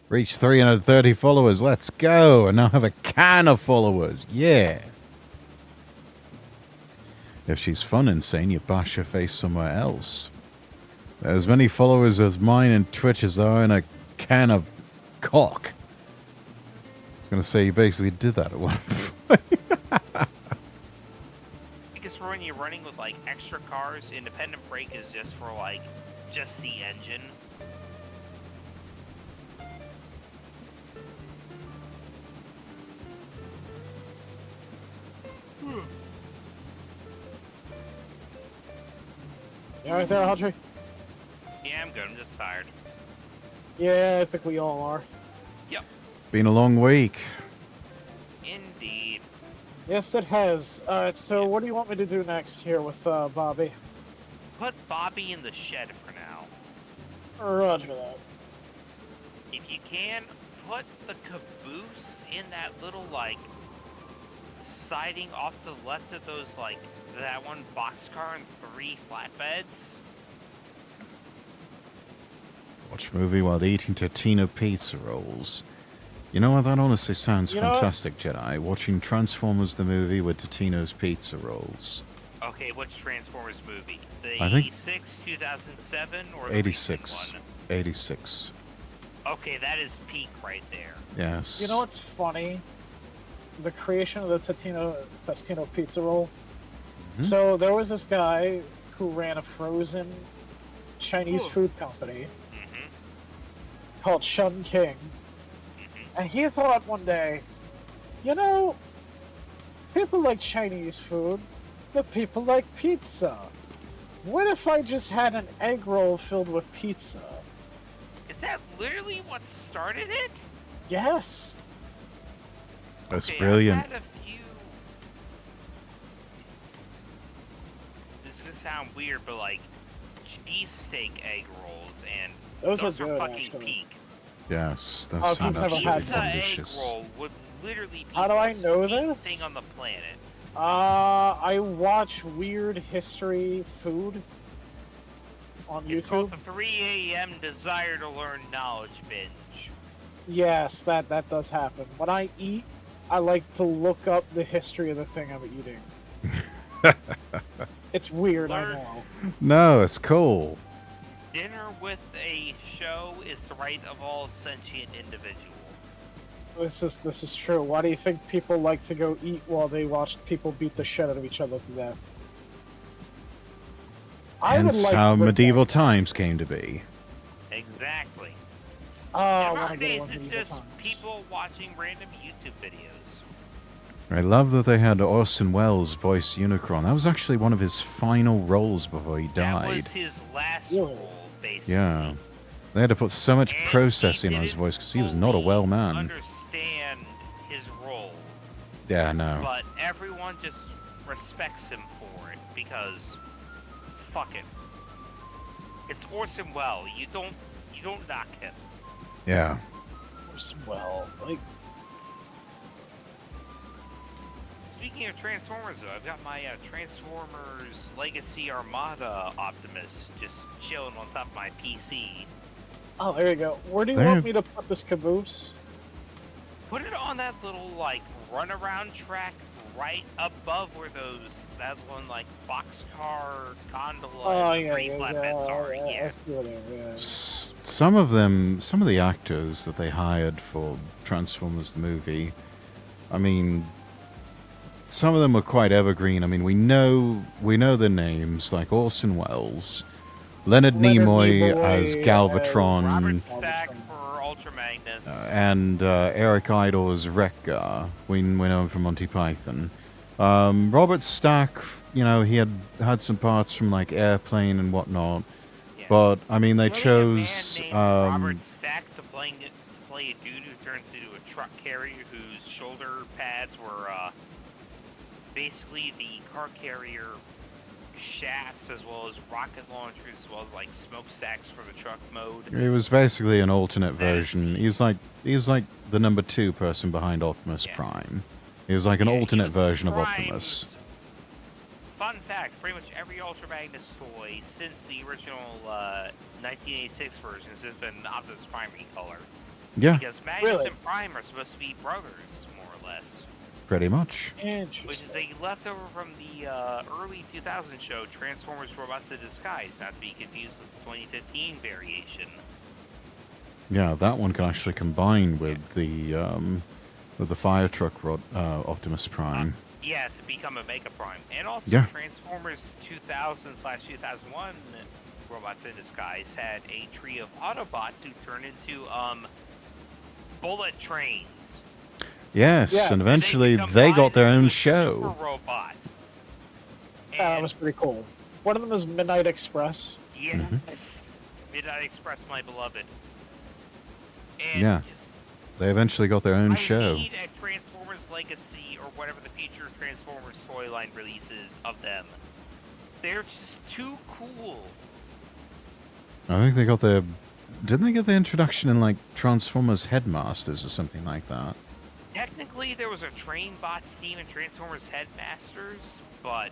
Reach 330 followers, let's go! And now have a can of followers, yeah! If she's fun insane, you bash her face somewhere else. There's as many followers as mine in Twitch as there are in a can of cock. I was gonna say, you basically did that at one point. Because for when you're running with like extra cars, independent brake is just for like just the engine. You right there, Audrey? Yeah, I'm good. I'm just tired. Yeah, I think we all are. Yep. Been a long week. Indeed. Yes, it has. Alright, so what do you want me to do next here with Bobby? Put Bobby in the shed for now. Roger that. If you can, put the caboose in that little, like, siding off to the left of those, like, that one boxcar and 3 flatbeds. Watch a movie while eating Totino pizza rolls. You know what? That honestly sounds You know what? fantastic, Jedi. Watching Transformers the movie with Totino's pizza rolls. Okay, which Transformers movie? The I think- 86, 2007, or the 86. recent one? 86. Okay, that is peak right there. Yes. You know what's funny? The creation of the Tostino pizza roll. Mhm. So there was this guy who ran a frozen Chinese Ooh. food company Mm-hmm. called Shun King. Mm-hmm. And he thought one day, you know, people like Chinese food, but people like pizza. What if I just had an egg roll filled with pizza? Is that literally what started it? Yes. That's Okay, brilliant. I've had a few... This is gonna sound weird, but like cheesesteak egg rolls, and Those are are good, fucking actually. peak. Yes, that Oh, sounds you've never absolutely had Pizza one. egg delicious. roll would literally be How do I the know most peak this? thing on the planet. I watch weird history food on It's called YouTube. the 3 a.m. desire to learn knowledge binge. Yes, that does happen. When I eat, I like to look up the history of the thing I'm eating. It's weird, I Learn- know. No, it's cool. Dinner with a show is the right of all sentient individual. This is true. Why do you think people like to go eat while they watch people beat the shit out of each other to death? I would Hence like how to bring medieval back- times came to be. Exactly. Oh, I wanna go Nowadays, on it's medieval just times. people watching random YouTube videos. I love that they had Orson Welles voice Unicron. That was actually one of his final roles before he That died. was his last Really? role, basically. Yeah. They had to put so much And processing he on his didn't voice because he was not a fully well man. Understand his role, Yeah, no. but everyone just respects him for it because, fuck it. It's Orson Welles. You don't knock him. Yeah. Well, like, Speaking of Transformers, though, I've got my Transformers Legacy Armada Optimus just chilling on top of my PC. Oh, there you go. Where do you There- want me to put this caboose? Put it on that little like runaround track right above where that one like boxcar gondola Oh, and yeah, three yeah, flatbeds are. yeah. Yeah. I see what they- yeah. Some of them, some of the actors that they hired for Transformers the movie, I mean, some of them were quite evergreen. I mean, we know their names, like Orson Welles, Leonard Nimoy as Galvatron, Robert Stack for Ultra Magnus. and Eric Idle as Wreck-Gar. We know him from Monty Python. Robert Stack, you know, he had some parts from like Airplane and whatnot. Yeah. But I mean, they Really, chose a man named Robert Stack to play a dude who turns into a truck carrier whose shoulder pads were basically the car carrier shafts, as well as rocket launchers, as well as like smokestacks for the truck mode. He was basically an alternate version. He's like the number 2 person behind Optimus Prime. He was like an alternate version of Optimus. Fun fact, pretty much every Ultra Magnus toy since the original 1986 versions has been Optimus Prime recolor. Yeah, Because Magnus and Prime are supposed to be brothers, more or less. pretty much. Which is a leftover from the early 2000 show Transformers Robots in Disguise, not to be confused with the 2015 variation. Yeah, that one can actually combine with the fire truck Optimus Prime. Yeah, to become a Mega Prime. And also Transformers 2000/2001 Robots in Disguise had a tree of Autobots who turned into bullet trains. Yes, Yeah, and eventually they got their own show. Super robot. That was pretty cool. One of them is Midnight Express. Yes, Midnight Express, my beloved. And Yeah, they eventually got their own show. I need a Transformers Legacy or whatever the future Transformers toy line releases of them. They're just too cool. I think they got their... Didn't they get the introduction in, like, Transformers Headmasters or something like that? Technically, there was a Train Bots team in Transformers Headmasters, but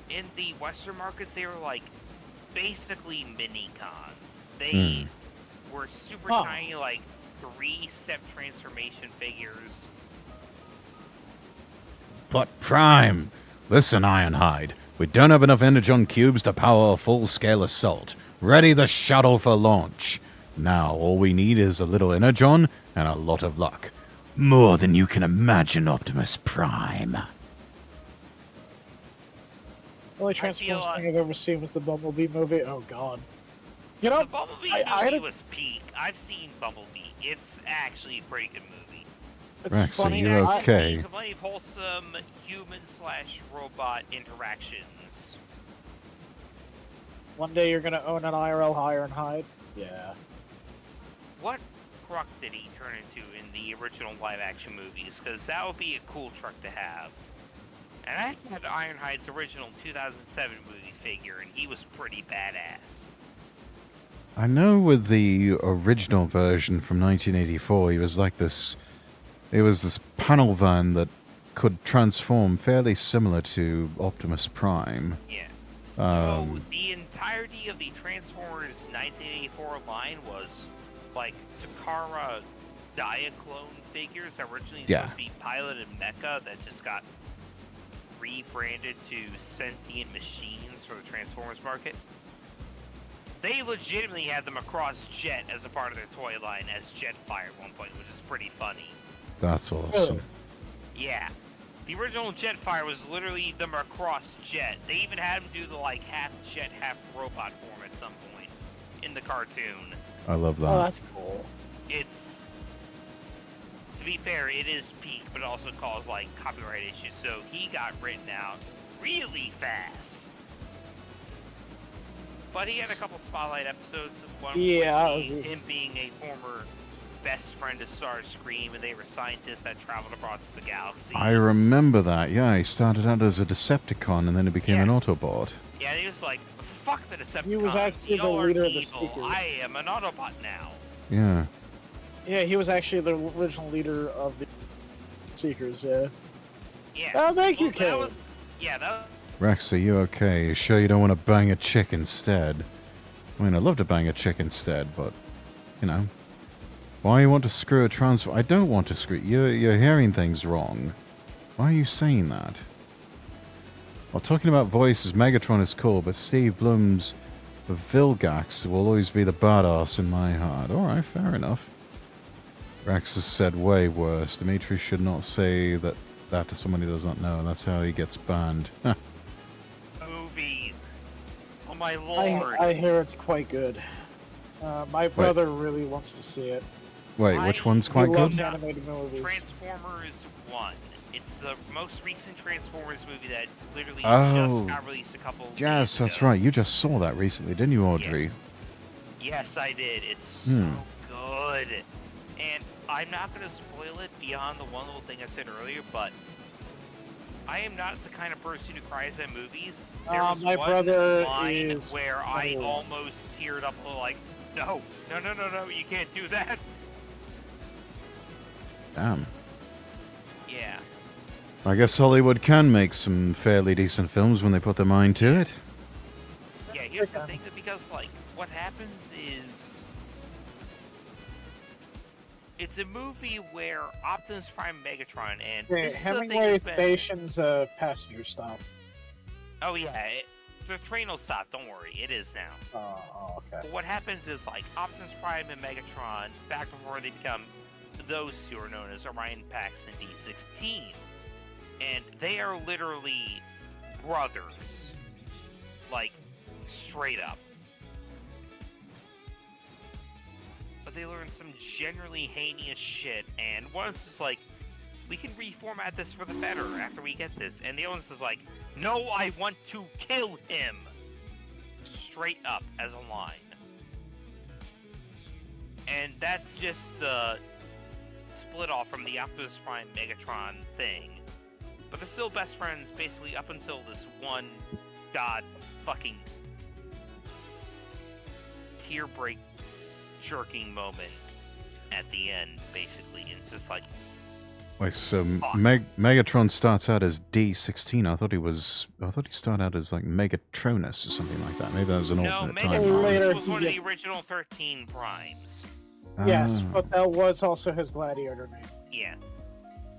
in the Western markets, they were, like, basically mini-cons. They were super tiny, like, 3-step transformation figures. But Prime! Listen, Ironhide. We don't have enough Energon cubes to power a full-scale assault. Ready the shuttle for launch. Now, all we need is a little Energon and a lot of luck. More than you can imagine, Optimus Prime. The only Transformers thing I've ever seen was the Bumblebee movie. Oh, God. You know, the Bumblebee movie was peak. I've seen Bumblebee. It's actually a pretty good movie. It's Rex, funny. are you okay? It's plenty of wholesome human/robot interactions. One day you're gonna own an IRL Ironhide. Yeah. What truck did he turn into in the original live-action movies? Because that would be a cool truck to have. And I had Ironhide's original 2007 movie figure, and he was pretty badass. I know with the original version from 1984, he was like this... It was this panel van that could transform fairly similar to Optimus Prime. Yeah. So the entirety of the Transformers 1984 line was like Takara Diaclone figures that were originally supposed to be piloted mecha that just got rebranded to sentient machines for the Transformers market. They legitimately had them across Jet as a part of their toy line as Jetfire at one point, which is pretty funny. That's awesome. Yeah. The original Jetfire was literally the Macross Jet. They even had him do the like half jet, half robot form at some point in the cartoon. I love that. Oh, that's cool. It's, to be fair, it is peak, but it also caused like copyright issues, so he got written out really fast. But he had a couple spotlight episodes. One with him being a former best friend of Starscream, and they were scientists that traveled across the galaxy. I remember that. Yeah, he started out as a Decepticon, and then he became an Autobot. Yeah, he was like, "Fuck the Decepticons. He was actually the leader of the Seekers. I am an Autobot now." Yeah. Yeah, he was actually the original leader of the Seekers. Yeah. Yeah. Oh, thank you, Kay. That was, Rex, are you okay? You sure you don't want to bang a chick instead? I mean, I'd love to bang a chick instead, but, you know. Why you want to screw a transformer? I don't want to screw... You're hearing things wrong. Why are you saying that? While talking about voices, Megatron is cool, but Steve Blum's Vilgax will always be the badass in my heart. Alright, fair enough. Rex has said way worse. Dimitri should not say that to someone he does not know, and that's how he gets banned. Movie. Oh my lord. I hear it's quite good. My brother really wants to see it. Wait, which one's quite He good? loves animated movies. Transformers 1. It's the most recent Transformers movie that literally Oh. just got released a couple Yes, days that's ago. right. You just saw that recently, didn't you, Audrey? Yes, I did. It's so good. And I'm not going to spoil it beyond the one little thing I said earlier, but I am not the kind of person who cries at movies. There was My one brother line is... where I almost teared up, like, no, you can't do that. Damn. Yeah. I guess Hollywood can make some fairly decent films when they put their mind to it. Yeah, here's the thing, because, like, what happens is... It's a movie where Optimus Prime and Megatron, and this is the thing Hemingway that's been... Station's passenger stop. Oh, yeah, the train will stop, don't worry, it is now. Oh, okay. What happens is, like, Optimus Prime and Megatron, back before they become those two are known as Orion Pax and D16. And they are literally brothers. Like, straight up. But they learn some generally heinous shit, and one is just like, we can reformat this for the better after we get this. And the other is like, no, I want to kill him. Straight up as a line. And that's just the split off from the Optimus Prime Megatron thing. But they're still best friends basically up until this one god fucking tear break jerking moment at the end, basically. And it's just like, Wait, so Megatron starts out as D16. I thought he started out as like Megatronus or something like that. Maybe that was an alternate Megatron timeline. was one of the original 13 primes. Yes, Ah. but that was also his gladiator name. Yeah.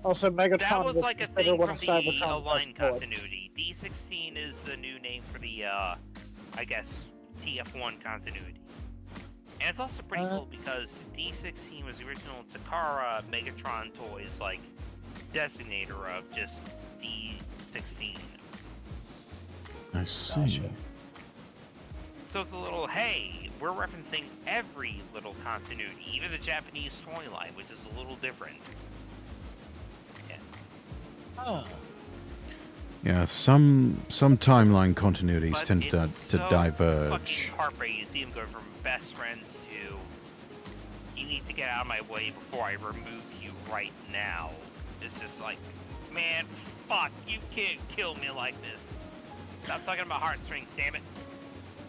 Also, Megatron That was like a considered thing one from of the Cybertron's Align best bullets. continuity. D16 is the new name for the, I guess, TF1 continuity. And it's also pretty cool because D16 was the original Takara Megatron toys, like, designator of just D16. I see. Gotcha. So it's a little, hey, we're referencing every little continuity, even the Japanese toy line, which is a little different. Yeah. Huh. Yeah, some timeline continuities But tend to it's so diverge. fucking heartbreaking to see them go from best friends to, you need to get out of my way before I remove you right now. It's just like, man, fuck, you can't kill me like this. Stop talking about heartstrings, damn it.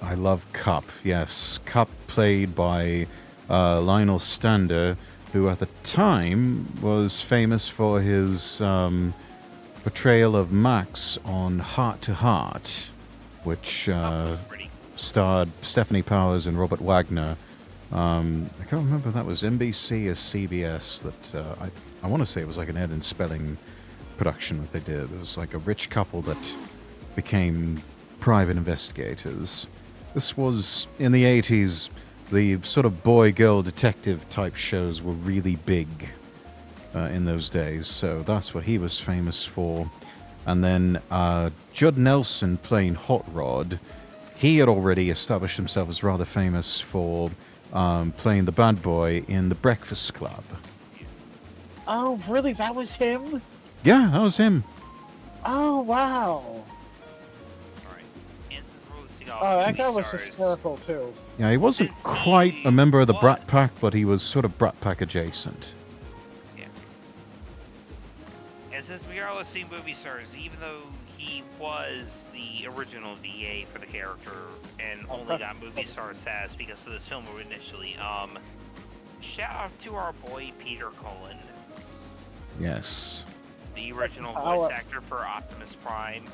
I love Cup. Yes, Cup played by Lionel Stander, who at the time was famous for his portrayal of Max on Heart to Heart, which starred Stephanie Powers and Robert Wagner. I can't remember if that was NBC or CBS. That I want to say it was like an Ed and Spelling production that they did. It was like a rich couple that became private investigators. This was in the 80s. The sort of boy-girl detective type shows were really big in those days, so that's what he was famous for. And then Judd Nelson playing Hot Rod, he had already established himself as rather famous for playing the bad boy in The Breakfast Club. Oh, really? That was him? Yeah, that was him. Oh, wow. Oh, that guy was hysterical, too. Yeah, he wasn't Since quite he a member of the was- Brat Pack, but he was sort of Brat Pack adjacent. Yeah. And since we are listening movie stars, even though he was the original VA for the character and only got movie star status because of this film initially, shout out to our boy Peter Cullen, Yes. the original voice actor for Optimus Prime.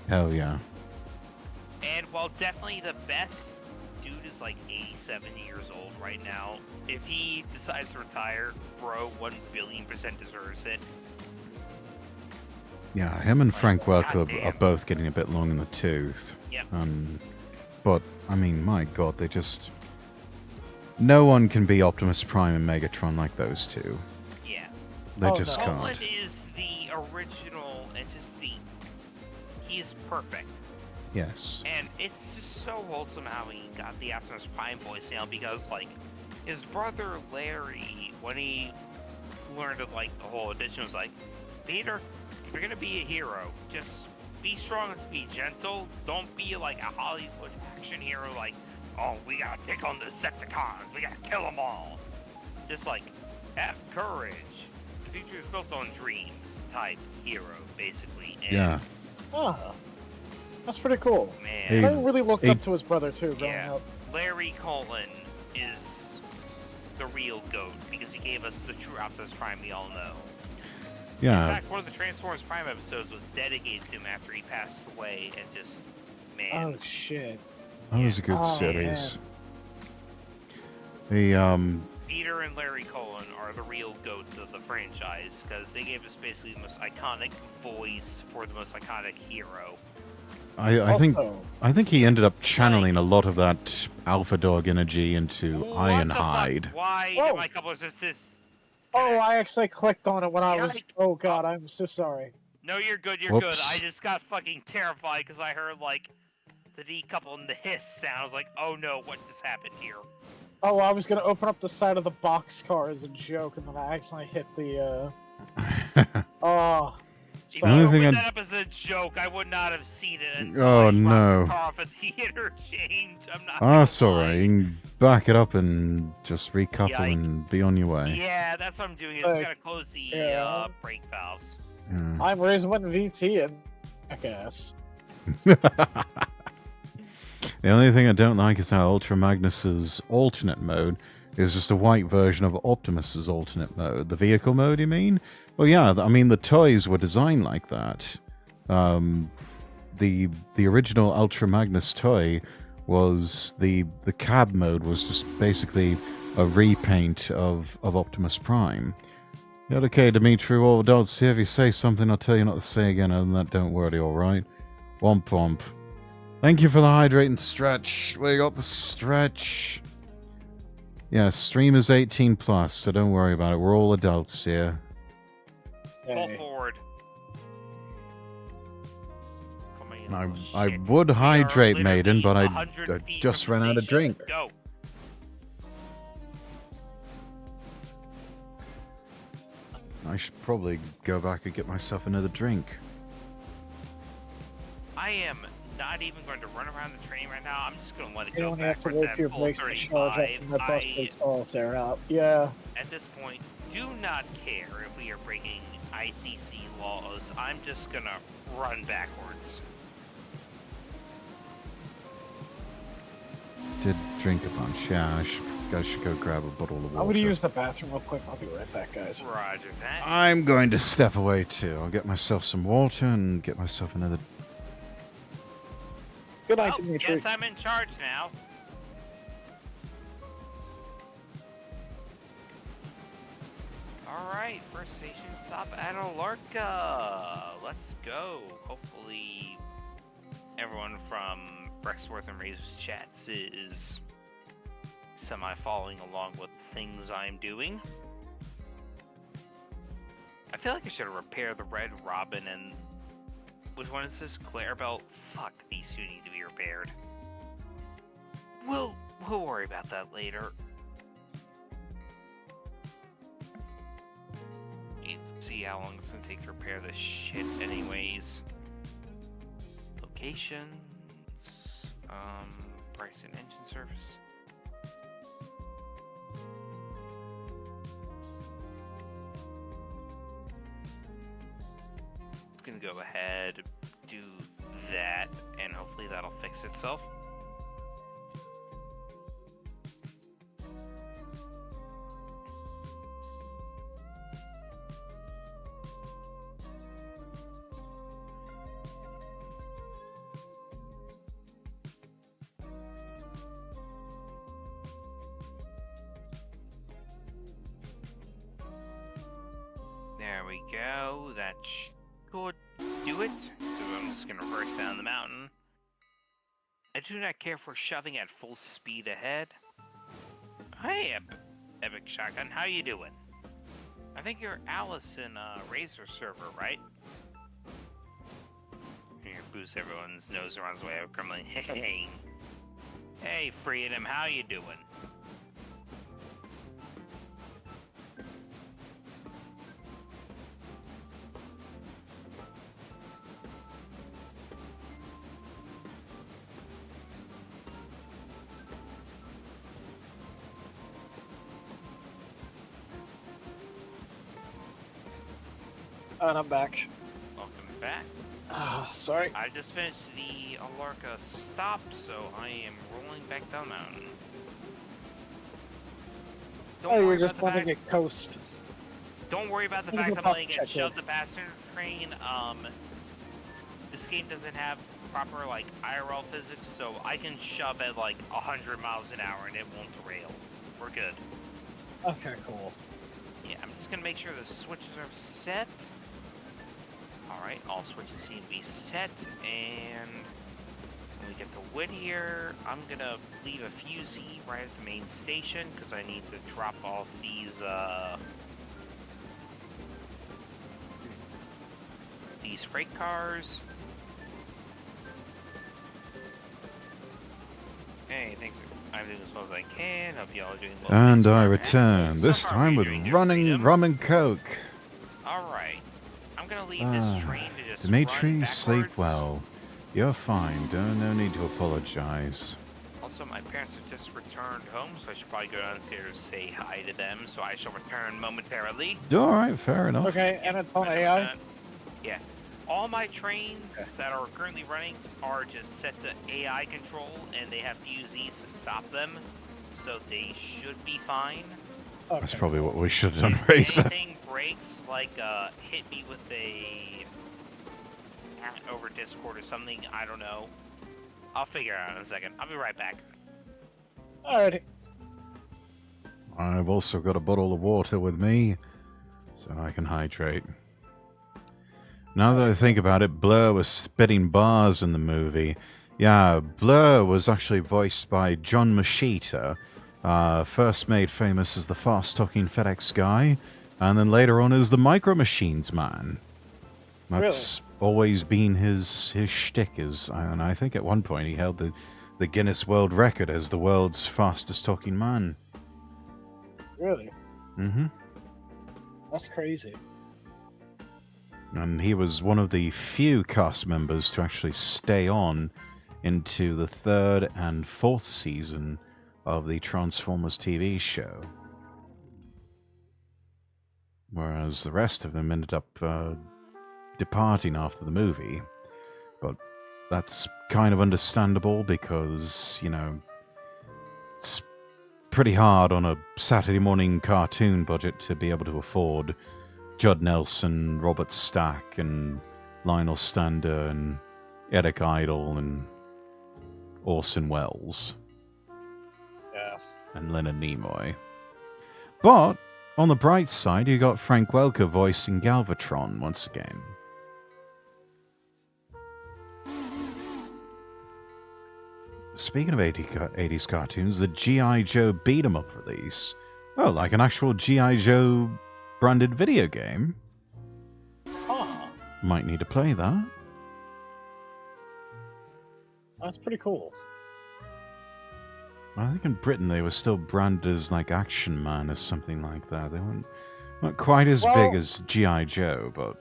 Hell yeah. And while definitely the best dude is like 87 years old right now. If he decides to retire, bro, 1,000,000,000% deserves it. Yeah, him and Frank Welker are goddamn. both getting a bit long in the tooth. Yep. But, I mean, my god, they just... No one can be Optimus Prime and Megatron like those two. Yeah. They Oh, just no. can't. Colin is the original, and just he is perfect. Yes. And it's just so wholesome how he got the Optimus Prime voice now, because, like, his brother Larry, when he learned of, like, the whole edition, was like, Peter, if you're gonna be a hero, just be strong and be gentle. Don't be like a Hollywood action hero, like, oh, we gotta take on the Decepticons, we gotta kill them all. Just, like, have courage. The future is built on dreams type hero, basically. And, Yeah. Ah, that's pretty cool. man. Hey, I really looked hey- up to his brother too growing Yeah. up. Larry Colin is the real GOAT, because he gave us the true Optimus Prime we all know. In Yeah. fact, one of the Transformers Prime episodes was dedicated to him after he passed away, and just, man. Oh shit. That was a good Oh, series. Peter and Larry Colin are the real GOATs of the franchise, because they gave us basically the most iconic voice for the most iconic hero. I think Also, I think he ended up channeling a lot of that Alpha Dog energy into What the fuck? Ironhide. Why Whoa. am I couples just this? oh, I actually clicked on it when I was. Yike. Oh god, I'm so sorry. No, you're good, you're Whoops. good. I just got fucking terrified because I heard, like, the decouple and the hiss sound. I was like, oh no, what just happened here? Oh, I was gonna open up the side of the boxcar as a joke, and then I accidentally hit the. Oh. If The you only opened thing I- that up as a joke, I would not have seen it until Oh, I dropped no. the car off at the interchange. I'm not That's gonna alright. lie. You can back it up and just recouple Yike. and be on your way. Yeah, that's what I'm doing. Is just gotta close the Yeah. brake valves. Yeah. I'm raising one VT and jackass. The only thing I don't like is how Ultra Magnus's alternate mode is just a white version of Optimus's alternate mode. The vehicle mode, you mean? Well, yeah, I mean, the toys were designed like that. The original Ultra Magnus toy was the cab mode was just basically a repaint of Optimus Prime. Yeah, okay, Dimitri, well, don't see if you say something, I'll tell you not to say again, other than that, don't worry, alright? Womp womp. Thank you for the hydrating stretch. We got the stretch. Yeah, stream is 18 plus, so don't worry about it. We're all adults here. Pull Hey. forward. Come on, you I, little I shit. would We are hydrate, literally maiden, but I 100 feet just from ran the out of station. drink. Go. I should probably go back and get myself another drink. I am not even going to run around the train right now. I'm just going to let it You go don't have to backwards wait at for your full brakes to charge up 35. and the bus I, takes all tear out. Yeah. at this point, do not care if we are breaking ICC laws. I'm just going to run backwards. Did drink a bunch. Yeah, I should go grab a bottle of water. I'm gonna use the bathroom real quick. I'll be right back, guys. Roger that. I'm going to step away too. I'll get myself some water and get myself another. Good night, Well, Dimitri. guess I'm in charge now. Alright, first station stop at Alarka. Let's go. Hopefully everyone from Brexworth and Razor's chats is semi-following along with the things I'm doing. I feel like I should repair the Red Robin and... Which one is this? Clarabelle? Fuck, these two need to be repaired. We'll worry about that later. Need to see how long it's gonna take to repair this shit anyways. Locations... price and engine service. Gonna go ahead, do that, and hopefully that'll fix itself. we go. That should do it. So I'm just gonna reverse down the mountain. I do not care for shoving at full speed ahead. Hey, Epic Shotgun, how you doing? I think you're Alice in Razor server, right? Here, boost everyone's nose runs away. I'm grumbling. Hey, Freedom, how you doing? And I'm back. Welcome back. Sorry. I just finished the Alarka stop, so I am rolling back down the mountain. Don't Oh, you were worry just about the letting fact- it coast. Don't worry about the Let me fact go I'm pop letting check it shove the passenger train. This game doesn't have proper like IRL physics, so I can shove at like 100 miles an hour and it won't derail. We're good. Okay, cool. Yeah, I'm just gonna make sure the switches are set. Alright, all switches seem to be set, and when we get to Whittier, I'm gonna leave a few Z right at the main station, because I need to drop off these freight cars. Hey, thanks. I'm doing as well as I can. Hope y'all are doing well. And Thanks I for return, asking. this So how are time you with doing, running Freedom? rum and coke. Alright. I'm gonna leave this train to just Dimitri, run sleep backwards. well. You're fine. No need to apologize. Also, my parents have just returned home, so I should probably go downstairs say hi to them. So I shall return momentarily. All right, fair enough. Okay, and it's on I shall AI? return. Yeah. All my trains that are currently running are just set to AI control, and they have fusees to stop them, so they should be fine. Okay. That's probably what we should have done, If Razor. anything breaks, like hit me with a hat over Discord or something, I don't know. I'll figure it out in a second. I'll be right back. Alrighty. I've also got a bottle of water with me, so I can hydrate. Now that I think about it, Blur was spitting bars in the movie. Yeah, Blur was actually voiced by John Machita, first made famous as the fast-talking FedEx guy, and then later on as the Micro Machines man. That's always been his shtick, and I think at one point he held the Guinness World Record as the world's fastest-talking man. Really? Mm-hmm. That's crazy. And he was one of the few cast members to actually stay on into the third and fourth season of the Transformers TV show. Whereas the rest of them ended up departing after the movie. But that's kind of understandable because, you know, it's pretty hard on a Saturday morning cartoon budget to be able to afford Judd Nelson, Robert Stack, and Lionel Stander, and Eric Idle, and Orson Welles. Yeah. And Leonard Nimoy. But, on the bright side, you got Frank Welker voicing Galvatron once again. Speaking of 80s cartoons, the G.I. Joe beat-em-up release. Oh, like an actual G.I. Joe branded video game. Huh. Might need to play that. That's pretty cool. I think in Britain they were still branded as like Action Man or something like that. They weren't not quite as big as G.I. Joe, but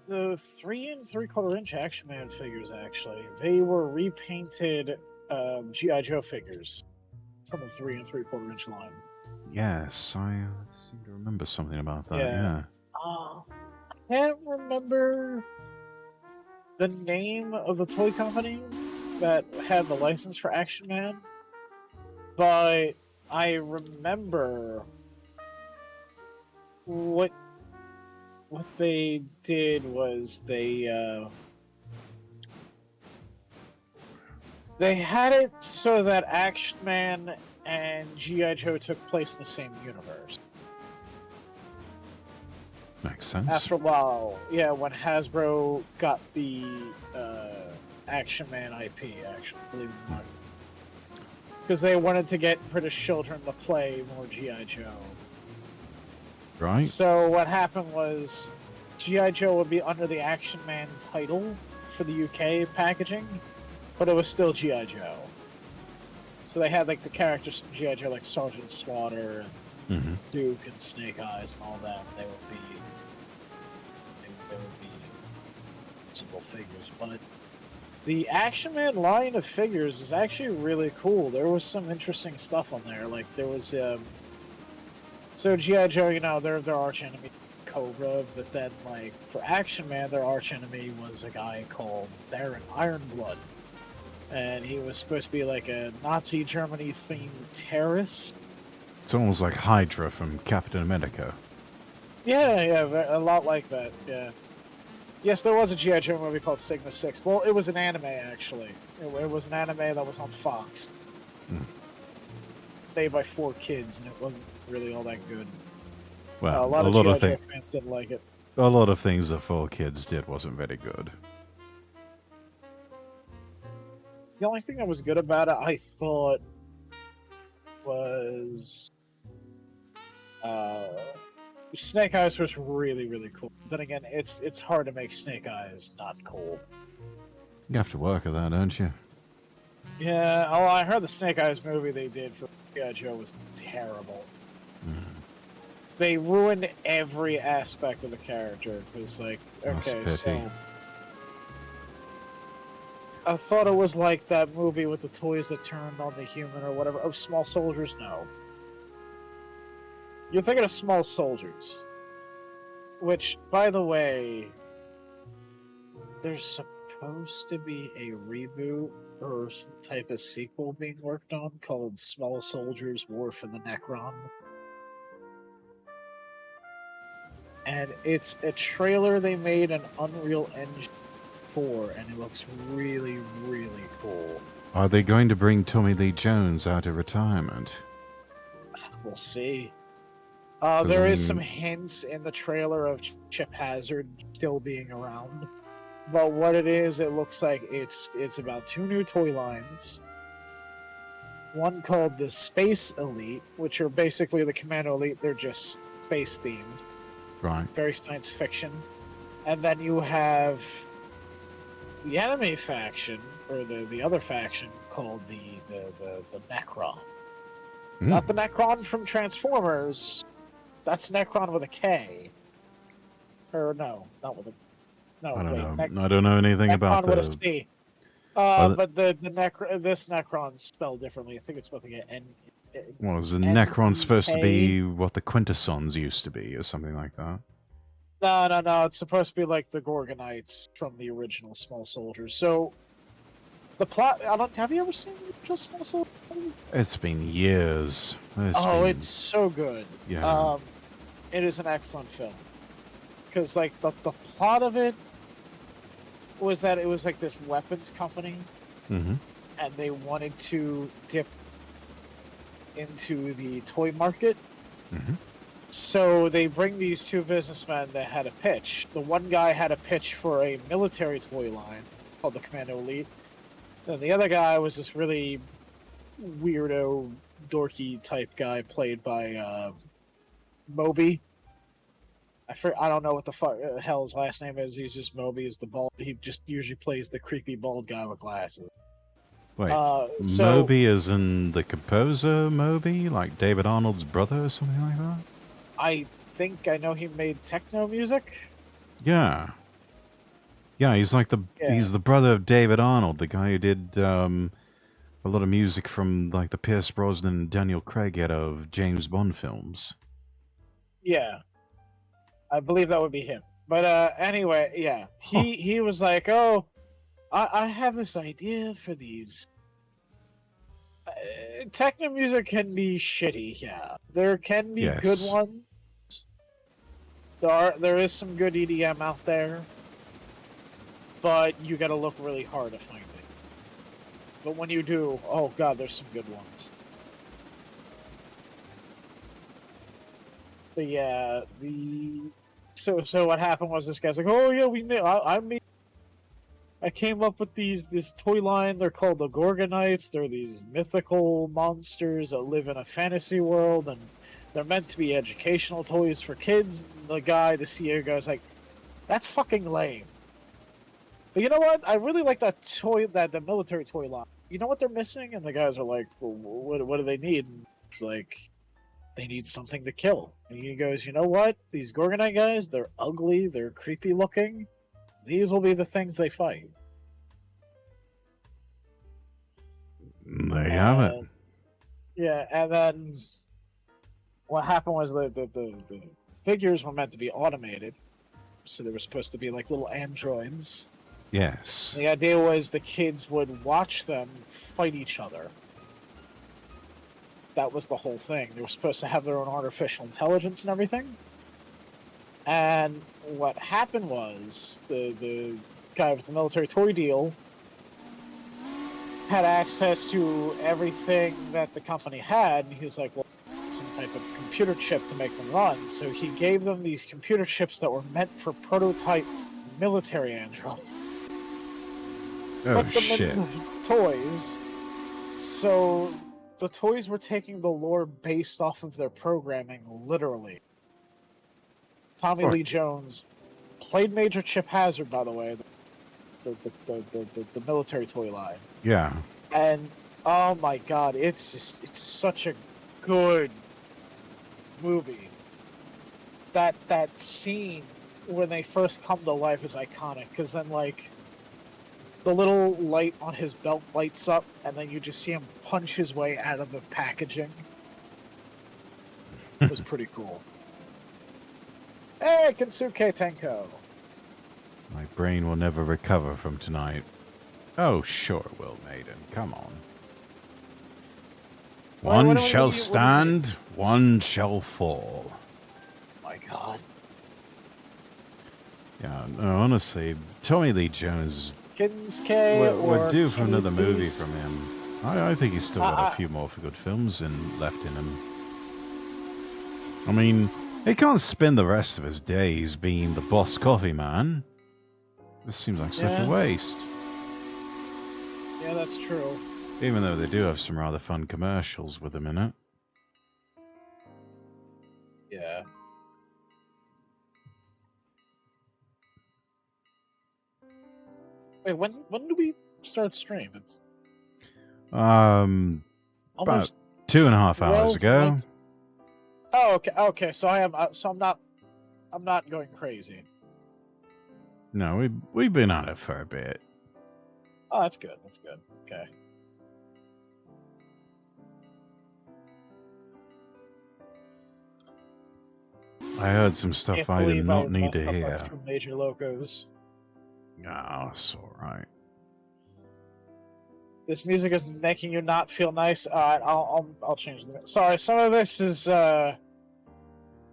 The 3 3/4 inch Action Man figures, actually, they were repainted G.I. Joe figures from the 3 3/4 inch line. yes, I seem to remember something about that. Yeah. I can't remember the name of the toy company that had the license for Action Man, but I remember what they did was they had it so that Action Man and G.I. Joe took place in the same universe. Makes sense. After a while, yeah, when Hasbro got the Action Man IP, actually, believe it or not. Because they wanted to get British children to play more G.I. Joe. Right? So what happened was G.I. Joe would be under the Action Man title for the UK packaging, but it was still G.I. Joe. So they had like the characters from G.I. Joe, like Sergeant Slaughter and Mm-hmm. Duke and Snake Eyes and all that. They would be simple figures, but the Action Man line of figures is actually really cool. There was some interesting stuff on there. Like there was so G.I. Joe, you know, their arch enemy Cobra, but then like for Action Man, their arch enemy was a guy called Baron Ironblood. And he was supposed to be like a Nazi Germany themed terrorist. It's almost like Hydra from Captain America. Yeah, a lot like that, yeah. Yes, there was a G.I. Joe movie called Sigma 6. Well, it was an anime, actually. It was an anime that was on Fox. Made by 4 kids, and it wasn't really all that good. Well, a lot of G.I. Joe fans didn't like it. A lot of things that 4 kids did wasn't very good. The only thing that was good about it, I thought, was... Snake Eyes was really, really cool. Then again, it's hard to make Snake Eyes not cool. You have to work at that, don't you? Yeah, oh, I heard the Snake Eyes movie they did for G.I. Joe was terrible. They ruined every aspect of the character. Because, like, okay, so... I thought it was like that movie with the toys that turned on the human or whatever. Oh, Small Soldiers? No. You're thinking of Small Soldiers. Which, by the way, there's supposed to be a reboot or some type of sequel being worked on called Small Soldiers War for the Necron. And it's a trailer they made in Unreal Engine 4, and it looks really, really cool. Are they going to bring Tommy Lee Jones out of retirement? We'll see. There is some hints in the trailer of Chip Hazard still being around. But what it is, it looks like it's about 2 new toy lines. One called the Space Elite, which are basically the Commando Elite. They're just space themed. Right. Very science fiction. And then you have the enemy faction, or the other faction, called the Necron. Not the Necron from Transformers. That's Necron with a K. Or no, not with a... No, I don't know. I don't know anything Necron about with a the... C. But this Necron's spelled differently. I think it's with a N. Well, is the Necron supposed to be what the Quintessons used to be, or something like that? No. It's supposed to be like the Gorgonites from the original Small Soldiers. So, the plot... have you ever seen the original Small Soldiers? It's been years. It's so good. Yeah. It is an excellent film. Because, like, the plot of it was that it was, like, this weapons company. Mm-hmm. And they wanted to dip into the toy market. Mm-hmm. So they bring these 2 businessmen that had a pitch. The one guy had a pitch for a military toy line called the Commando Elite. Then the other guy was this really weirdo, dorky type guy played by Moby. I don't know what the hell his last name is. He's just Moby. Is the bald? He just usually plays the creepy bald guy with glasses. Wait, Moby is in the composer Moby, like David Arnold's brother or something like that? I think I know he made techno music. Yeah. Yeah, he's like he's the brother of David Arnold, the guy who did a lot of music from like the Pierce Brosnan and Daniel Craig era of James Bond films. Yeah. I believe that would be him. But anyway, yeah. He was like, oh, I have this idea for these. Techno music can be shitty, yeah. There can be good ones. There is some good EDM out there. But you gotta look really hard to find it. But when you do, oh god, there's some good ones. But yeah, So what happened was this guy's like, oh yeah, I came up with this toy line. They're called the Gorgonites. They're these mythical monsters that live in a fantasy world, and they're meant to be educational toys for kids. The CEO guy's like, that's fucking lame. But you know what? I really like that the military toy line. You know what they're missing? And the guys are like, well, what do they need? And it's like, they need something to kill. And he goes, you know what? These Gorgonite guys, they're ugly, they're creepy looking. These will be the things they fight. There you have it. Yeah, and then what happened was the figures were meant to be automated. So they were supposed to be like little androids. Yes. The idea was the kids would watch them fight each other. That was the whole thing. They were supposed to have their own artificial intelligence and everything. And what happened was the guy with the military toy deal had access to everything that the company had, and he was like, well, some type of computer chip to make them run. So he gave them these computer chips that were meant for prototype military androids. Oh, Put them shit. in toys. So the toys were taking the lore based off of their programming, literally. Tommy What? Lee Jones played Major Chip Hazard, by the way, the military toy line. Yeah. And oh my god, it's such a good movie. That scene when they first come to life is iconic, because then like the little light on his belt lights up, and then you just see him punch his way out of the packaging. It was pretty cool. Hey, Kensuke Tenko. My brain will never recover from tonight. Oh, sure it will, maiden. Come on. One what do shall you- stand, one shall fall. My god. Yeah, no, honestly, Tommy Lee Jones Kinsuke would do for another movie Beast. from him. I think he's still got a few more good films left in him. I mean, he can't spend the rest of his days being the boss coffee man. This seems like such a Yeah. waste. Yeah, that's true. Even though they do have some rather fun commercials with him in it. Yeah. Wait, when do we start stream? It's About almost 2.5 hours 12 ago. months. Oh, okay. Okay, so I'm not going crazy. No, we've been at it for a bit. Oh, that's good. That's good. Okay. I heard some stuff Can't I did believe not I need to left hear. from Major Locos. Oh, it's alright. This music is making you not feel nice. Alright, I'll change the. Sorry, some of this is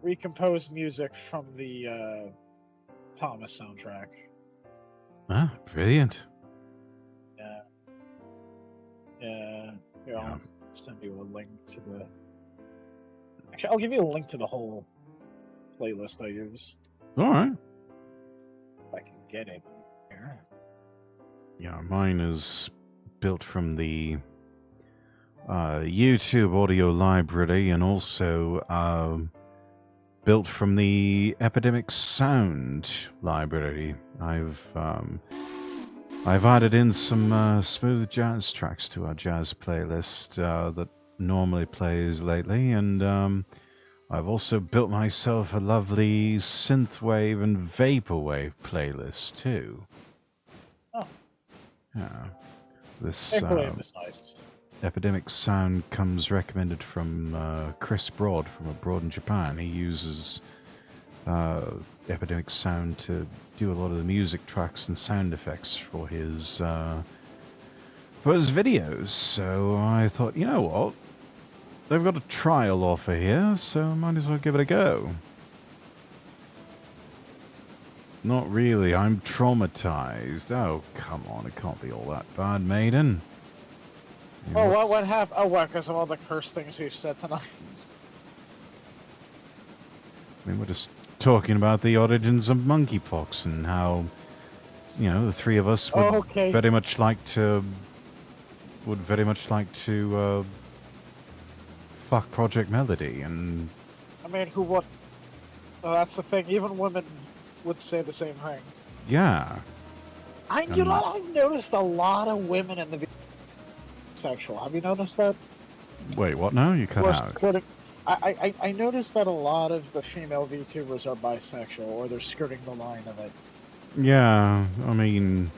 recomposed music from the Thomas soundtrack. Ah, brilliant. Yeah. Yeah. Here, I'll send you a link to the. Actually, I'll give you a link to the whole playlist I use. Alright. If I can get it here. Yeah, mine is built from the YouTube audio library and also built from the Epidemic Sound library. I've added in some smooth jazz tracks to our jazz playlist that normally plays lately, and I've also built myself a lovely synthwave and vaporwave playlist too. Oh. Yeah. This Vaporwave is nice. Epidemic Sound comes recommended from Chris Broad from abroad in Japan. He uses Epidemic Sound to do a lot of the music tracks and sound effects for his videos. So I thought, you know what? They've got a trial offer here, so I might as well give it a go. Not really. I'm traumatized. Oh, come on. It can't be all that bad, maiden. I mean, Oh, what happened? Oh, what? Because of all the curse things we've said tonight. I mean, we're just talking about the origins of monkeypox and how, you know, the three of us would very much like to fuck Project Melody, and I mean, who would? Well, that's the thing. Even women would say the same thing. yeah. You know, I've noticed a lot of women in the sexual. Have you noticed that? Wait, what now? You cut out. I noticed that a lot of the female VTubers are bisexual, or they're skirting the line of it. Yeah, I mean,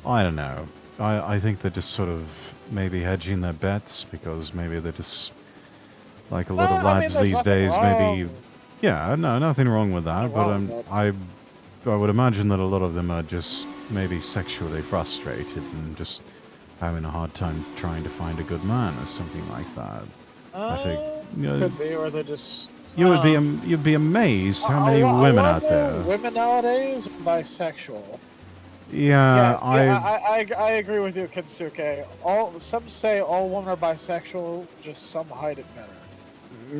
I don't know. I think they're just sort of maybe hedging their bets because maybe they're just like a lot of lads these days. Maybe, yeah, no, nothing wrong with that. But I would imagine that a lot of them are just maybe sexually frustrated and just having a hard time trying to find a good man or something like that. I think, you know, could be, or they're just. You'd be amazed how many women out there. Women nowadays are bisexual. Yeah, yes, I agree with you, Kensuke. Some say all women are bisexual, just some hide it better.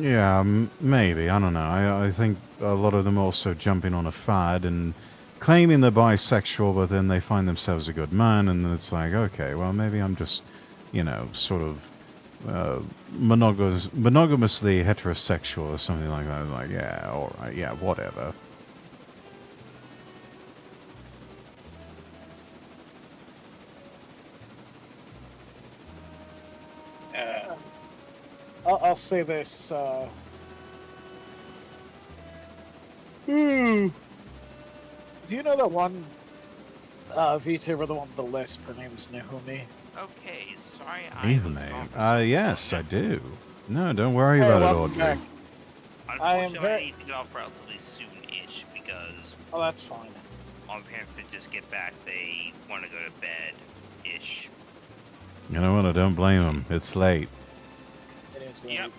Yeah, maybe. I don't know. I think a lot of them also jumping on a fad and claiming they're bisexual, but then they find themselves a good man, and it's like, okay, well, maybe I'm just, you know, sort of monogamously heterosexual or something like that. Like, yeah, all right, yeah, whatever. I'll say this. Do you know that one VTuber, the one with the lisp? Her name's Nahumi. Okay, sorry. Yes, I do. No, don't worry about it, Audrey. Back. Unfortunately, I need to get off relatively soon-ish because... Oh, that's fine. My parents did just get back. They want to go to bed-ish. You know what? I don't blame them. It's late. It is late. Yep.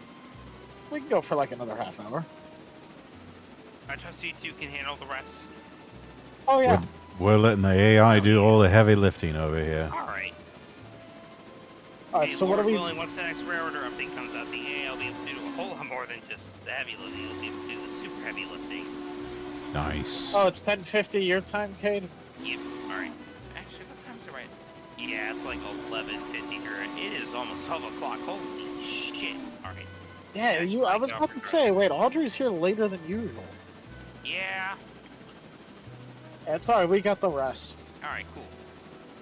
We can go for like another half hour. I trust you two can handle the rest. Oh, yeah. We're letting the AI do all the heavy lifting over here. Alright. Alright, so what are we... Once the next rare order update comes out, the AI will be able to do a whole lot more than just the heavy lifting. It'll be able to do the super heavy lifting. Nice. Oh, it's 10:50 your time, Cade? Yep. Alright. Actually, what time's it right? Yeah, it's like 11:50 here. It is almost 12 o'clock. Holy shit. Alright. Yeah, I was about to say, wait, Audrey's here later than usual. Yeah. It's alright, we got the rest. Alright, cool.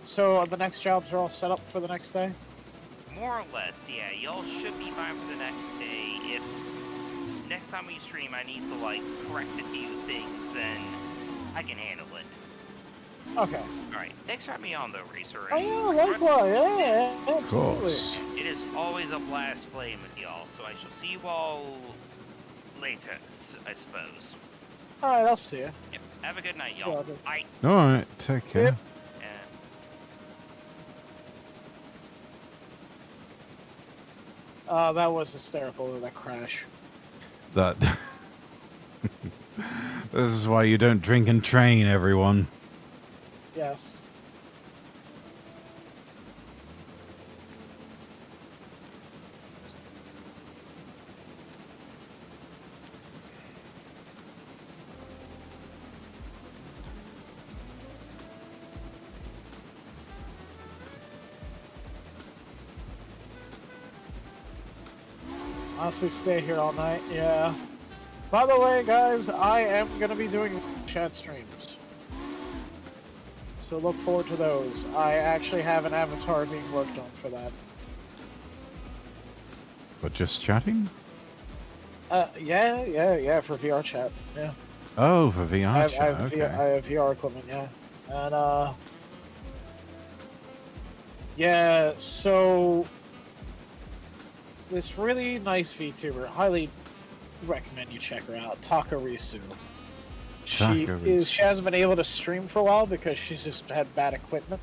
So, the next jobs are all set up for the next day? More or less, yeah. Y'all should be fine for the next day. If next time we stream I need to, like, correct a few things, then I can handle it. Okay. Alright, thanks for having me on, though, Racer. Oh, yeah, likewise, yeah, absolutely. Of course. It is always a blast playing with y'all, so I shall see you all later, I suppose. Alright, I'll see you. Yep. Have a good night, y'all. Yeah, Bye. Alright, take care. That was hysterical, that crash. That... This is why you don't drink and train, everyone. Yes. Honestly, stay here all night, yeah. By the way, guys, I am going to be doing chat streams. So look forward to those. I actually have an avatar being worked on for that. But just chatting? Yeah, for VR chat, yeah. Oh, for VR chat, okay. I have VR equipment, yeah. And, yeah, so... This really nice VTuber, highly recommend you check her out, Takarisu. She hasn't been able to stream for a while because she's just had bad equipment.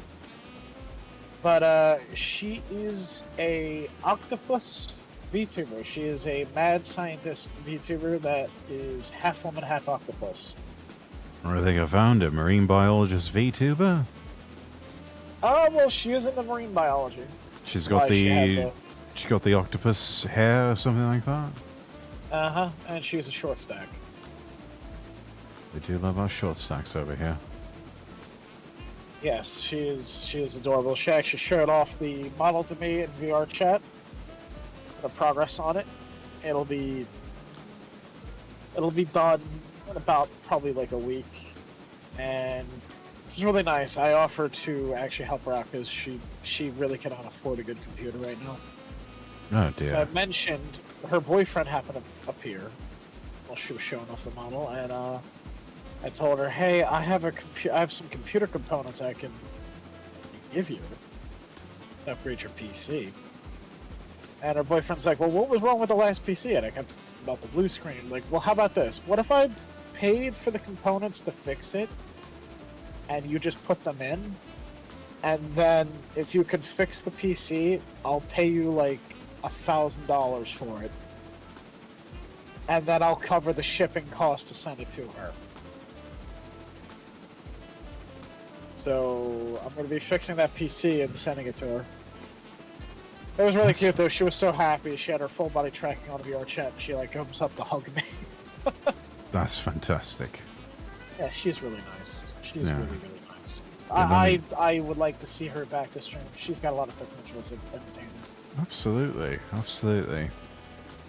But she is a octopus VTuber. She is a mad scientist VTuber that is half woman, half octopus. I think I found it. Marine biologist VTuber? Oh, well, she is into marine biology. She's got the... She got the octopus hair or something like that? Uh-huh, and she's a short stack. We do love our short stacks over here. Yes, she is adorable. She actually showed off the model to me in VR chat. The progress on it. It'll be done in about probably like a week, and it's really nice. I offered to actually help her out because she really cannot afford a good computer right now. Oh dear. So I mentioned her boyfriend happened to appear while she was showing off the model, and I told her, "Hey, I have some computer components I can give you to upgrade your PC." And her boyfriend's like, "Well, what was wrong with the last PC?" And I kept about the blue screen. Like, well, how about this? What if I paid for the components to fix it, and you just put them in, and then if you can fix the PC, I'll pay you like $1,000 for it, and then I'll cover the shipping cost to send it to her. So I'm going to be fixing that PC and sending it to her. It was really cute though. She was so happy. She had her full body tracking on VR chat. And she like comes up to hug me. That's fantastic. Yeah, she's really nice. She's Yeah. really nice. Yeah, I would like to see her back to stream. She's got a lot of potential as an entertainer. Absolutely, absolutely.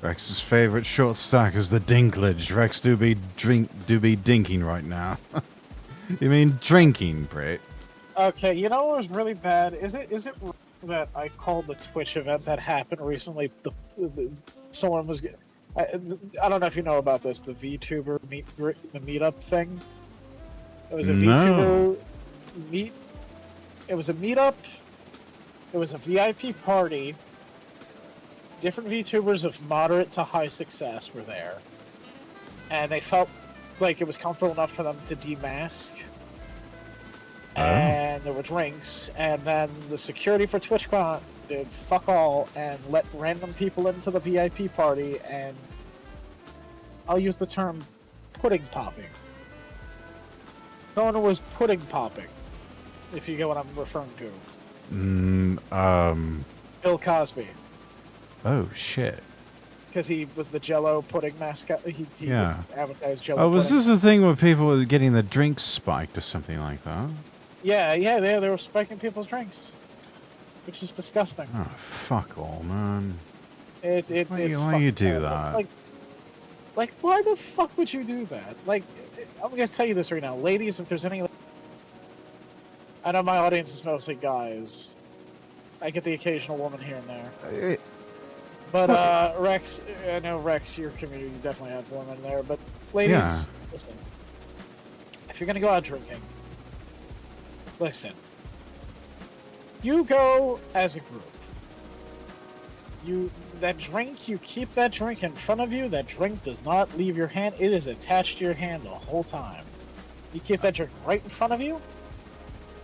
Rex's favourite short stack is the Dinklage. Rex do be dinking right now. You mean drinking, Brit? Okay, you know what was really bad? Is it wrong that I called the Twitch event that happened recently? Someone was. I don't know if you know about this. The VTuber the meetup thing. It was a VTuber meet. It was a meetup. It was a VIP party. Different VTubers of moderate to high success were there, and they felt like it was comfortable enough for them to demask. And there were drinks, and then the security for TwitchCon did fuck all and let random people into the VIP party, and I'll use the term pudding popping. Someone was pudding popping, if you get what I'm referring to. Bill Cosby. Oh shit. Because he was the Jello pudding mascot. He advertised Jello. Oh, was pudding. this the thing where people were getting the drinks spiked or something like that? Yeah, they were spiking people's drinks, which is disgusting. Oh, fuck all, man. Why you do terrible. that? Like, why the fuck would you do that? Like, I'm gonna tell you this right now, ladies. If there's any, I know my audience is mostly guys. I get the occasional woman here and there. But Rex, I know Rex, your community definitely have women there. But ladies, listen. If you're gonna go out drinking, listen. You go as a group. That drink, you keep that drink in front of you. That drink does not leave your hand. It is attached to your hand the whole time. You keep that drink right in front of you.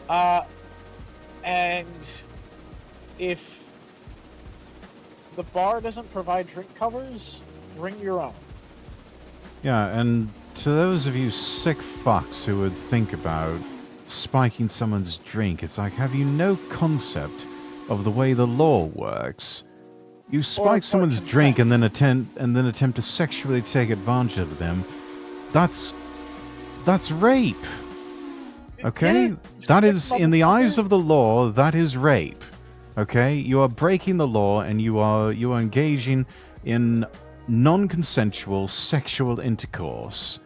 And if the bar doesn't provide drink covers, bring your own. Yeah, and to those of you sick fucks who would think about spiking someone's drink, it's like, have you no concept of the way the law works? You spike someone's drink and then attempt to sexually take advantage of them. That's rape. Okay? Yeah, that is, in the eyes of the law, that is rape. Okay? You are breaking the law and you are engaging in non-consensual sexual intercourse.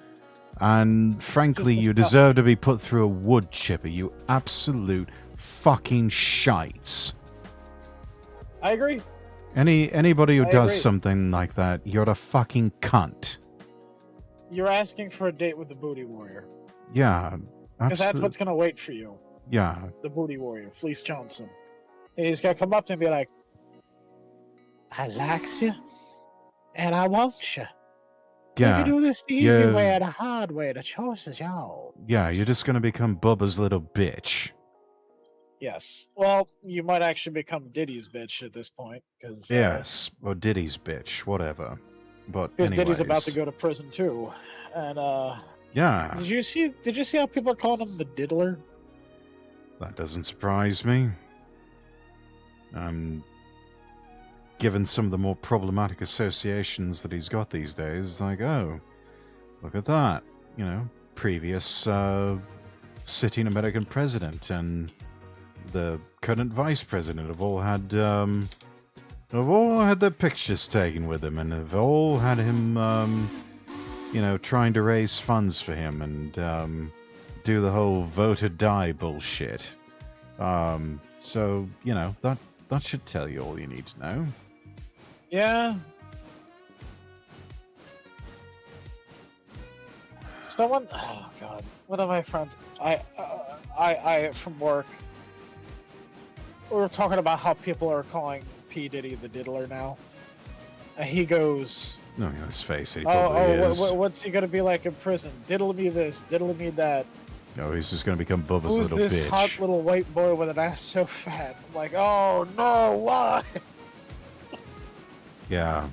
And frankly, you deserve to be put through a wood chipper, you absolute fucking shites. I agree. Anybody who does something like that, you're a fucking cunt. You're asking for a date with the booty warrior. Yeah, absolutely. Because that's what's going to wait for you. Yeah. The booty warrior, Fleece Johnson. And he's going to come up to me and be like, I likes you, and I want you. Yeah. You can do this the easy way or the hard way. The choice is yours. Yeah, you're just going to become Bubba's little bitch. Yes. Well, you might actually become Diddy's bitch at this point. Cause, yes, or Diddy's bitch, whatever. But because Diddy's about to go to prison too. And yeah. Did you see how people are calling him the diddler? That doesn't surprise me. Given some of the more problematic associations that he's got these days, it's like, oh, look at that. You know, previous sitting American president and the current vice president have all had their pictures taken with him, and have all had him, trying to raise funds for him and do the whole vote or die bullshit. So that should tell you all you need to know. Yeah. Someone, oh god, one of my friends, I from work, we were talking about how people are calling P. Diddy the diddler now. And he goes, No, let's face it, he probably is. What's he gonna be like in prison? Diddle me this, diddle me that. Oh, he's just gonna become Bubba's Who's little this bitch. hot little white boy with an ass so fat? I'm like, oh no, why? Yeah,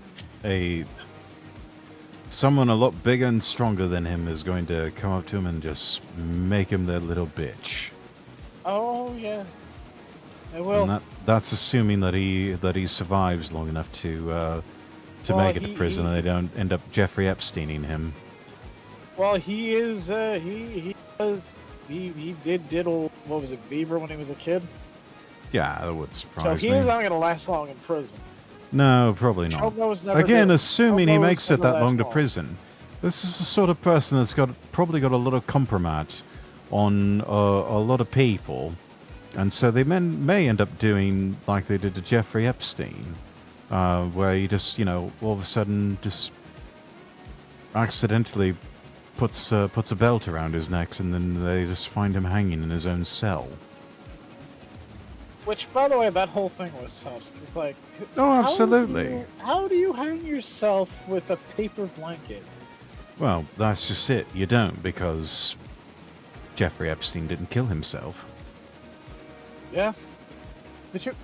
someone a lot bigger and stronger than him is going to come up to him and just make him their little bitch. Oh yeah, I will. And that's assuming that he survives long enough to make it to prison and they don't end up Jeffrey Epsteining him. Well, he is. He did diddle. What was it, Bieber when he was a kid? Yeah, that would surprise So me. he is not going to last long in prison. No, probably not. Again, assuming he makes it that long to prison. This is the sort of person that's probably got a lot of compromise on a lot of people, and so they may end up doing like they did to Jeffrey Epstein, where he just all of a sudden just accidentally puts a belt around his neck, and then they just find him hanging in his own cell. Which, by the way, that whole thing was sus. Cause like, oh, absolutely. How do you hang yourself with a paper blanket? Well, that's just it. You don't, because Jeffrey Epstein didn't kill himself. Yeah. Did you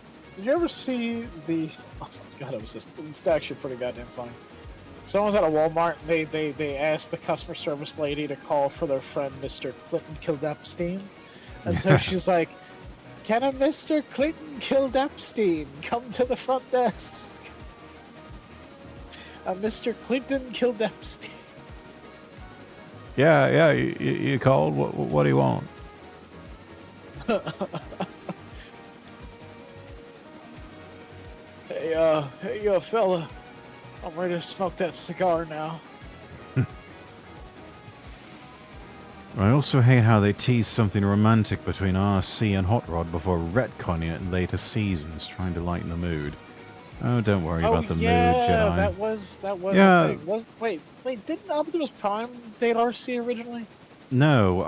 ever see the? Oh my god, it was actually pretty goddamn funny. Someone was at a Walmart. And they asked the customer service lady to call for their friend Mr. Clinton killed Epstein, and so she's like, "Can a Mr. Clinton killed Epstein come to the front desk?" A Mr. Clinton killed Epstein. Yeah. You called. What do you want? Hey, fella. I'm ready to smoke that cigar now. I also hate how they tease something romantic between RC and Hot Rod before retconning it in later seasons, trying to lighten the mood. Oh, don't worry about the mood, Jedi. that was Yeah. a thing. Wait, didn't Optimus Prime date RC originally? No,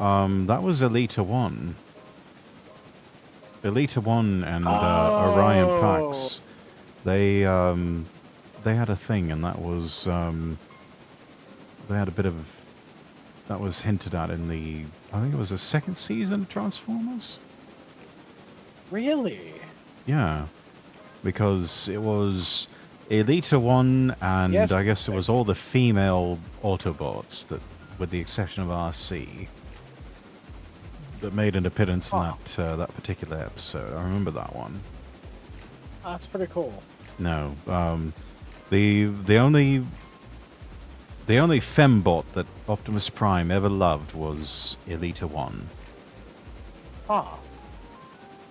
that was Elita 1. Elita 1 and Orion Pax. They had a thing, and that was they had a bit of that was hinted at in I think it was the second season of Transformers. Really? Yeah, because it was Elita 1, and yes, I guess it was all the female Autobots that, with the exception of RC, that made an appearance in that particular episode. I remember that one. That's pretty cool. No, the only fembot that Optimus Prime ever loved was Elita 1.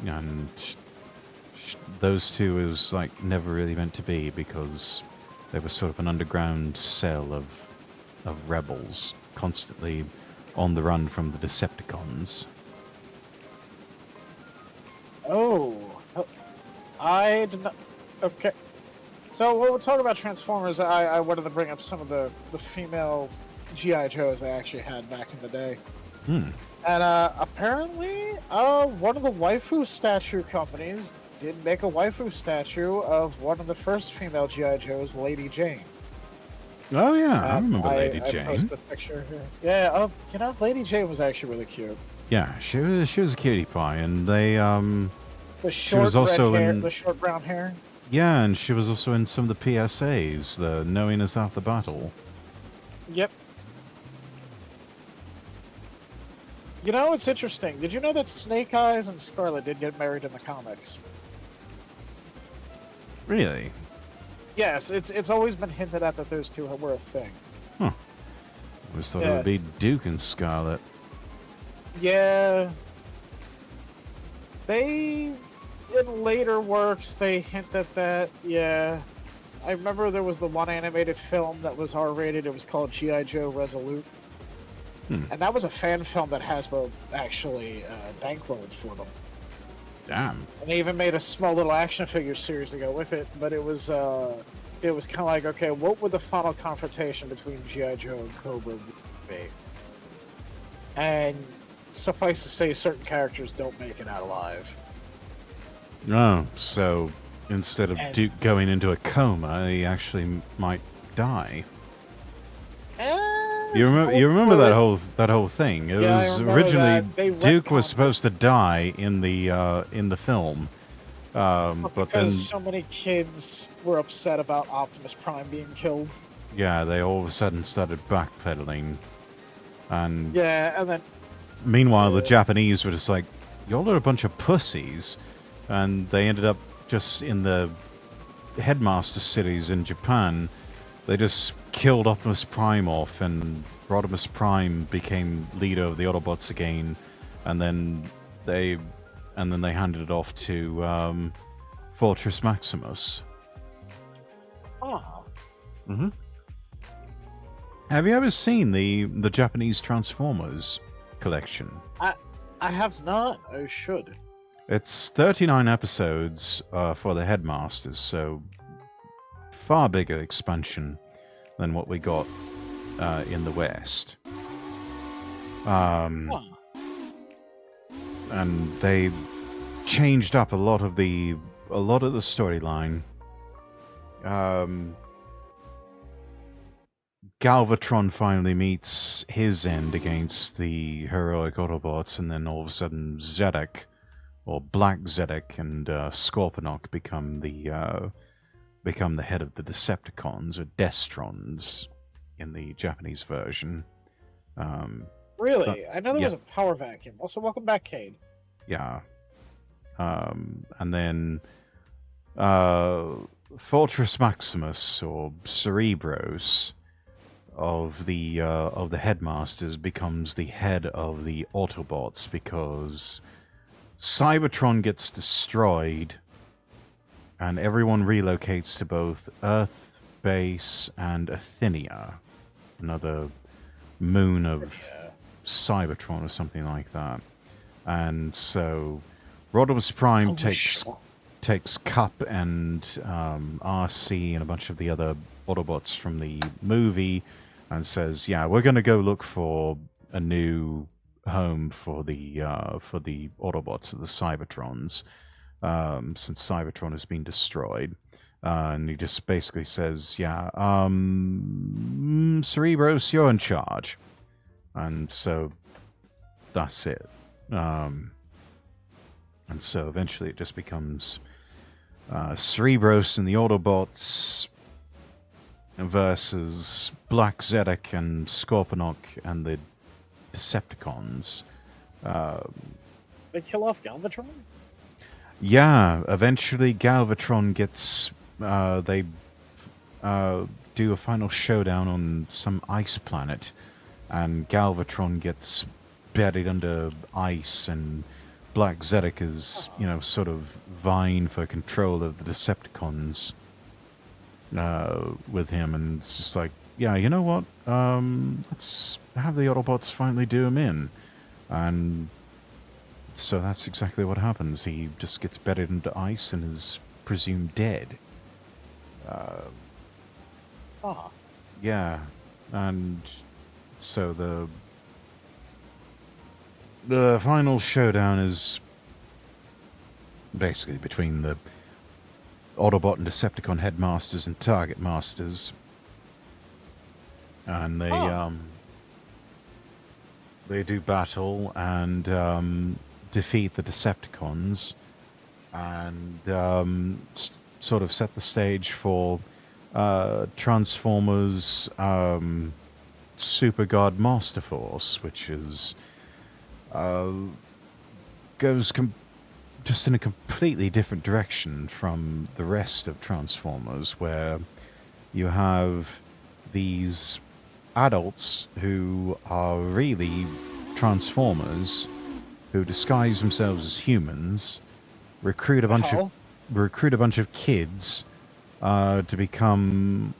And those two was like never really meant to be, because they were sort of an underground cell of rebels constantly on the run from the Decepticons. Oh, I did not. Okay. So when we're talking about Transformers, I wanted to bring up some of the female G.I. Joes they actually had back in the day. And apparently, one of the waifu statue companies did make a waifu statue of one of the first female G.I. Joes, Lady Jane. Oh yeah, I remember Lady Jane. I posted a picture here. Yeah, Lady Jane was actually really cute. Yeah, she was a cutie pie, and they the she was also the short brown hair. Yeah, and she was also in some of the PSAs, the Knowing Is Half the Battle. Yep. You know, it's interesting. Did you know that Snake Eyes and Scarlet did get married in the comics? Really? Yes, it's always been hinted at that those two were a thing. Huh. always thought it Yeah. would be Duke and Scarlet. Yeah. They, in later works, they hint at that, yeah. I remember there was the one animated film that was R-rated. It was called G.I. Joe Resolute. And that was a fan film that Hasbro actually bankrolled for them. Damn. And they even made a small little action figure series to go with it. But it was kind of like, okay, what would the final confrontation between G.I. Joe and Cobra be? And suffice to say, certain characters don't make it out alive. Oh, so instead of And- Duke going into a coma, he actually might die. You remember that whole thing? It Yeah, I was remember originally that. They Duke was retconned supposed to die in the film, but then because so many kids were upset about Optimus Prime being killed. yeah, they all of a sudden started backpedaling, and Yeah, and then meanwhile the Japanese were just like, "Y'all are a bunch of pussies," and they ended up just in the headmaster cities in Japan. They just killed Optimus Prime off, and Rodimus Prime became leader of the Autobots again, and then they handed it off to Fortress Maximus. oh, Have you ever seen the Japanese Transformers collection? I have not. I should. It's 39 episodes for the Headmasters, so far bigger expansion than what we got in the West. Oh. And they changed up a lot of the storyline. Galvatron finally meets his end against the heroic Autobots, and then all of a sudden Zedek, or Black Zedek, and Scorponok become the head of the Decepticons, or Destrons, in the Japanese version. Really? I know there yeah. was a power vacuum. Also, welcome back, Cade. Yeah. And then Fortress Maximus, or Cerebros, of the Headmasters, becomes the head of the Autobots because Cybertron gets destroyed and everyone relocates to both Earth Base and Athenia, another moon of Cybertron or something like that. And so Rodimus Prime takes Cup and RC and a bunch of the other Autobots from the movie and says, yeah, we're going to go look for a new home for the Autobots, the Cybertrons, since Cybertron has been destroyed. And he just basically says, yeah, Cerebros, you're in charge. And so that's it. And so eventually it just becomes Cerebros and the Autobots versus Black Zedek and Scorponok and the Decepticons. They kill off Galvatron? Yeah, eventually Galvatron gets... they do a final showdown on some ice planet, and Galvatron gets buried under ice, and Black Zedek is, sort of vying for control of the Decepticons with him, and it's just like, yeah, you know what? Let's have the Autobots finally do him in. And so that's exactly what happens. He just gets buried under ice and is presumed dead. Yeah, and so the final showdown is basically between the Autobot and Decepticon headmasters and target masters, and they do battle and defeat the Decepticons, and sort of set the stage for Transformers Super God Master Force, which is goes just in a completely different direction from the rest of Transformers, where you have these adults who are really Transformers, who disguise themselves as humans, recruit a bunch of kids to become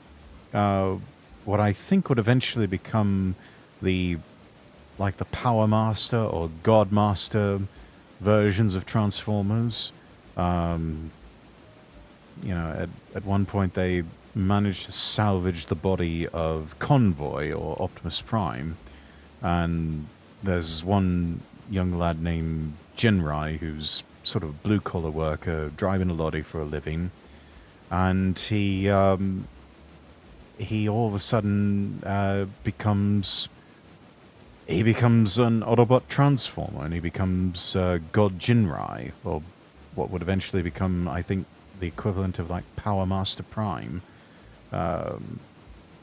what I think would eventually become the Power Master or God Master versions of Transformers. At one point they managed to salvage the body of Convoy or Optimus Prime, and there's one young lad named Jinrai who's sort of a blue-collar worker driving a lorry for a living, and he all of a sudden becomes an Autobot Transformer, and he becomes God Jinrai, or what would eventually become, I think, the equivalent of Power Master Prime. So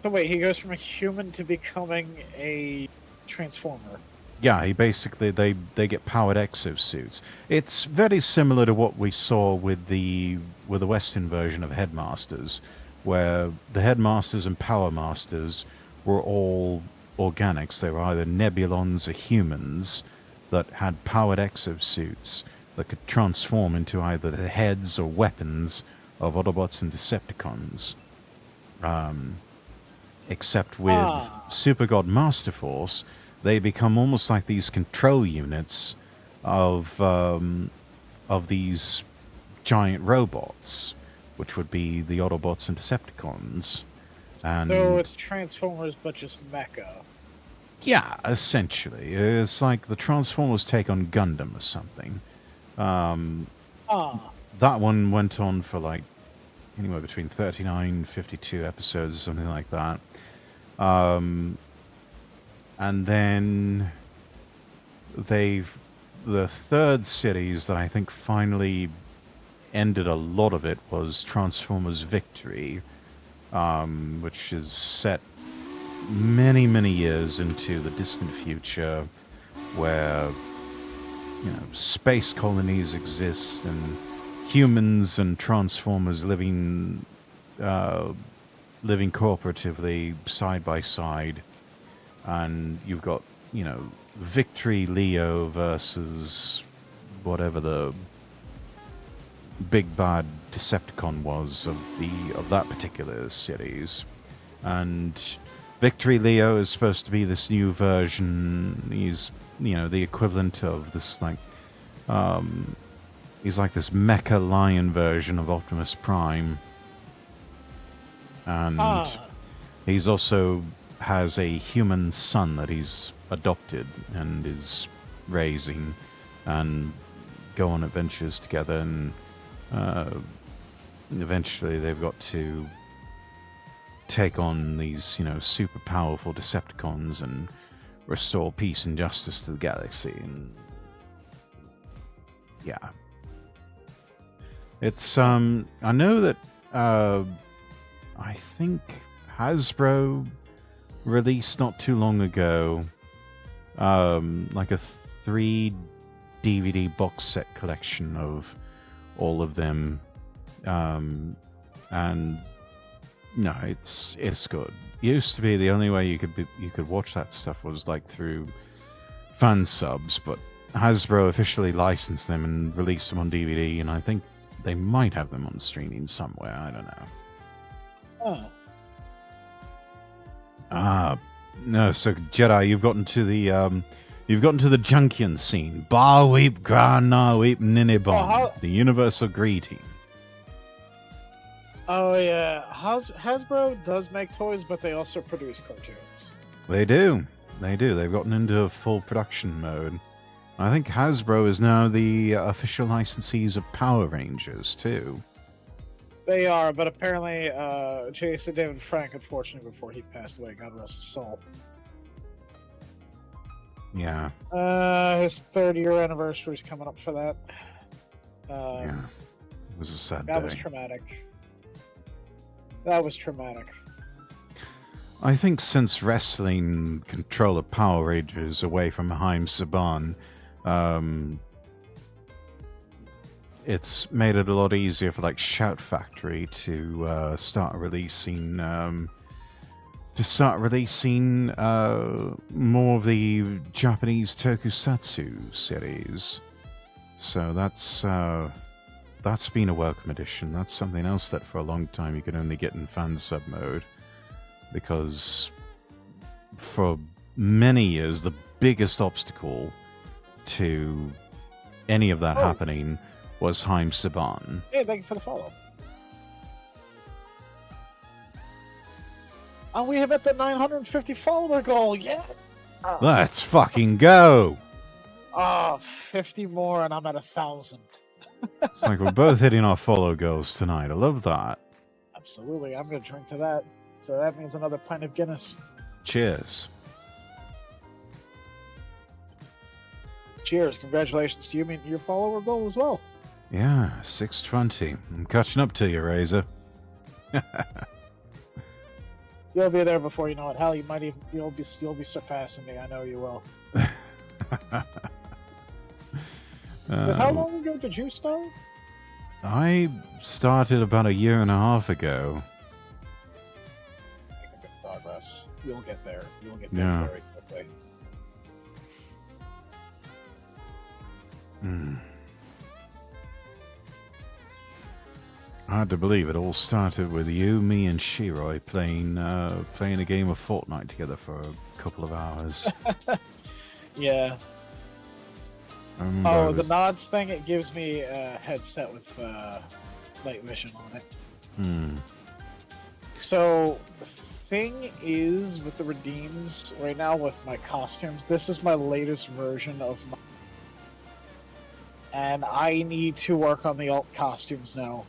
wait, he goes from a human to becoming a Transformer. Yeah, he basically they get powered exosuits. It's very similar to what we saw with the Western version of Headmasters, where the Headmasters and Power Masters were all organics. They were either Nebulons or humans that had powered exosuits that could transform into either the heads or weapons of Autobots and Decepticons. Except with Super God Master Force, they become almost like these control units of these giant robots, which would be the Autobots and Decepticons. And so it's Transformers, but just mecha. Yeah, essentially. It's like the Transformers take on Gundam or something. That one went on for anywhere between 39 and 52 episodes, something like that. And then the third series that I think finally ended a lot of it was Transformers Victory, which is set many, many years into the distant future, where space colonies exist and humans and Transformers living cooperatively side by side, and you've got Victory Leo versus whatever the big bad Decepticon was of that particular series. And Victory Leo is supposed to be this new version. He's the equivalent of this he's like this mecha lion version of Optimus Prime. And he's also has a human son that he's adopted and is raising, and go on adventures together, and eventually they've got to take on these super powerful Decepticons and restore peace and justice to the galaxy. And yeah, it's I know that I think Hasbro released not too long ago like a 3 DVD box set collection of all of them, and no, it's good. It used to be the only way you could watch that stuff was through fan subs, but Hasbro officially licensed them and released them on DVD, and I think they might have them on streaming somewhere. I don't know. No, so Jedi, you've gotten to the Junkion scene. Ba weep grana weep ninibon, the universal greeting. Oh yeah, Hasbro does make toys, but they also produce cartoons. They do. They've gotten into full production mode. I think Hasbro is now the official licensees of Power Rangers too. They are, but apparently Jason David Frank, unfortunately, before he passed away, God rest his soul. Yeah. His 3rd-year anniversary is coming up for that. Yeah. It was a sad day. That was traumatic. That was traumatic. I think since wrestling control of Power Rangers away from Haim Saban, it's made it a lot easier for Shout Factory to start releasing to start releasing more of the Japanese tokusatsu series. So that's been a welcome addition. That's something else that for a long time you could only get in fan sub mode, because for many years the biggest obstacle to any of that happening was Haim Saban. Hey, thank you for the follow. Oh, we have hit the 950 follower goal. Yeah. Let's fucking go. Oh, 50 more and I'm at 1,000. It's like we're both hitting our follow goals tonight. I love that. Absolutely. I'm going to drink to that. So that means another pint of Guinness. Cheers. Cheers. Congratulations to you and your follower goal as well. Yeah, 620. I'm catching up to you, Razor. You'll be there before you know it. Hell, you'll be surpassing me. I know you will. Because how long ago did you start? I started about 1.5 years ago. Making good progress. You'll get there. You'll get there very quickly. Hard to believe it all started with you, me, and Shiroi playing a game of Fortnite together for a couple of hours. Yeah. Oh, the nods thing, it gives me a headset with night vision on it. So, the thing is, with the redeems, right now with my costumes, this is my latest version of my... And I need to work on the alt costumes now.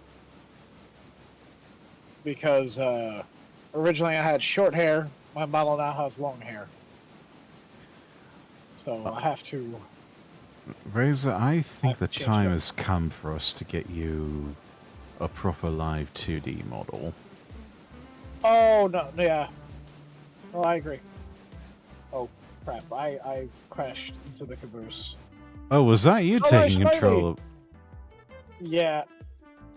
Because originally I had short hair, my model now has long hair. So I have to... Razor, I think the time has come for us to get you a proper live 2D model. Oh, no, yeah. Oh, I agree. Oh, crap. I crashed into the caboose. Oh, was that you taking control of... Yeah.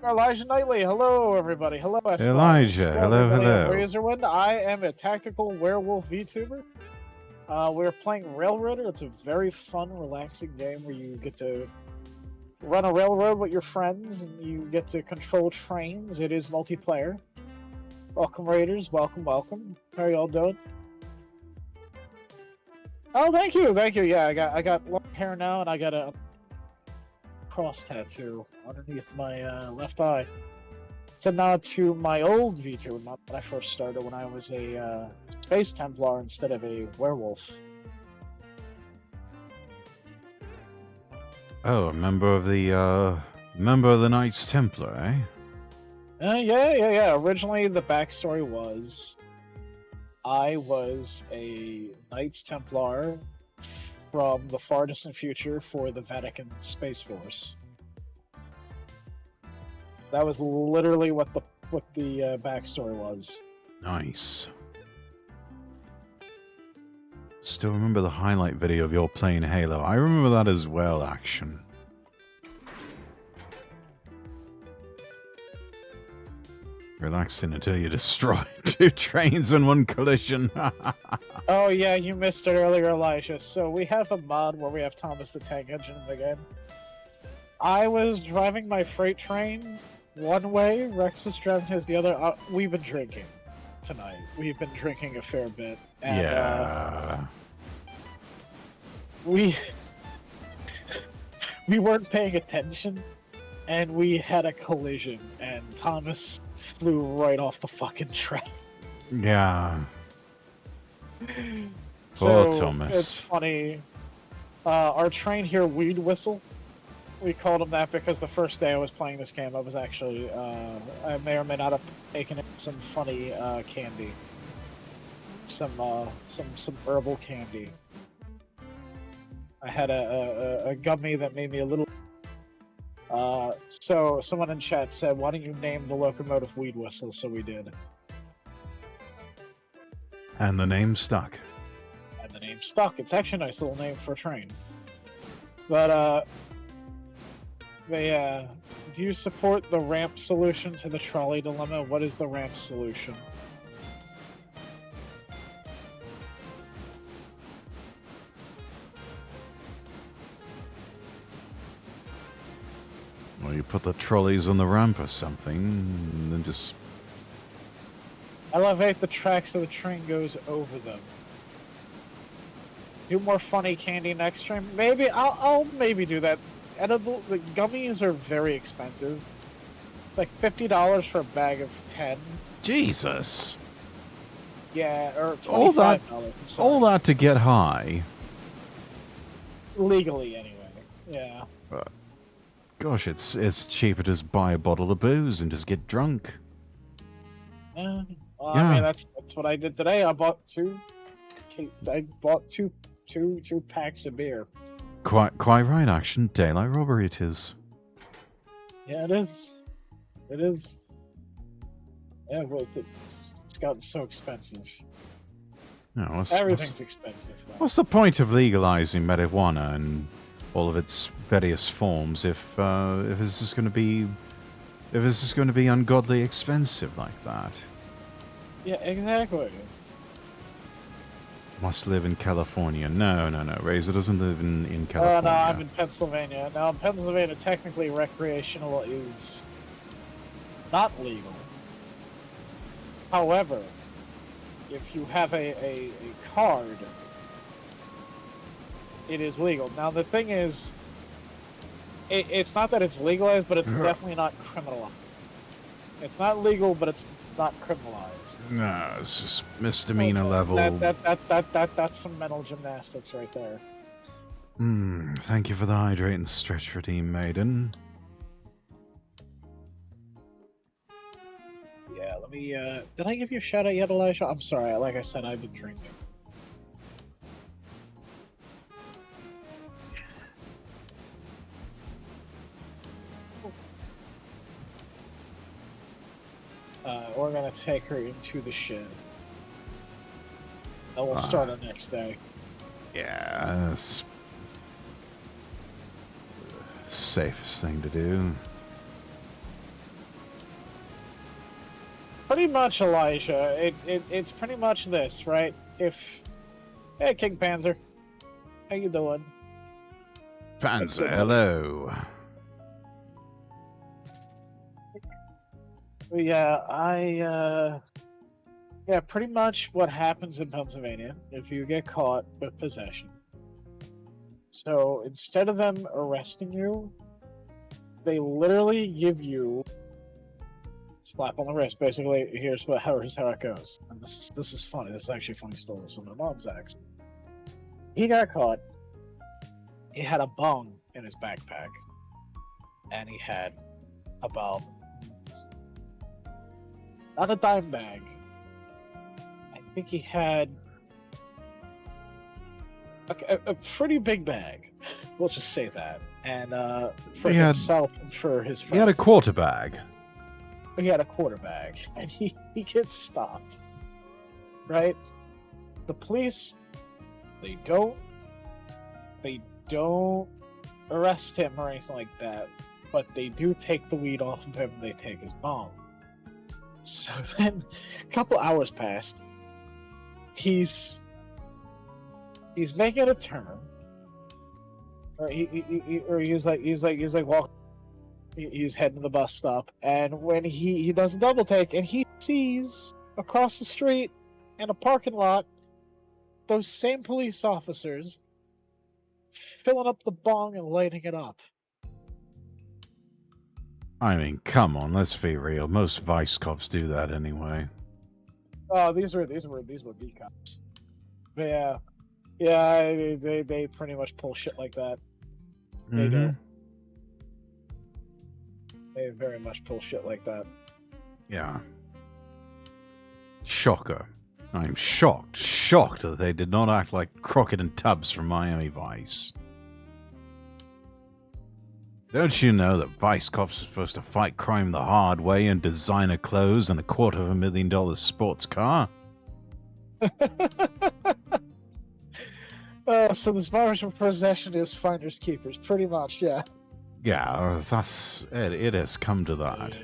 Elijah Knightley, hello everybody. Hello, Esquire. Elijah, hello, hello. Razorwind. I am a tactical werewolf VTuber. We're playing Railroader. It's a very fun, relaxing game where you get to run a railroad with your friends and you get to control trains. It is multiplayer. Welcome, Raiders. Welcome, welcome. How are y'all doing? Oh, thank you, thank you. Yeah, I got long hair now, and I got a cross tattoo underneath my left eye. It's a nod to my old VTuber mod that I first started when I was a Space Templar instead of a werewolf. Oh, a member of the Knights Templar, eh? Yeah. Originally, the backstory was I was a Knights Templar from the far distant future for the Vatican Space Force. That was literally what the backstory was. Nice. Still remember the highlight video of your playing Halo. I remember that as well, Action. Relaxing until you destroy 2 trains in 1 collision. Oh yeah, you missed it earlier, Elijah. So we have a mod where we have Thomas the Tank Engine in the game. I was driving my freight train one way, Rex was driving his the other. We've been drinking tonight. We've been drinking a fair bit. And, yeah. We weren't paying attention, and we had a collision, and Thomas flew right off the fucking track. Yeah. So, Poor Thomas. It's funny. Our train here, Weed Whistle, we called him that because the first day I was playing this game, I was actually, I may or may not have taken some funny candy. Some herbal candy. I had a gummy that made me a little... So someone in chat said, why don't you name the locomotive Weed Whistle? So we did. And the name stuck. And the name stuck. It's actually a nice little name for a train. But, do you support the ramp solution to the trolley dilemma? What is the ramp solution? Or you put the trolleys on the ramp or something, and then just... Elevate the tracks so the train goes over them. Do more funny candy next time. Maybe I'll maybe do that. Edible, the gummies are very expensive. It's like $50 for a bag of 10. Jesus! Yeah, or $25. All that, I'm sorry. all that to get high. Legally, anyway. Yeah. Gosh, it's cheaper to just buy a bottle of booze and just get drunk. Well, Yeah. I mean, that's what I did today. I bought two packs of beer. Quite right, action. Daylight robbery it is. Yeah, it is. It is. Yeah, well, it's gotten so expensive. No, Everything's expensive. Though. What's the point of legalizing marijuana and all of its various forms if it's just going to be ungodly expensive like that? Yeah, exactly. Must live in California. No. Razor doesn't live in Oh, California. no, I'm in Pennsylvania. Now, in Pennsylvania, technically, recreational is not legal. However, if you have a card, it is legal. Now, the thing is, it's not that it's legalized, but it's definitely not criminalized. It's not legal, but it's not criminalized. No, it's just misdemeanor level. That's some mental gymnastics right there. Thank you for the hydrate and stretch routine, maiden. Yeah, let me, did I give you a shout out yet, Elijah? I'm sorry, like I said, I've been drinking. We're gonna take her into the shed. And we'll start the next day. Yeah, that's the safest thing to do. Pretty much, Elijah. It's pretty much this, right? Hey, King Panzer, how you doing? Panzer, hello. Yeah, yeah, pretty much what happens in Pennsylvania if you get caught with possession. So instead of them arresting you, they literally give you slap on the wrist. Basically, here's how it goes. And this is funny. This is actually a funny story. So my mom's ex, he got caught. He had a bong in his backpack, and he had about not a dime bag. I think he had a pretty big bag. We'll just say that. And for himself and for his friends. He had a quarter bag. He had a quarter bag. And he gets stopped. Right? The police, they don't arrest him or anything like that. But they do take the weed off of him and they take his bong. So then, a couple hours passed. He's making a turn, or he's walking. He's heading to the bus stop, and when he does a double take, and he sees across the street in a parking lot those same police officers filling up the bong and lighting it up. I mean, come on, let's be real. Most vice cops do that anyway. Oh, these were B cops. But yeah, they pretty much pull shit like that. They do. They very much pull shit like that. Yeah. Shocker. I'm shocked that they did not act like Crockett and Tubbs from Miami Vice. Don't you know that Vice cops are supposed to fight crime the hard way in designer clothes and $250,000 sports car? So this virus of possession is finders keepers, pretty much, yeah. Yeah, that's it. It has come to that.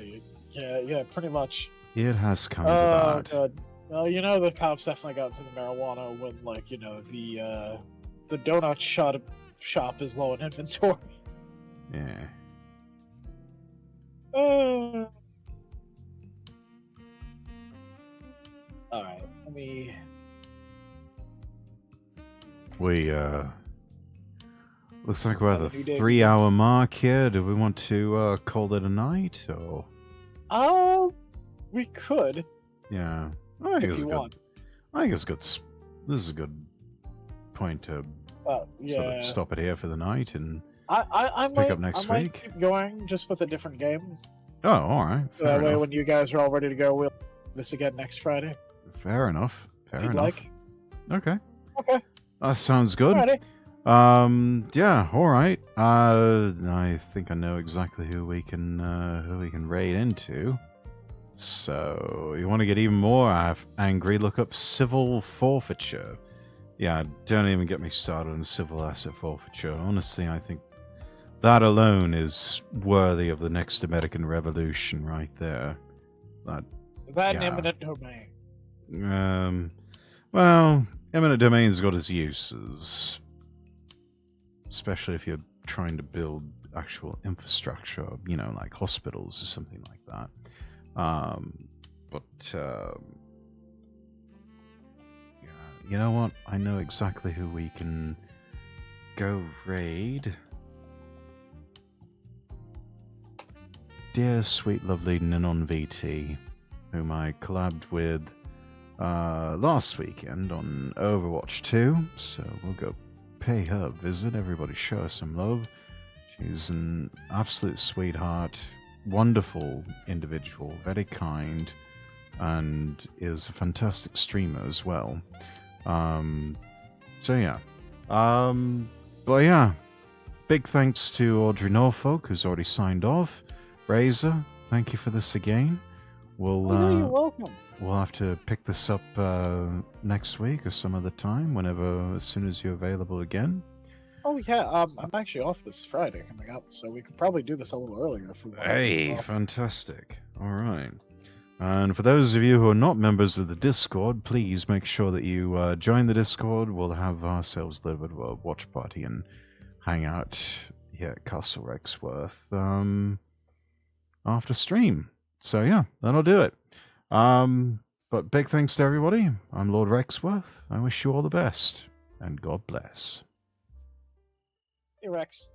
Yeah, pretty much. It has come to that. God. Well, you know the cops definitely got into the marijuana when, like, you know, the donut shop is low in inventory. Yeah. All right, let me. We, looks like we're at Have a the new day 3-hour begins. mark here. Do we want to, call it a night, or? We could Yeah. I think if it's you good. want. I think it's good. This is a good point to Yeah. sort of stop it here for the night and I pick might up next I might week. keep going just with a different game. Oh, all right. So Fair that way, enough. when you guys are all ready to go, we'll do this again next Friday. Fair enough. Fair If you'd enough. like. Okay. Okay. That sounds good. Alrighty. Yeah, all right. I think I know exactly who we can raid into. So, you want to get even more angry, look up civil forfeiture. Yeah, don't even get me started on civil asset forfeiture. Honestly, I think that alone is worthy of the next American Revolution right there. That Yeah. and eminent domain. Well, eminent domain's got its uses. Especially if you're trying to build actual infrastructure, you know, like hospitals or something like that. Yeah, you know what? I know exactly who we can go raid. Dear sweet lovely Ninon VT, whom I collabed with last weekend on Overwatch 2, so we'll go pay her a visit. Everybody show her some love. She's an absolute sweetheart, wonderful individual, very kind, and is a fantastic streamer as well. So yeah. But yeah, big thanks to Audrey Norfolk, who's already signed off. Razor, thank you for this again. We'll You're welcome. we'll have to pick this up next week or some other time, whenever, as soon as you're available again. Oh yeah, I'm actually off this Friday coming up, so we could probably do this a little earlier if we want. Hey, fantastic. All right. And for those of you who are not members of the Discord, please make sure that you join the Discord. We'll have ourselves a little bit of a watch party and hang out here at Castle Rexworth after stream. So yeah, that'll do it. But big thanks to everybody. I'm Lord Rexworth. I wish you all the best, and God bless. Hey Rex.